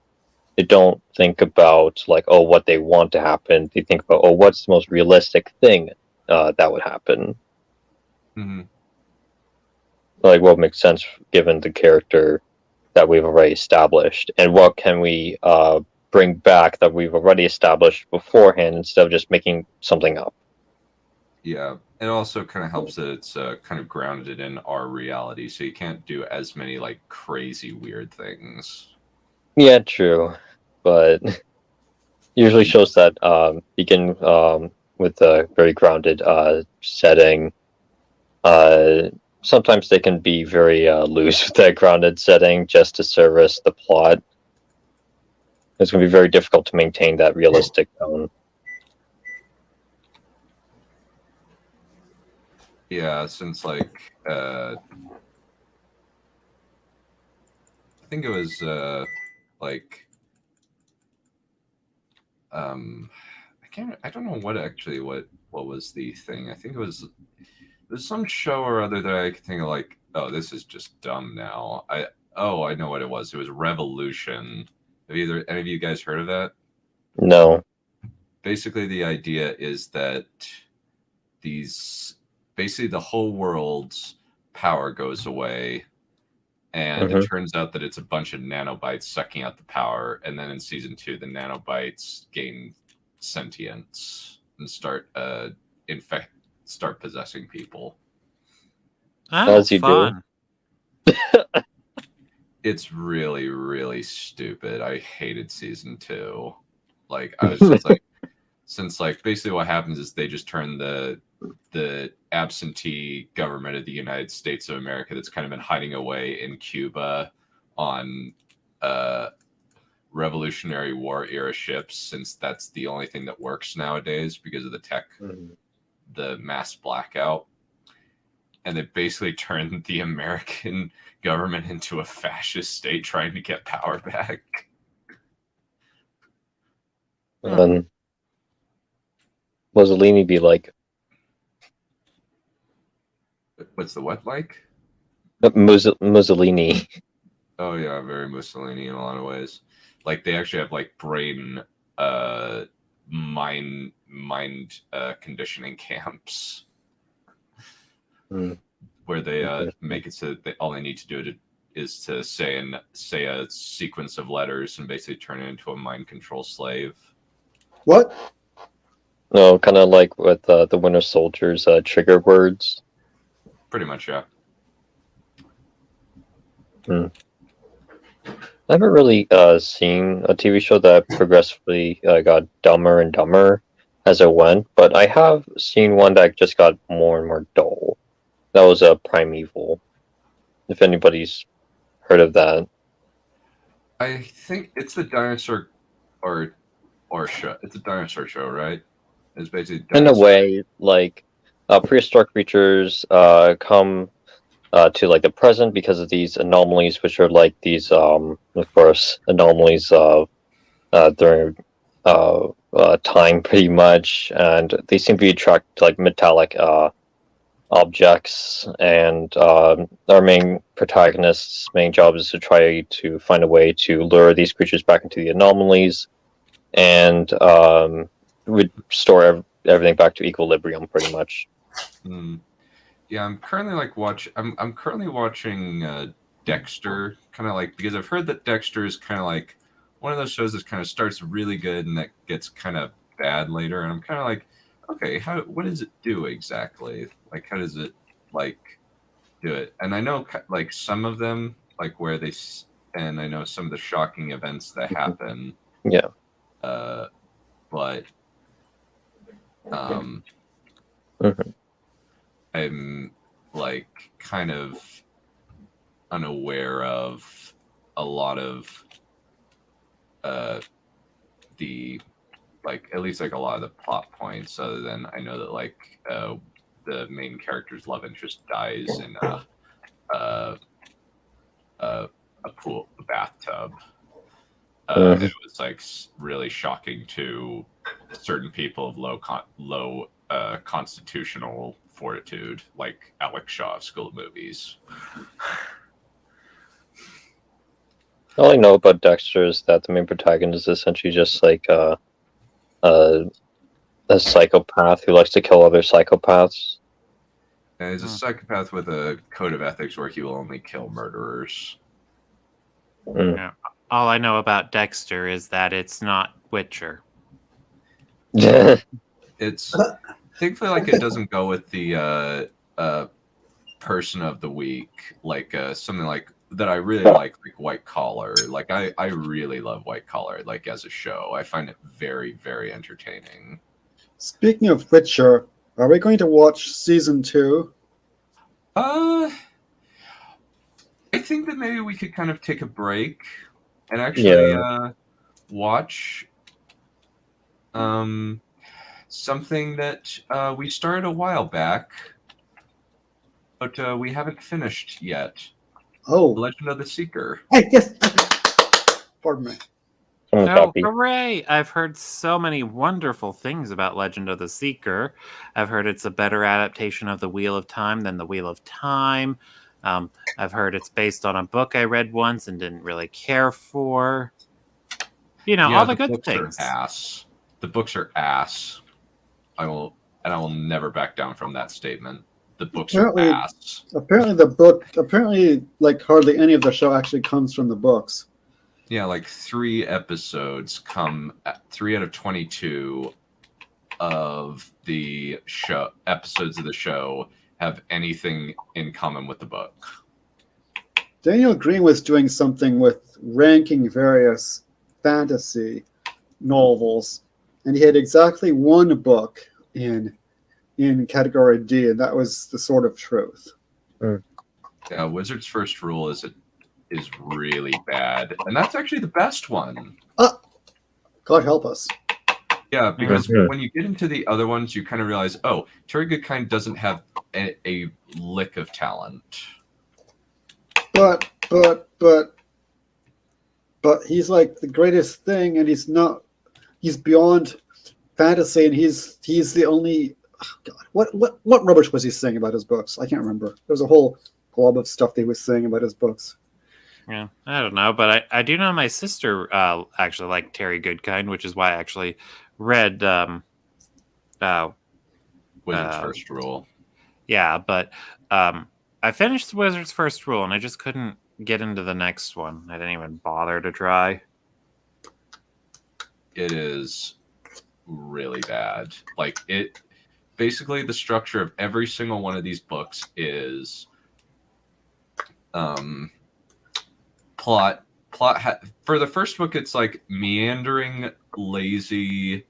They don't think about like, oh, what they want to happen. They think about, oh, what's the most realistic thing that would happen? Mm-hmm. Like, what makes sense given the character that we've already established, and what can we bring back that we've already established beforehand instead of just making something up. Yeah, it also kind of helps that it's kind of grounded in our reality, so you can't do as many like crazy weird things. Yeah, true, but usually shows that begin with a very grounded setting. Sometimes they can be very loose with that grounded setting just to service the plot. It's going to be very difficult to maintain that realistic tone. Yeah, since like I think it was like I don't know what was the thing. I think there's some show or other that I could think of like, oh, this is just dumb now. I know what it was. It was Revolution. Have any of you guys heard of that? No. Basically the idea is that basically the whole world's power goes away, and it turns out that it's a bunch of nanobites sucking out the power, and then in season 2 the nanobites gain sentience and start possessing people. Oh, As you fun. It's really, really stupid. I hated season 2. Like, I was just like, since like basically what happens is they just turn the absentee government of the United States of America that's kind of been hiding away in Cuba on Revolutionary War era ships, since that's the only thing that works nowadays because of the tech, the mass blackout. And they basically turned the American government into a fascist state trying to get power back. Mussolini be like? What's the what like? Mussolini. Oh yeah, very Mussolini in a lot of ways. Like they actually have like brain mind conditioning camps where they make it so that all they need to do is to say a sequence of letters and basically turn it into a mind control slave. What? No, kind of like with the Winter Soldier's trigger words. Pretty much, yeah. I haven't really seen a TV show that progressively got dumber and dumber as it went, but I have seen one that just got more and more dull. That was Primeval. If anybody's heard of that. I think it's the dinosaur or show. It's a dinosaur show, right? It's basically In a way, like prehistoric creatures come to like the present because of these anomalies, which are like these, of course, anomalies during time, pretty much, and they seem to be attracted to like metallic objects. And our main protagonist's main job is to try to find a way to lure these creatures back into the anomalies and restore everything back to equilibrium, pretty much. Yeah, I'm currently like I'm currently watching Dexter, kind of like, because I've heard that Dexter is kind of like one of those shows that kind of starts really good and that gets kind of bad later, and I'm kind of like, okay, what does it do exactly? Like, how does it like do it? And I know like some of them, like where and I know some of the shocking events that happen. Yeah. But Um, Mhm. I'm like kind of unaware of a lot of the like at least like a lot of the plot points, other than I know that like the main character's love interest dies in uh, a pool, a bathtub. Mhm. It was like really shocking to certain people of low constitutional fortitude, like Alex Shaw of School of Movies. All I know about Dexter is that the main protagonist is essentially just like a psychopath who likes to kill other psychopaths. And he's a psychopath with a code of ethics where he will only kill murderers. Mm. Yeah. All I know about Dexter is that it's not Witcher. It's thankfully like it doesn't go with the person of the week, like something like that I really like White Collar. Like I really love White Collar, like as a show. I find it very, very entertaining. Speaking of Witcher, are we going to watch season 2? I think that maybe we could kind of take a break and actually watch something that we started a while back, but we haven't finished yet. Oh, Legend of the Seeker. hey, yes. Pardon me. I'm Oh, happy. hooray! I've heard so many wonderful things about Legend of the Seeker. I've heard it's a better adaptation of The Wheel of Time than The Wheel of Time. I've heard it's based on a book I read once and didn't really care for. You know, Yeah, all the the good books things. are ass. The books are ass. I will never back down from that statement. The books are Apparently- ass. Apparently, like hardly any of the show actually comes from the books. Yeah, like 3 episodes come 3 out of 22 of the show episodes of the show have anything in common with the book. Daniel Green was doing something with ranking various fantasy novels, and he had exactly one book in category D, and that was The Sword of Truth. Yeah, Wizard's First Rule is really bad, and that's actually the best one. God help us. Yeah, because Mhm. when you get into the other ones, you kind of realize, oh, Terry Goodkind doesn't have a lick of talent. But he's like the greatest thing, and he's not. He's beyond fantasy, and he's the only. Oh God, what rubbish was he saying about his books? I can't remember. There was a whole glob of stuff that he was saying about his books. Yeah, I don't know, but I do know my sister actually liked Terry Goodkind, which is why I actually read Wizard's First Rule. yeah, but I finished Wizard's First Rule and I just couldn't get into the next one. I didn't even bother to try. It is really bad. Like it basically the structure of every single one of these books is plot for the first book it's like meandering, lazy,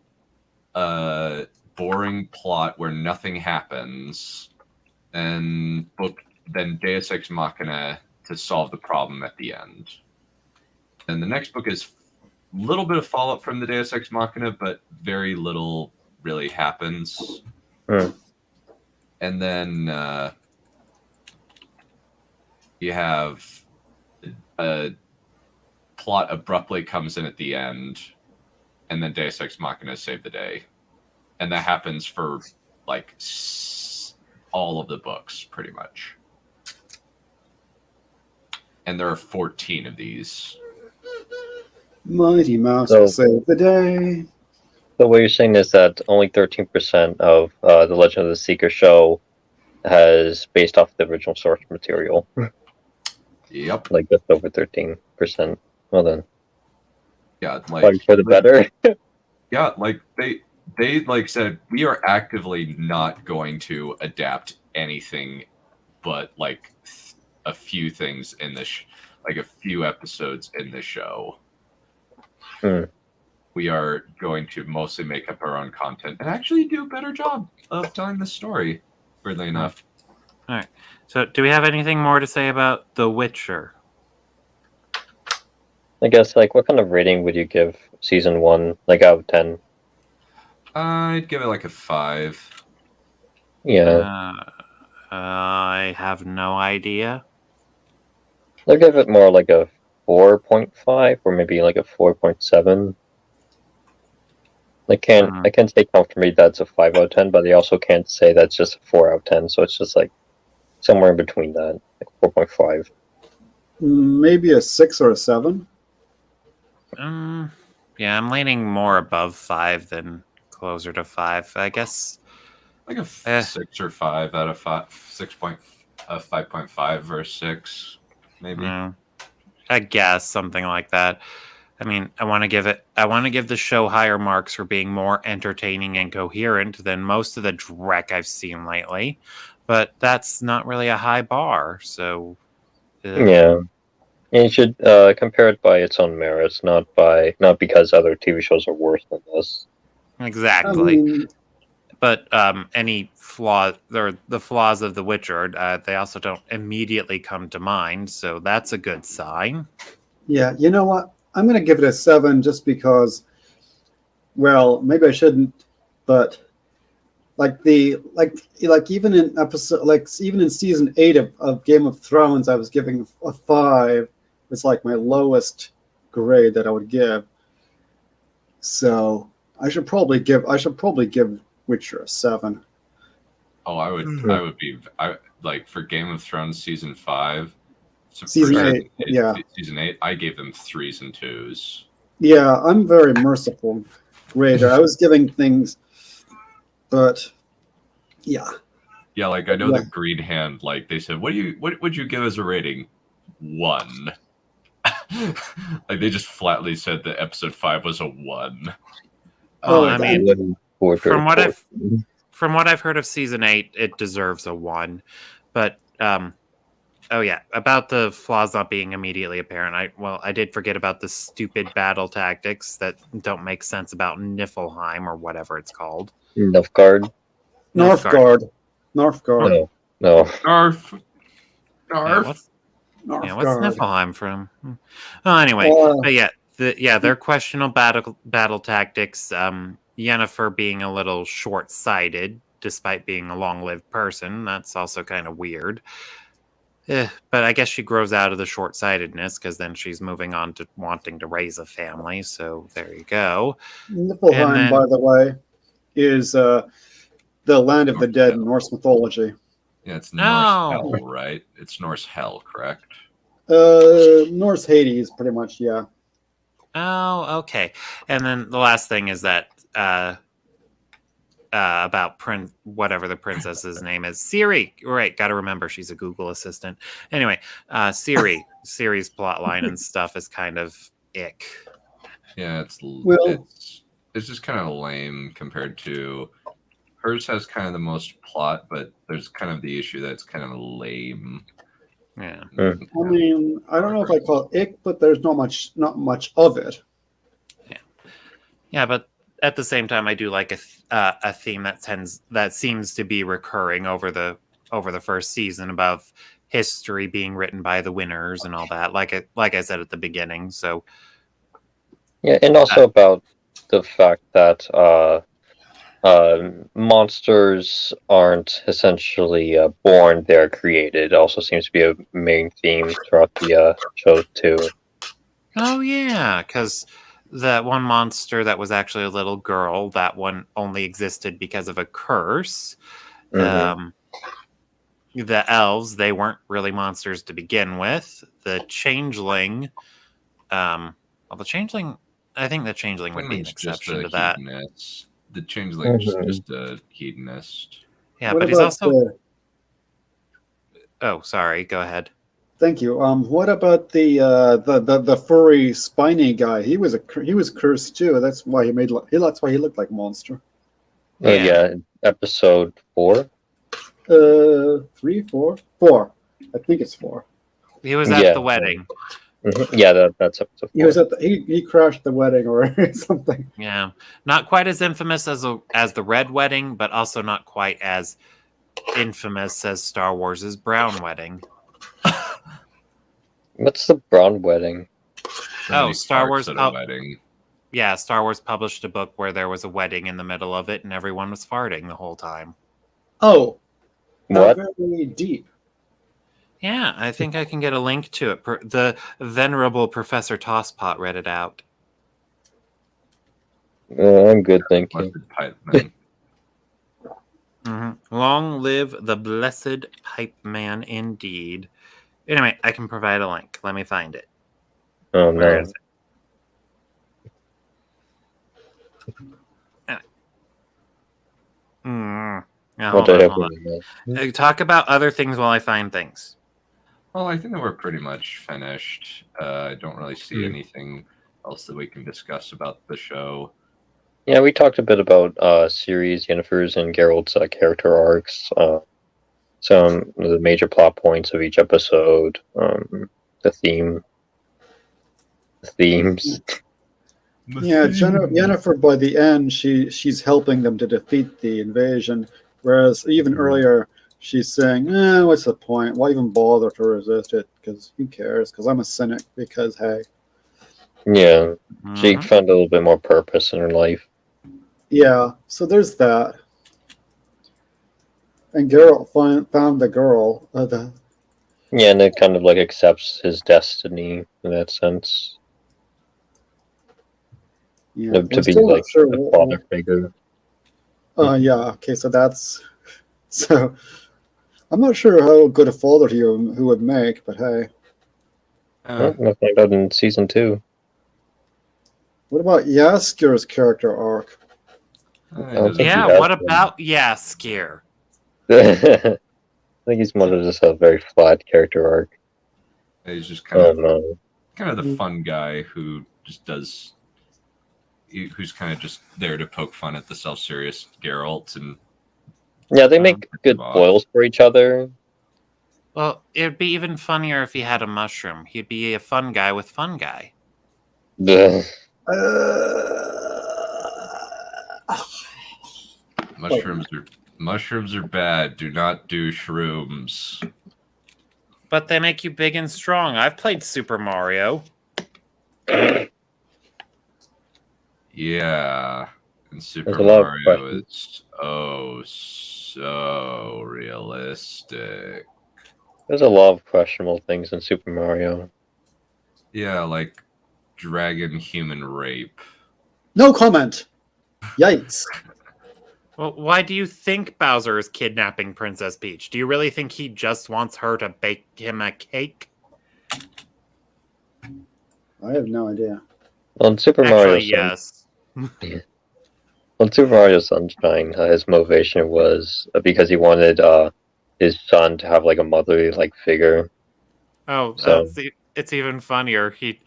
boring plot where nothing happens, and then Deus Ex Machina to solve the problem at the end. And the next book is a little bit of follow-up from the Deus Ex Machina, but very little really happens. And then you have a plot abruptly comes in at the end, and then Deus Ex Machina save the day. And that happens for like all of the books, pretty much. And there are 14 of these. Mighty Mouse So- will save the day. So what you're saying is that only 13% of the Legend of the Seeker show has based off the original source material. Yep. Like just over 13%. Well then, Yeah, probably like for the better. yeah, like they like said we are actively not going to adapt anything but like a few things in this like a few episodes in the show. we are going to mostly make up our own content and actually do a better job of telling the story, weirdly enough. All right. So, do we have anything more to say about The Witcher? I guess, like, what kind of rating would you give season 1, like, out of 10? I'd give it like a 5. Yeah. I have no idea. I'll give it more like a 4.5 or maybe like a 4.7. I can't say comfortably that's a 5 out of 10, but I also can't say that's just a 4 out of 10, so it's just like somewhere in between that, like 4.5. Maybe a 6 or a 7. Yeah, I'm leaning more above 5 than closer to 5. I guess Like a 6 or 5 out of 5. 5.5 or 6, maybe. I guess something like that. I mean, I want to give the show higher marks for being more entertaining and coherent than most of the dreck I've seen lately, but that's not really a high bar. So, Yeah, and you should compare it by its own merits, not because other TV shows are worse than this. Exactly. I mean, but any flaw or the flaws of The Witcher, they also don't immediately come to mind, so that's a good sign. yeah, you know what? I'm going to give it a 7 just because, well, maybe I shouldn't, but like even in episode, like even in season 8 of Game of Thrones, I was giving a 5. It's like my lowest grade that I would give. So I should probably give Witcher a 7. Oh, I would be like for Game of Thrones season 5. Season 8, yeah. Season 8, I gave them 3s and 2s. Yeah, I'm very merciful grader. I was giving things, but yeah. Yeah, like I know the Green Hand, like they said, what would you give as a rating? 1. Like they just flatly said that episode 5 was a 1. Oh, I mean, from what I've heard of season 8, it deserves a 1. But oh yeah, about the flaws not being immediately apparent. I did forget about the stupid battle tactics that don't make sense about Niflheim or whatever it's called. Nilfgaard. Northgard. No. Narf. Yeah, what's Niflheim from? Well, anyway, but yeah, their questionable battle tactics. Yennefer being a little short-sighted, despite being a long-lived person. That's also kind of weird. But I guess she grows out of the short-sightedness because then she's moving on to wanting to raise a family. So there you go. Niflheim, by the way, is the land of the dead in Norse mythology. Yeah, it's Norse hell, right? It's Norse hell, correct? Norse Hades, pretty much, yeah. Oh, okay. And then the last thing is that about whatever the princess's name is, Siri. Right, got to remember she's a Google assistant. Anyway, Siri's plotline and stuff is kind of ick. Yeah, it's just kind of lame compared to hers. Has kind of the most plot, but there's kind of the issue that it's kind of lame. Yeah. I mean, I don't know if I call it ick, but there's not much of it. Yeah, but at the same time, I do like a theme that seems to be recurring over the first season about history being written by the winners and all that. Like I said at the beginning. So yeah, and also about the fact that monsters aren't essentially born; they're created. Also seems to be a main theme throughout the show too. Oh yeah, because that one monster that was actually a little girl, that one only existed because of a curse. Mm-hmm. The elves, they weren't really monsters to begin with. The changeling, I think the changeling would be an exception to that. The changeling is just a hedonist. Yeah, but he's also... Oh, sorry. Go ahead. Thank you. What about the furry spiny guy? He was cursed too. That's why he looked like a monster. Yeah, episode 4. 3, 4, 4. I think it's 4. He was at the wedding. Yeah, that's episode 4. He was he crashed the wedding or something. Yeah, not quite as infamous as the Red Wedding, but also not quite as infamous as Star Wars's Brown Wedding. What's the Brown Wedding? Somebody Star farts Wars at a wedding. Yeah, Star Wars published a book where there was a wedding in the middle of it, and everyone was farting the whole time. Oh, What? very deep. Yeah, I think I can get a link to it. The venerable Professor Tosspot read it out. I'm good, thank you. Blessed pipe man. Long live the blessed pipe man, indeed. Anyway, I can provide a link. Let me find it. Oh Where no. is it? Yeah, What hold on, did hold happen? on. Talk about other things while I find things. Well, I think that we're pretty much finished. I don't really see anything else that we can discuss about the show. Yeah, we talked a bit about series, Yennefer's and Geralt's character arcs, some of the major plot points of each episode, the themes. Yeah, Yennefer, by the end, she's helping them to defeat the invasion, whereas even earlier, she's saying, what's the point? Why even bother to resist it? Because who cares? Because I'm a cynic, because, hey. Yeah, she found a little bit more purpose in her life. Yeah, so there's that. And Geralt found the girl. Yeah, and it kind of like accepts his destiny in that sense. Yeah, To be like a father figure. Yeah, okay, so that's... So, I'm not sure how good a father he would make, but hey. We'll find out in season 2. What about Yaskar's character arc? Yeah, what about Yaskir? I think he's more of just a very flat character arc. He's just kind of the fun guy who just does... Who's kind of just there to poke fun at the self-serious Geralt. And yeah, they make good foils for each other. Well, it'd be even funnier if he had a mushroom. He'd be a fun guy with fun guy. Mushrooms are bad. Do not do shrooms. But they make you big and strong. I've played Super Mario. Yeah. And Super Mario is so realistic. There's a lot of questionable things in Super Mario. Yeah, like dragon human rape. No comment! Yikes. Well, why do you think Bowser is kidnapping Princess Peach? Do you really think he just wants her to bake him a cake? I have no idea. On Super Mario, yes. On Super Mario Sunshine, his motivation was because he wanted his son to have like a motherly like figure. Oh, it's even funnier. He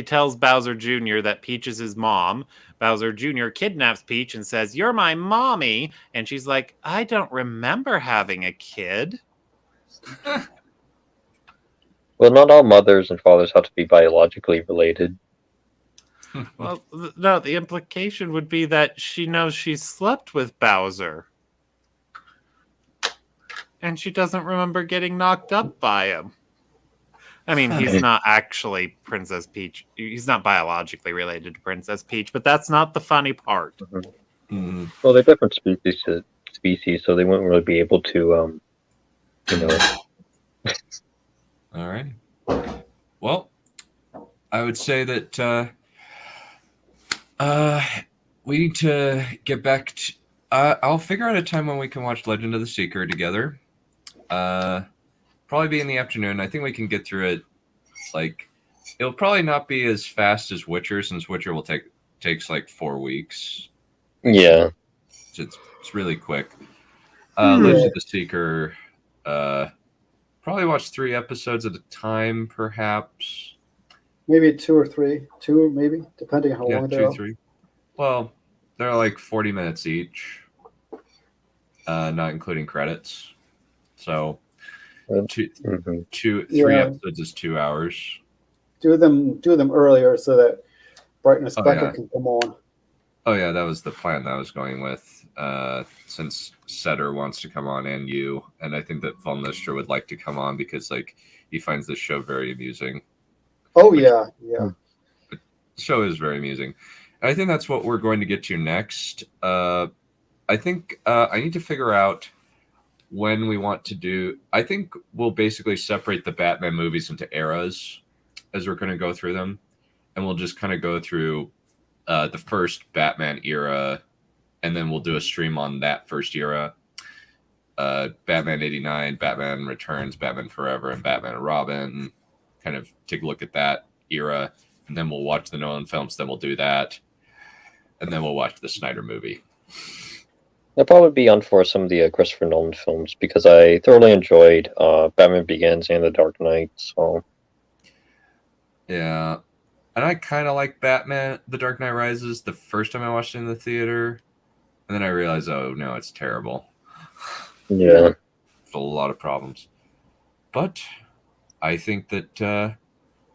tells Bowser Jr. that Peach is his mom. Bowser Jr. kidnaps Peach and says, "You're my mommy." And she's like, "I don't remember having a kid." Well, not all mothers and fathers have to be biologically related. Well, no, the implication would be that she knows she slept with Bowser. And she doesn't remember getting knocked up by him. I mean, he's not actually Princess Peach. He's not biologically related to Princess Peach, but that's not the funny part. Mm-hmm. Well, they're different species, so they wouldn't really be able to, All right. Well, I would say that we need to get back to... I'll figure out a time when we can watch Legend of the Seeker together. Probably be in the afternoon. I think we can get through it. Like, it'll probably not be as fast as Witcher, since Witcher will takes like 4 weeks. Yeah. It's really quick. Legend of the Seeker, probably watch 3 episodes at a time, perhaps. Maybe 2 or 3. 2, maybe, depending on how long they are. 3. Well, they're like 40 minutes each, not including credits. So, 3 episodes is 2 hours. do them earlier so that Brightness Oh, Becca yeah. can come on. Oh yeah, that was the plan that I was going with. Since Setter wants to come on and you, and I think that Von Lister would like to come on because like he finds this show very amusing. Oh Which- yeah. The show is very amusing. And I think that's what we're going to get to next. I think I need to figure out when we want to do. I think we'll basically separate the Batman movies into eras as we're going to go through them, and we'll just kind of go through the first Batman era, and then we'll do a stream on that first era. Batman 89, Batman Returns, Batman Forever, and Batman and Robin. Kind of take a look at that era, and then we'll watch the Nolan films, then we'll do that, and then we'll watch the Snyder movie. I'll probably be on for some of the Christopher Nolan films because I thoroughly enjoyed Batman Begins and The Dark Knight. So Yeah. And I kind of like Batman The Dark Knight Rises the first time I watched it in the theater. And then I realized, oh, no, it's terrible. yeah. There's a lot of problems. But I think that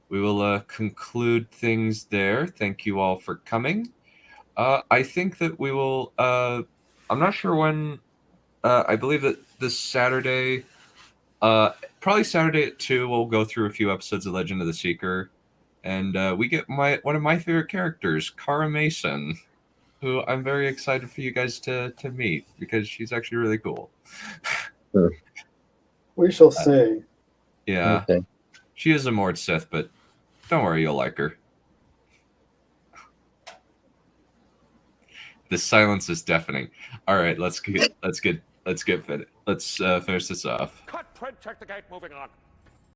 we will conclude things there. Thank you all for coming. I think that we will... I'm not sure when... I believe that this Saturday... probably Saturday at 2, we'll go through a few episodes of Legend of the Seeker. And we get one of my favorite characters, Cara Mason, who I'm very excited for you guys to meet because she's actually really cool. We shall see. Yeah, Okay. she is a Mord Sith, but don't worry, you'll like her. The silence is deafening. All right, let's finish this off. Cut, print, check the gate, moving on.